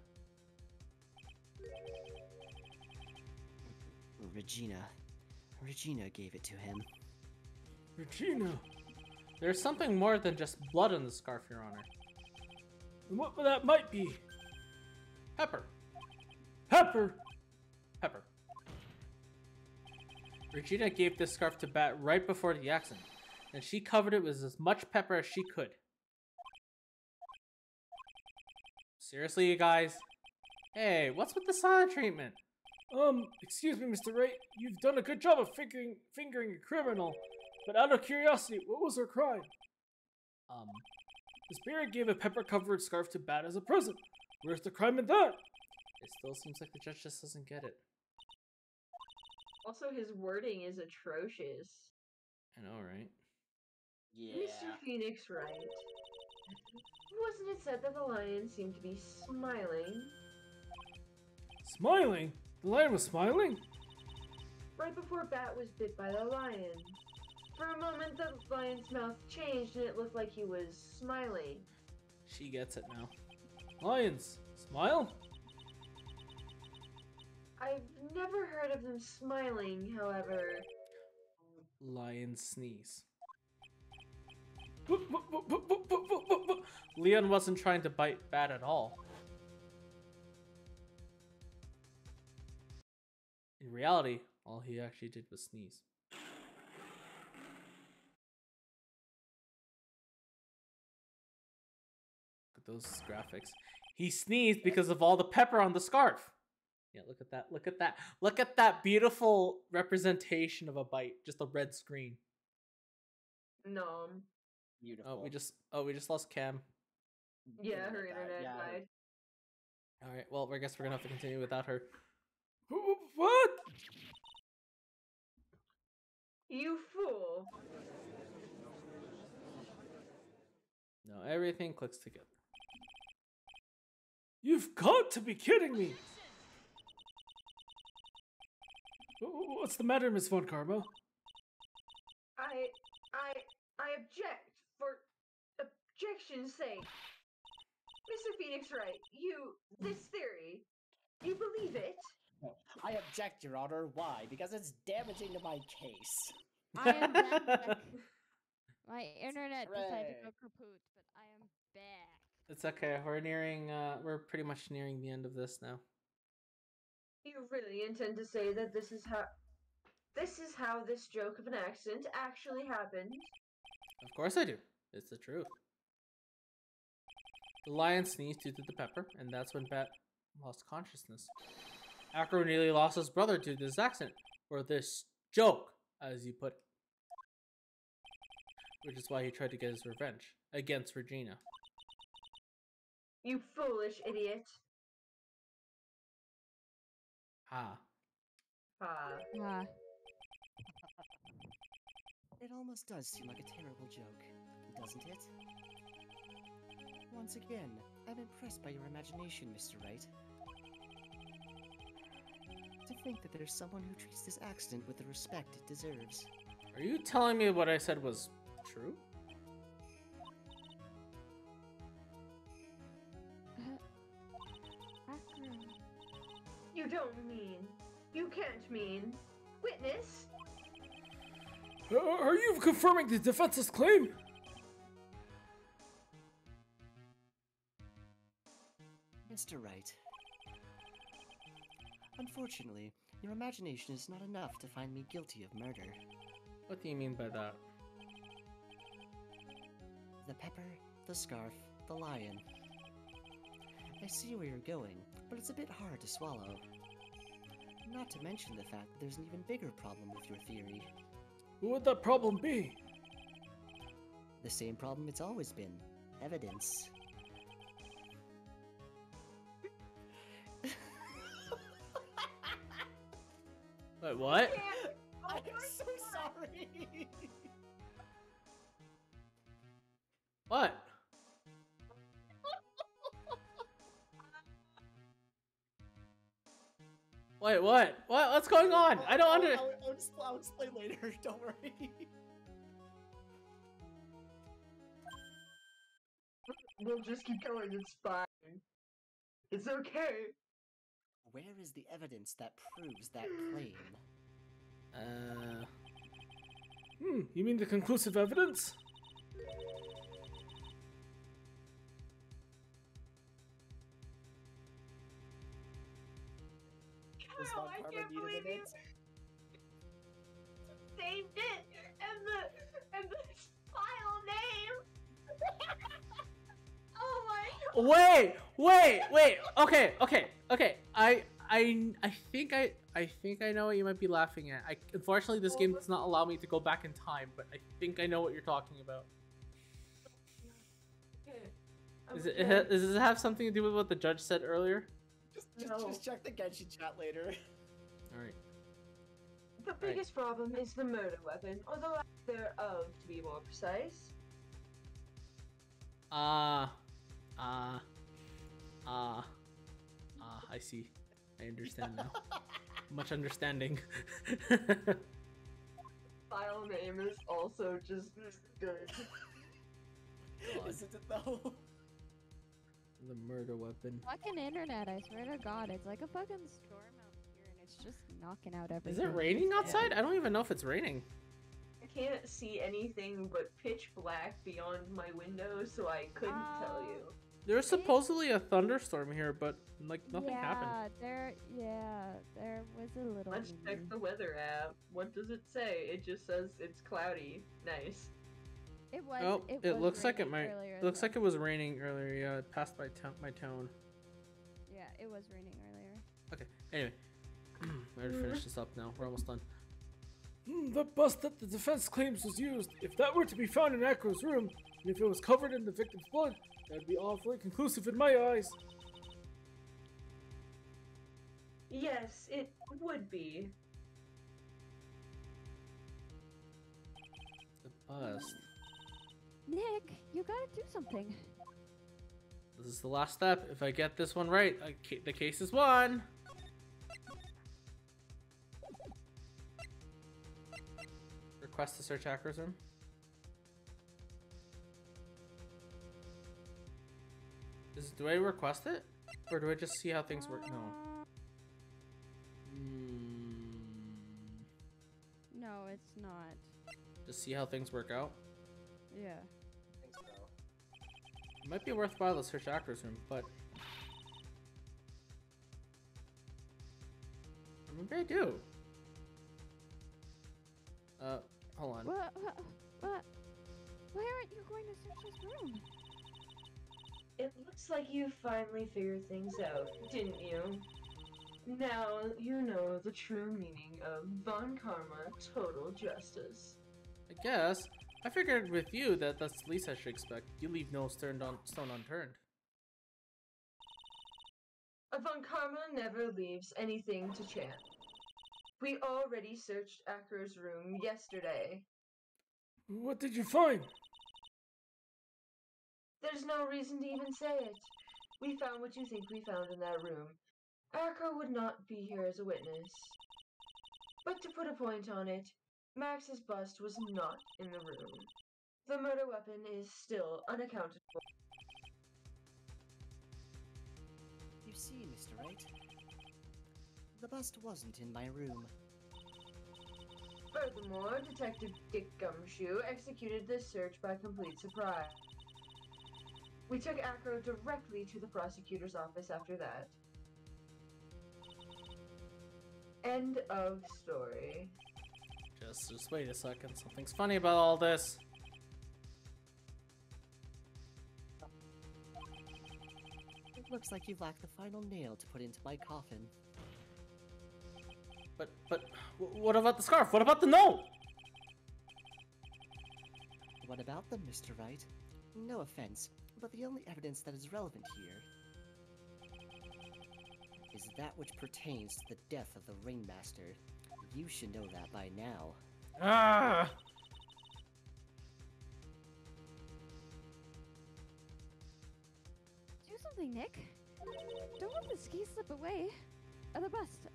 Regina. Regina gave it to him. Regina. There's something more than just blood on the scarf, Your Honor. And what that might be? Pepper. Pepper. Pepper. Regina gave this scarf to Bat right before the accident, and she covered it with as much pepper as she could. Seriously, you guys? Hey, what's with the silent treatment? Excuse me, Mr. Wright. You've done a good job of fingering a criminal, but out of curiosity, what was her crime? Miss Berry gave a pepper-covered scarf to Bat as a present. Where's the crime in that? It still seems like the judge just doesn't get it. Also, his wording is atrocious. I know, right? Yeah. Mr. Phoenix Wright. Wasn't it said that the lion seemed to be smiling? Smiling? The lion was smiling? Right before Bat was bit by the lion. For a moment, the lion's mouth changed and it looked like he was smiling. She gets it now. Lions. Smile? I've never heard of them smiling, however. Lion sneeze. Leon wasn't trying to bite Bat at all. In reality, all he actually did was sneeze. Look at those graphics. He sneezed because of all the pepper on the scarf. Yeah, look at that. Look at that. Look at that beautiful representation of a bite. Just a red screen. No. Beautiful. Oh, we just lost Cam. Yeah, her Internet died. internet Yeah, her- died. All right. Well, I guess we're gonna have to continue without her. What? You fool! No, everything clicks together. You've got to be kidding me! What's the matter, Miss Von Karma? I object for objection's sake. Mr. Phoenix Wright, this theory, you believe it? I object, Your Honor. Why? Because it's damaging to my case. I am back. My internet decided to go Hooray. kaput, but I am back. It's okay. We're nearing. We're pretty much nearing the end of this now. You really intend to say that this is how this joke of an accident actually happened? Of course I do. It's the truth. The lion sneezed due to the pepper, and that's when Bat lost consciousness. Acro nearly lost his brother due to this accident, or this joke, as you put it. Which is why he tried to get his revenge against Regina. You foolish idiot. Ah. Ah. It almost does seem like a terrible joke, doesn't it? Once again, I'm impressed by your imagination, Mr. Wright. To think that there's someone who treats this accident with the respect it deserves. Are you telling me what I said was true? Acro. You don't mean. You can't mean. Witness? Are you confirming the defense's claim? Mr. Wright. Unfortunately, your imagination is not enough to find me guilty of murder. What do you mean by that? The pepper, the scarf, the lion. I see where you're going, but it's a bit hard to swallow. Not to mention the fact that there's an even bigger problem with your theory. What would that problem be? The same problem it's always been. Evidence. Wait, what? I'm so sorry. What? Wait, what? What? What's going on? I don't under. I'll explain later. Don't worry. We'll just keep going, it's fine. It's okay. Where is the evidence that proves that claim? You mean the conclusive evidence? Does Kyle, Von I Karma can't need a believe minute? saved it and the file name. Oh my Wait. Okay. I think I know what you might be laughing at. Unfortunately, this game does not allow me to go back in time, but I think I know what you're talking about. Does it have something to do with what the judge said earlier? Just check the Genshin chat later. All right. The biggest problem is the murder weapon, or the lack thereof, to be more precise. I see. I understand now. Much understanding. File name is also just good. Isn't it though? The murder weapon. Fucking internet, I swear to God, it's like a fucking storm out here and it's just knocking out everything. Is it raining outside? I don't even know if it's raining. I can't see anything but pitch black beyond my window, so I couldn't tell you. There's supposedly a thunderstorm here, but like nothing happened. There was a little. Let's check the weather app. What does it say? It just says it's cloudy. Nice. It was. Oh, it looks like it might. Earlier, It looks though. like it was raining earlier. Yeah, it passed my tone. Yeah, it was raining earlier. Okay. Anyway, I gotta finish this up now. We're almost done. The bus that the defense claims was used, if that were to be found in Acro's room, and if it was covered in the victim's blood, that would be awfully conclusive in my eyes. Yes, it would be. The bust. Nick, you gotta do something. This is the last step. If I get this one right, the case is won. Request to search hackers room. Do I request it? Or do I just see how things work? No. No, it's not. Just see how things work out. Yeah. Thanks, bro. It might be worthwhile to search hackers room, but maybe I do. Hold on. What? Why aren't you going to search his room? It looks like you finally figured things out, didn't you? Now you know the true meaning of Von Karma Total Justice. I guess. I figured with you that that's the least I should expect. You leave no stone unturned. Von Karma never leaves anything to chance. We already searched Acker's room yesterday. What did you find? There's no reason to even say it. We found what you think we found in that room. Acker would not be here as a witness. But to put a point on it, Max's bust was not in the room. The murder weapon is still unaccounted for. You see, Mr. Wright, the bust wasn't in my room. Furthermore, Detective Dick Gumshoe executed this search by complete surprise. We took Acker directly to the prosecutor's office after that. End of story. Just wait a second. Something's funny about all this. It looks like you've lacked the final nail to put into my coffin. But what about the scarf? What about the note? What about them, Mr. Wright? No offense, but the only evidence that is relevant here is that which pertains to the death of the Ringmaster. You should know that by now. Ah! Do something, Nick. Don't let this key slip away. The bust.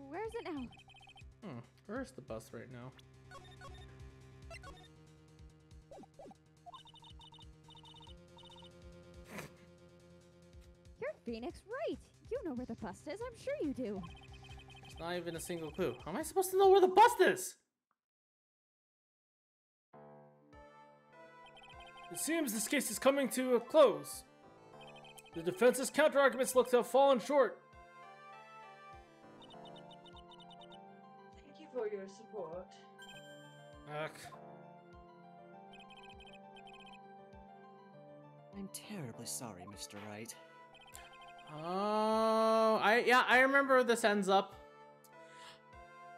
Where is it now? Where's the bus right now? You're Phoenix, right? You know where the bust is. I'm sure you do. There's not even a single clue. How am I supposed to know where the bust is? It seems this case is coming to a close. The defense's counterarguments look to have fallen short. Thank you for your support. Ugh. I'm terribly sorry, Mr. Wright. Oh, I remember this ends up.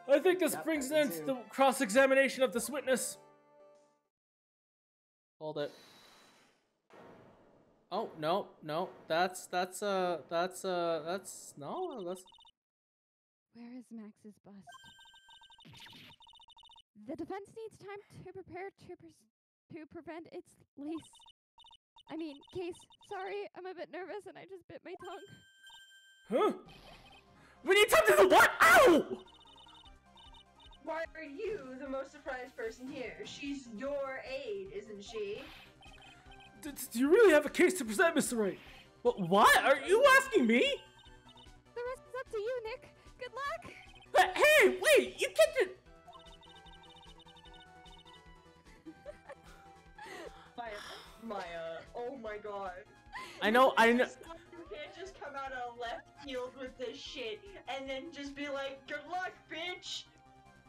I think this Yep, brings I an do end to too. the cross-examination of this witness. Hold it. Oh, no. That's Where is Max's bust? The defense needs time to prepare to prevent its case. Sorry, I'm a bit nervous and I just bit my tongue. Huh? We need time to do what? Ow! Why are you the most surprised person here? She's your aide, isn't she? Do you really have a case to present, Mr. Wright? what? Are you asking me? The rest is up to you, Nick. Good luck. Hey, wait! You can't. Maya, oh my god. I know. You can't just come out of left field with this shit and then just be like, good luck, bitch!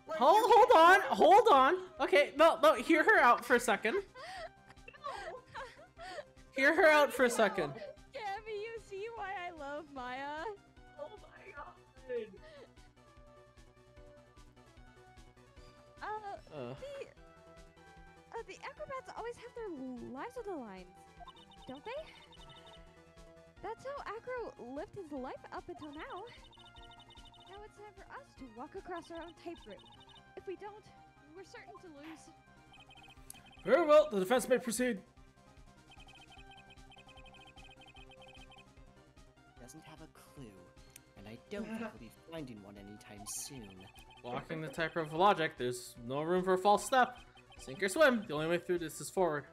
Like, Hold on. Okay, no, hear her out for a second. Hear her out for a second. Gabby, you see why I love Maya? Oh my god. The acrobats always have their lives on the line, don't they? That's how Acro lived his life up until now. Now it's time for us to walk across our own tightrope. If we don't, we're certain to lose. Very well, the defense may proceed. Doesn't have a clue, and I don't think we'll be finding one anytime soon. Walking the tightrope of logic, there's no room for a false step. Sink or swim, the only way through this is forward.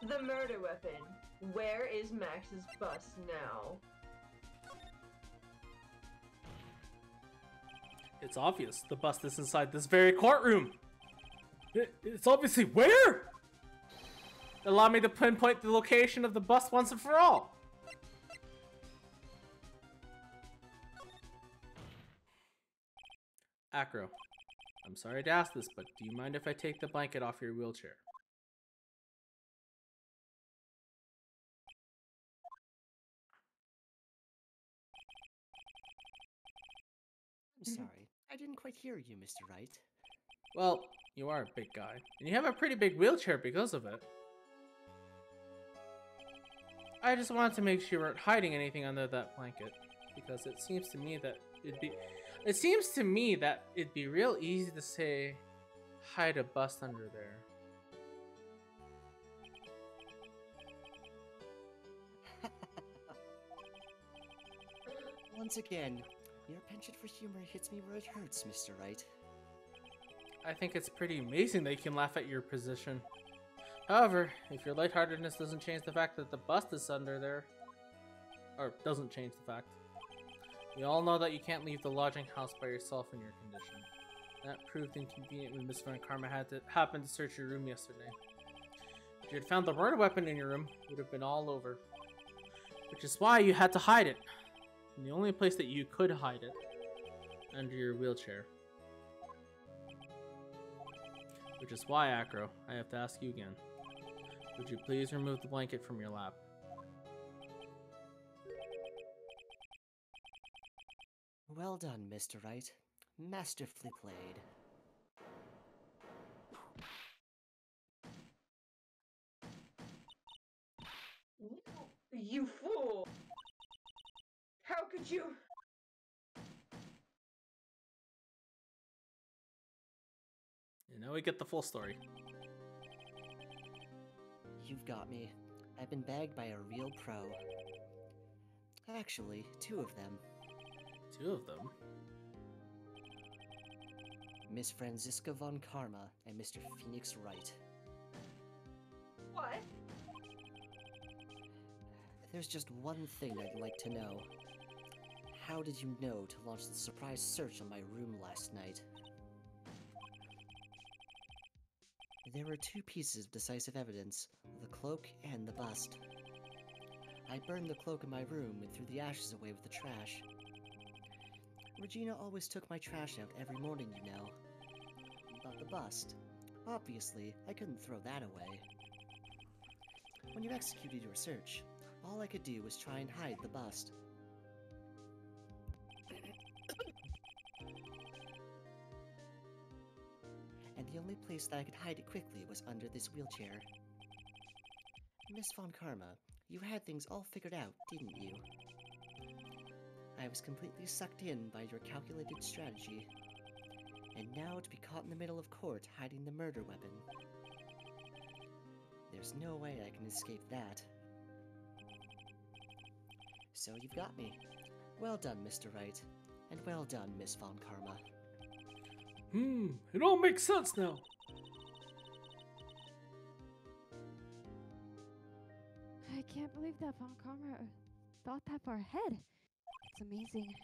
The murder weapon. Where is Max's bus now? It's obvious, the bust is inside this very courtroom. It's obviously where? Allow me to pinpoint the location of the bust once and for all. Acro, I'm sorry to ask this, but do you mind if I take the blanket off your wheelchair? I'm sorry, I didn't quite hear you, Mr. Wright. Well, you are a big guy, and you have a pretty big wheelchair because of it. I just wanted to make sure you weren't hiding anything under that blanket, because it seems to me that it'd be real easy to say, hide a bust under there. Once again, your penchant for humor hits me where it hurts, Mr. Wright. I think it's pretty amazing that you can laugh at your position. However, if your lightheartedness doesn't change the fact that the bust is under there, or doesn't change the fact, we all know that you can't leave the lodging house by yourself in your condition. That proved inconvenient when Miss Von Karma happened to search your room yesterday. If you had found the murder weapon in your room, it would have been all over. Which is why you had to hide it. And the only place that you could hide it, under your wheelchair. Which is why, Acro, I have to ask you again. Would you please remove the blanket from your lap? Well done, Mr. Wright. Masterfully played. You fool! How could you? And now we get the full story. You've got me. I've been bagged by a real pro. Actually, two of them. Two of them? Miss Franziska von Karma and Mr. Phoenix Wright. What? There's just one thing I'd like to know. How did you know to launch the surprise search on my room last night? There were two pieces of decisive evidence, the cloak and the bust. I burned the cloak in my room and threw the ashes away with the trash. Regina always took my trash out every morning, you know. But the bust, obviously, I couldn't throw that away. When you executed your search, all I could do was try and hide the bust. And the only place that I could hide it quickly was under this wheelchair. Miss Von Karma, you had things all figured out, didn't you? I was completely sucked in by your calculated strategy. And now to be caught in the middle of court hiding the murder weapon. There's no way I can escape that. So you've got me. Well done, Mr. Wright. And well done, Miss Von Karma. It all makes sense now. I can't believe that Von Karma thought that far ahead. It's amazing.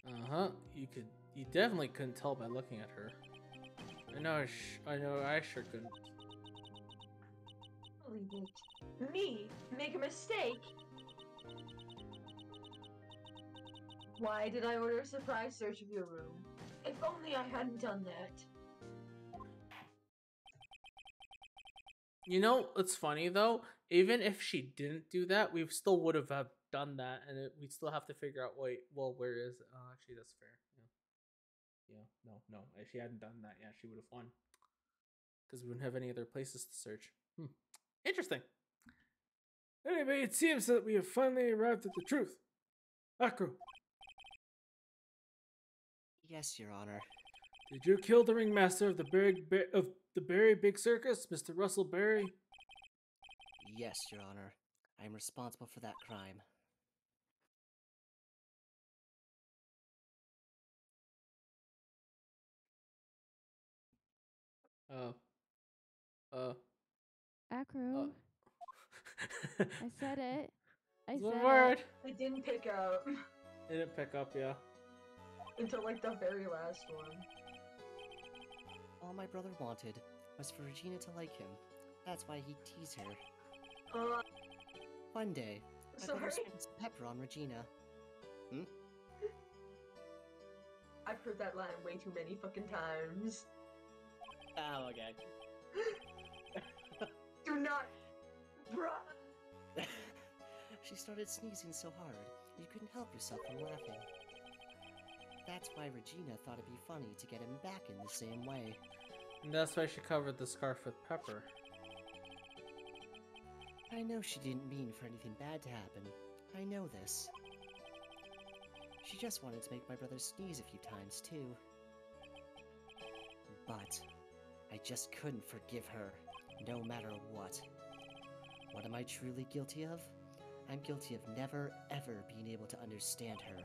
Uh-huh. You definitely couldn't tell by looking at her. I know I sure couldn't. Believe it. Me? Make a mistake? Why did I order a surprise search of your room? If only I hadn't done that. You know, it's funny though. Even if she didn't do that, we still would have done that, and we'd still have to figure out. Wait, well, where is it? Oh, actually, that's fair. Yeah. No. If she hadn't done that, yeah, she would have won. Because we wouldn't have any other places to search. Interesting. Anyway, it seems that we have finally arrived at the truth. Akro, Yes, Your Honor. did you kill the ringmaster of the Berry Big Circus, Mr. Russell Berry? Yes, Your Honor. I am responsible for that crime. Oh. Oh. Acro. I said it. I It's said one word. I didn't pick up Didn't pick up, yeah. until like the very last one. All my brother wanted was for Regina to like him. That's why he teased her. Uh, One day, my brother sorry. spilled some pepper on Regina. I've heard that line way too many fucking times. Oh, okay. Do not, bruh. She started sneezing so hard, you couldn't help yourself from laughing. That's why Regina thought it'd be funny to get him back in the same way. And that's why she covered the scarf with pepper. I know she didn't mean for anything bad to happen. I know this. She just wanted to make my brother sneeze a few times, too. But I just couldn't forgive her, no matter what. What am I truly guilty of? I'm guilty of never, ever being able to understand her.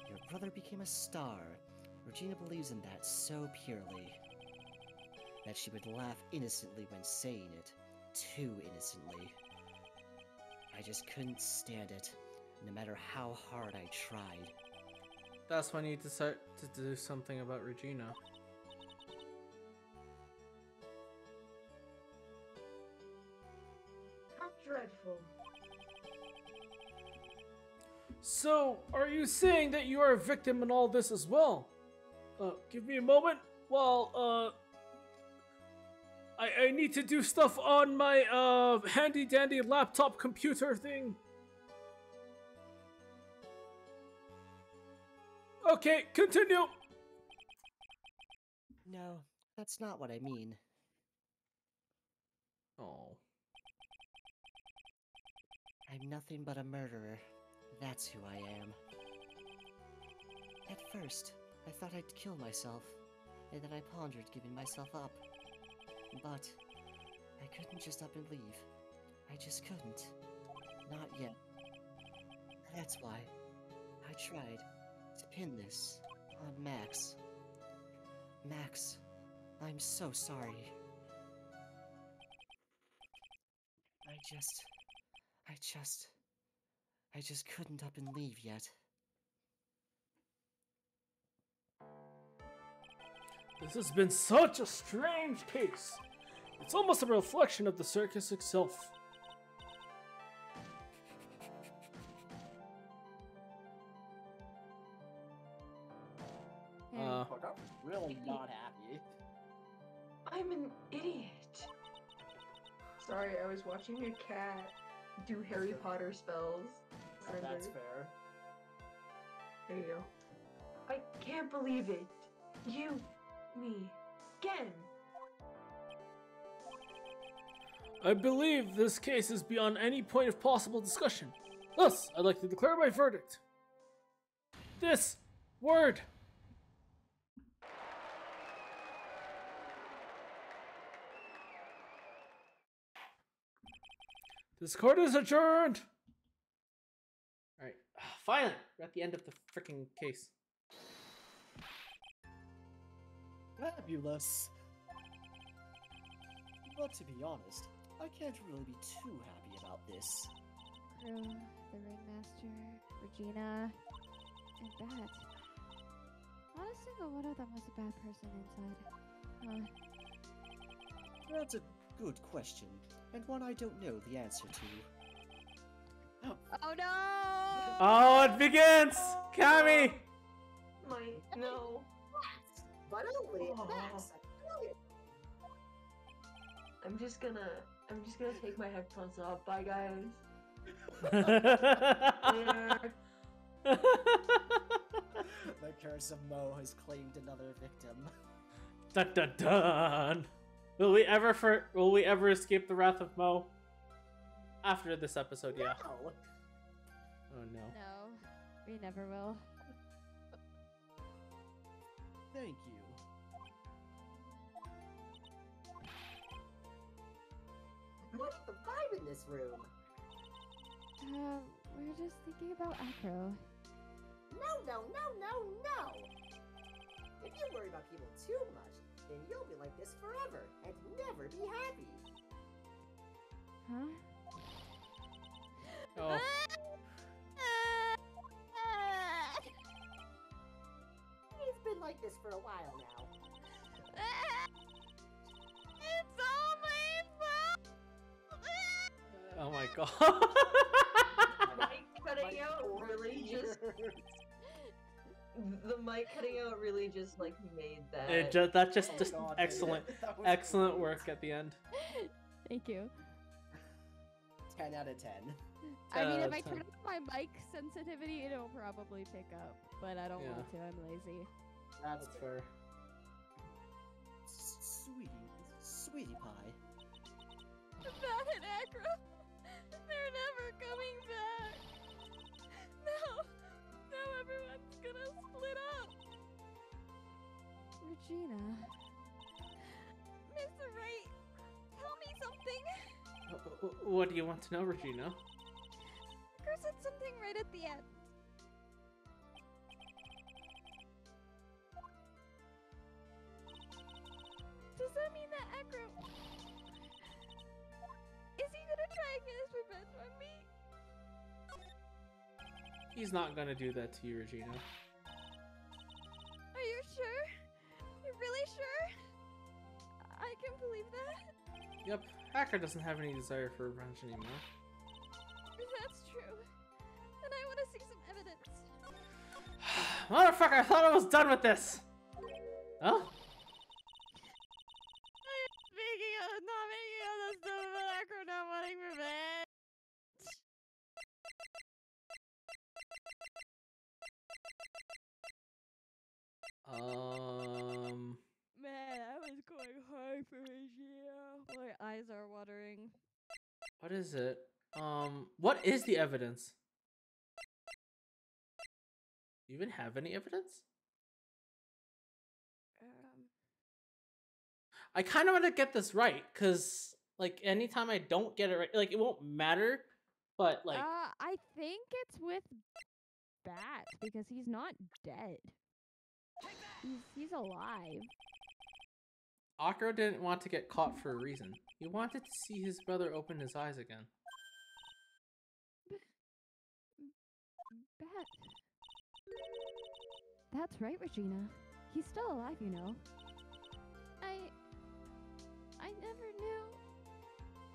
Your brother became a star. Regina believes in that so purely. That she would laugh innocently when saying it. Too innocently. I just couldn't stand it, no matter how hard I tried. That's when you decide to do something about Regina. How dreadful. So, are you saying that you are a victim in all this as well? Give me a moment. Well, I need to do stuff on my, handy dandy laptop computer thing. Okay, continue. No, that's not what I mean. Oh. I'm nothing but a murderer. That's who I am. At first, I thought I'd kill myself, and then I pondered giving myself up. But I couldn't just up and leave. I just couldn't. Not yet. That's why I tried to pin this on Max. Max, I'm so sorry. I just couldn't up and leave yet. This has been such a strange case. It's almost a reflection of the circus itself. Fuck, I'm really not happy. I'm an idiot. Sorry, I was watching a cat do Harry Potter spells. That's Surrender. fair. There you go. I can't believe it. You, me, again. I believe this case is beyond any point of possible discussion. Thus, I'd like to declare my verdict. This word. This court is adjourned. Alright. Finally! We're at the end of the freaking case. Fabulous. But to be honest, I can't really be too happy about this. Crew, the ringmaster, Regina, and that. Not a single one of them was a bad person inside. That's a good question, and one I don't know the answer to. Oh no! Oh, it begins! Kami! My no. But only Oh. Max. I'm just gonna take my headphones off. Bye, guys. Later. The curse of Mo has claimed another victim. Dun dun dun! Will we ever escape the wrath of Mo? After this episode, yeah. No. Oh no. No, we never will. Thank you. What's the vibe in this room? We're just thinking about Acro. No. If you worry about people too much, then you'll be like this forever and never be happy. Huh? Oh. It's been like this for a while now. It's all my fault! Oh my god. Mic cutting out really just. The mic cutting out really just like made that. That's just Oh God, excellent, that was excellent great. work at the end. Thank you. 10 out of 10. I mean, if I 10. turn up my mic sensitivity, it'll probably pick up. But I don't Yeah. want to, I'm lazy. That's That's fair. Sweetie pie. Matt and Acro, they're never coming back. Now everyone's gonna split up. Regina. Mr. Wright, tell me something. What do you want to know, Regina? Acro said something right at the end. Does that mean that Acro... Is he gonna try and get his revenge on me? He's not gonna do that to you, Regina. Are you sure? You're really sure? I can believe that. Yep, Hacker doesn't have any desire for revenge anymore. That's true. And I want to see some evidence. Motherfucker, I thought I was done with this! Huh? Speaking of not making all the stuff about Acro not wanting revenge. Man, I was going hard for Regina. My eyes are watering. What is it? What is the evidence? Do you even have any evidence? I kind of want to get this right, because, like, anytime I don't get it right, like, it won't matter, but, like... I think it's with Bat, because he's not dead. He's alive. Akro didn't want to get caught for a reason. He wanted to see his brother open his eyes again. Bat. That's right, Regina. He's still alive, you know. I never knew.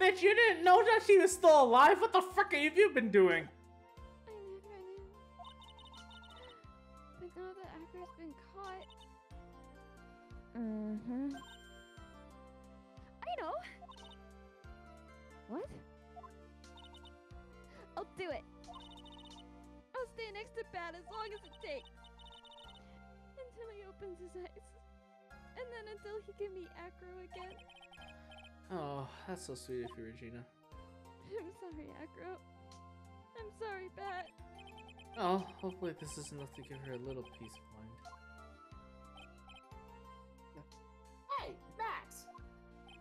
Bitch, you didn't know that she was still alive? What the frick have you been doing? I never knew. But now that Acro's been caught... I know! What? I'll do it! I'll stay next to Bat as long as it takes. Until he opens his eyes. And then until he can meet Acro again. Oh, that's so sweet of you, Regina. I'm sorry, Acro. I'm sorry, Bat. Oh, hopefully this is enough to give her a little peace of mind. Hey, Max!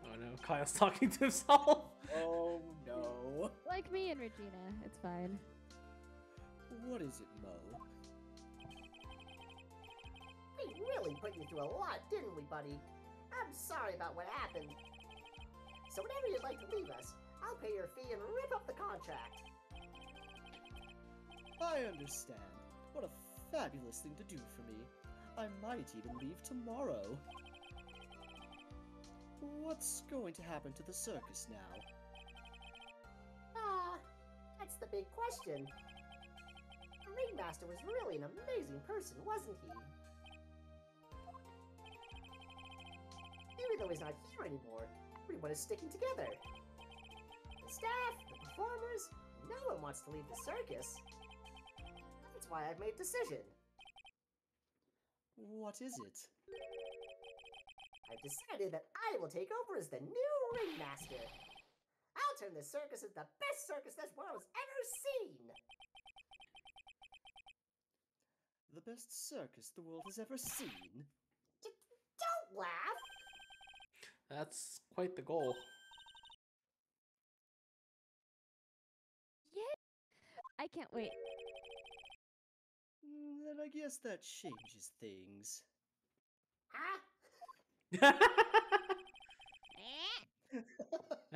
Oh no, Kyle's talking to himself! Oh no. Like me and Regina, it's fine. What is it, Mo? We really put you through a lot, didn't we, buddy? I'm sorry about what happened. So whenever you'd like to leave us, I'll pay your fee and rip up the contract. I understand. What a fabulous thing to do for me. I might even leave tomorrow. What's going to happen to the circus now? That's the big question. The Ringmaster was really an amazing person, wasn't he? Even though he's not here anymore, everyone is sticking together. The staff, the performers, no one wants to leave the circus. That's why I've made a decision. What is it? I've decided that I will take over as the new Ringmaster. I'll turn this circus into the best circus this world's ever seen. The best circus the world has ever seen? Don't laugh. That's quite the goal. Yeah. I can't wait. Then I guess that changes things. Huh?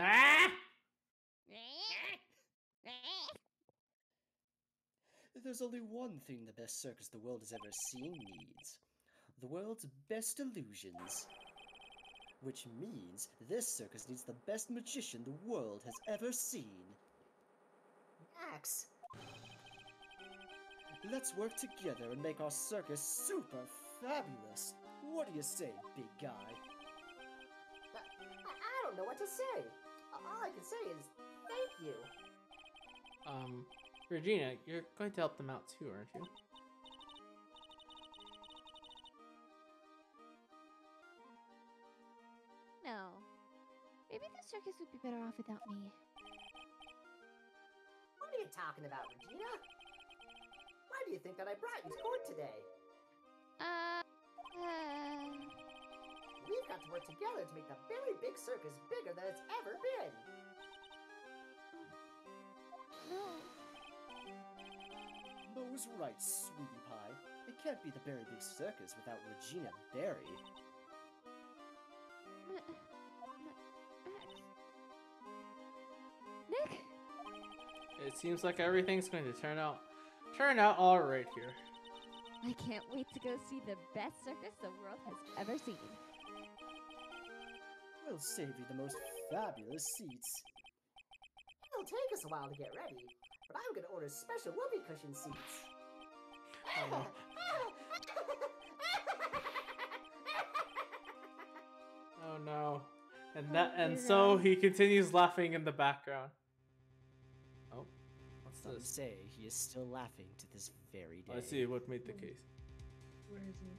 Ah! There's only one thing the best circus the world has ever seen needs. The world's best illusions. Which means this circus needs the best magician the world has ever seen. Max. Let's work together and make our circus super fabulous. What do you say, big guy? I don't know what to say. All I can say is thank you. Regina, you're going to help them out too, aren't you? No. Maybe the circus would be better off without me. What are you talking about, Regina? Why do you think that I brought you to court today? We've got to work together to make the very big circus bigger than it's ever been. No. Mo's right, sweetie pie. It can't be the Berry Big Circus without Regina Berry. Nick? It seems like everything's going to turn out all right here. I can't wait to go see the best circus the world has ever seen. We'll save you the most fabulous seats. It'll take us a while to get ready, but I'm gonna order special whoopee cushion seats. Oh. Oh no. And so he continues laughing in the background. Oh, what's Some this? say he is still laughing to this very day. I see what made the case. Where is it?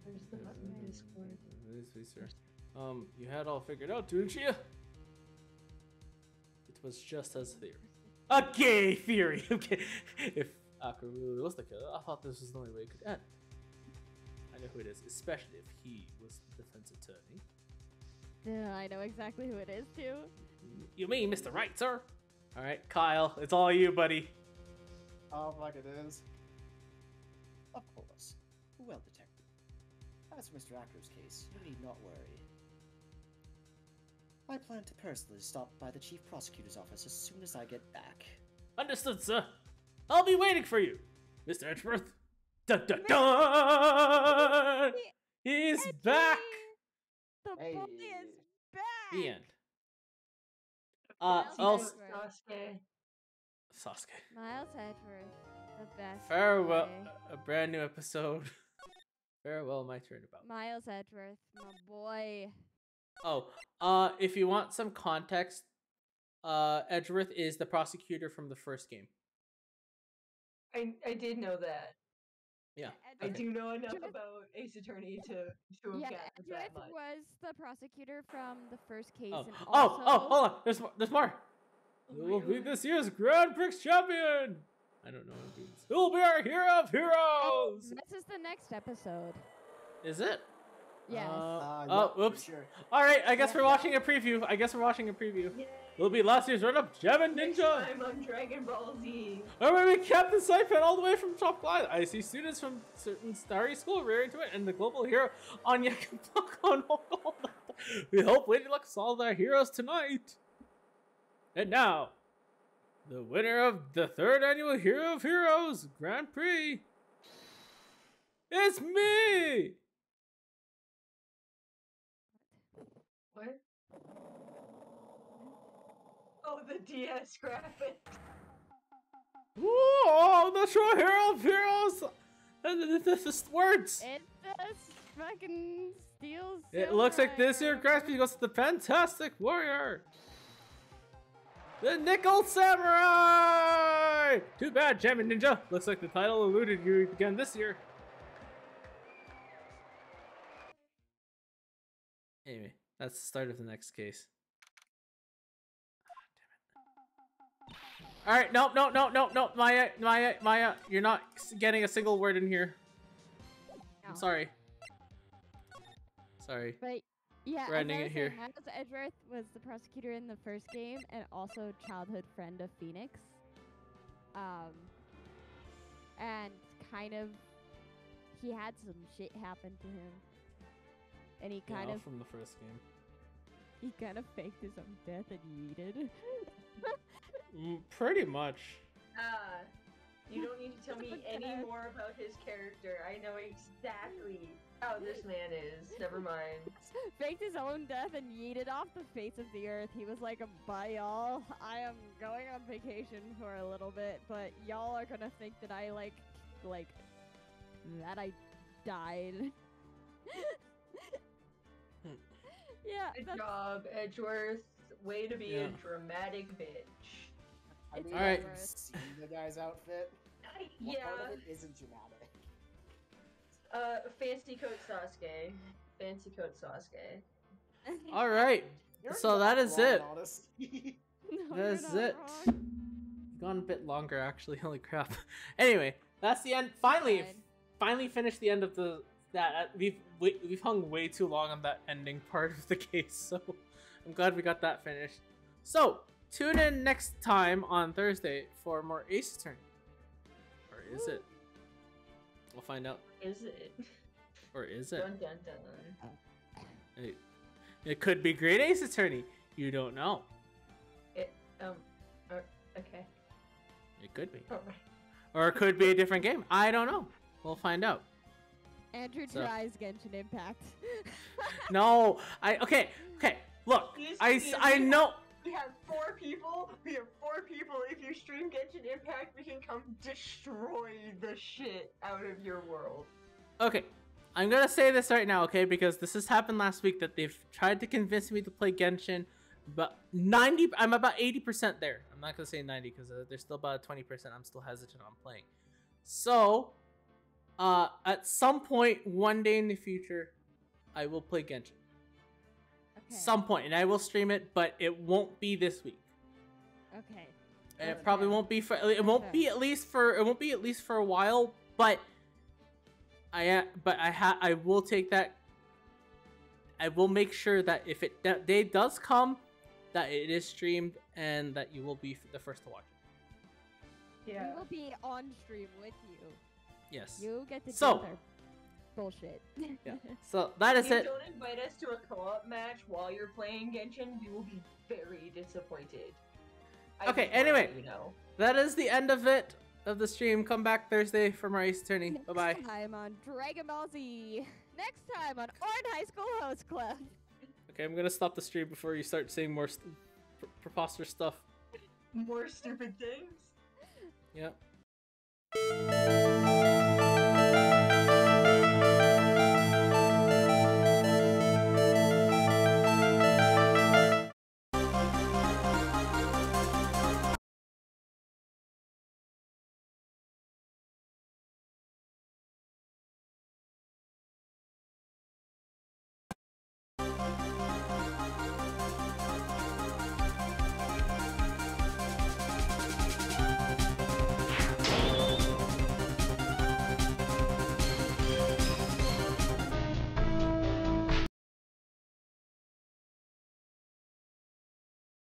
Where's the button in Discord? Please, sir. You had all figured out, didn't you? It was just as theory. A gay theory! Okay. If Akira really was the killer, I thought this was the only way it could end. I know who it is, especially if he was the defense attorney. I know exactly who it is, too. You mean Mr. Right, sir? Alright, Kyle, it's all you, buddy. Oh, fuck it is. Of course. Well, detective. As for Mr. Acker's case, you need not worry. I plan to personally stop by the Chief Prosecutor's office as soon as I get back. Understood, sir. I'll be waiting for you, Mr. Edgeworth. Dun dun dun! He's back! The Hey. boy is back! The end. Miles Also, Edgeworth. Sasuke. Miles Edgeworth, the best. Farewell, boy. a brand new episode. Farewell, my turnabout. Miles Edgeworth, my boy. Oh, if you want some context, Edgeworth is the prosecutor from the first game. I did know that. Yeah. I Okay. do know enough Edgeworth- about Ace Attorney to have Yeah, gathered that Edgeworth much. was the prosecutor from the first case, Oh, and oh, also... oh, hold on. There's more. Oh Who my will be God. this year's Grand Prix champion? I don't know what it means. Who will be our hero of heroes? This is the next episode. Is it? Yes. Oh, yeah, for whoops. sure. All right, I guess we're watching a preview. Yay. It'll be last year's run-up, Gem Next Ninja. time on Dragon Ball Z. All right, we Captain Saipan all the way from Top Line. I see students from certain starry school rearing to it, and the global hero Anya can block on hold. We hope Lady Luck solves our heroes tonight. And now, the winner of the third annual Hero of Heroes Grand Prix. It's me. What? Oh, the DS graphic. Whoa, the true Hero of Heroes. This is words. It's this fucking steel It looks like this year samurai. Graspy goes to the Fantastic Warrior! The Nickel Samurai! Too bad, Gem and Ninja. Looks like the title eluded you again this year. Anyway, that's the start of the next case. All right, no, Maya, you're not getting a single word in here. I'm No. sorry. Sorry. But yeah, We're ending it here. Miles Edgeworth was the prosecutor in the first game and also childhood friend of Phoenix. And kind of, he had some shit happen to him, and he kind of from the first game. faked his own death and yeeted. Pretty much. You don't need to tell me any more about his character. I know exactly how this man is. Never mind. Faked his own death and yeeted off the face of the earth. He was like, bye y'all, I am going on vacation for a little bit, but y'all are gonna think that I like that I died. Yeah. Good job, Edgeworth. Way to be a dramatic bitch. I mean, Alright. I've seen the guy's outfit. What part of it isn't dramatic? Fancy coat Sasuke. Fancy coat Sasuke. All right. You're So not that is wrong, it. honestly. No, That you're is not it. wrong. Gone a bit longer, actually. Holy crap. Anyway, that's the end. Finally finished the end of that. We've hung way too long on that ending part of the case, so I'm glad we got that finished. So tune in next time on Thursday for more Ace Attorney. Or is it? We'll find out. Is it? Or is it? Dun dun dun. It could be Great Ace Attorney. You don't know. Okay. It could be. Alright. Or it could be a different game. I don't know. We'll find out. Andrew So- tries Genshin Impact. No. Okay. Look. I know. We have 4 people. If you stream Genshin Impact, we can come destroy the shit out of your world. Okay. I'm gonna say this right now, okay? Because this has happened last week that they've tried to convince me to play Genshin, but I'm about 80% there. I'm not gonna say 90 because there's still about 20% I'm still hesitant on playing. So, at some point, one day in the future, I will play Genshin. Okay. Some point, and I will stream it, but it won't be this week. Okay. And it That's probably fair. won't be for. It won't be at least for. It won't be at least for a while. But I will take that. I will make sure that if that day does come, that it is streamed and that you will be the first to watch it. Yeah. We will be on stream with you. Yes. You get to So- do their bullshit. Yeah. So that is If you it. don't invite us to a co-op match while you're playing Genshin, we will be very disappointed. I Okay, just wanna anyway. let you know. That is the end of it of the stream. Come back Thursday for more Ace Attorney. Bye bye. Next time on Dragon Ball Z. Next time on Orange High School Host Club. Okay, I'm gonna stop the stream before you start saying more preposterous stuff. More stupid things. Yep.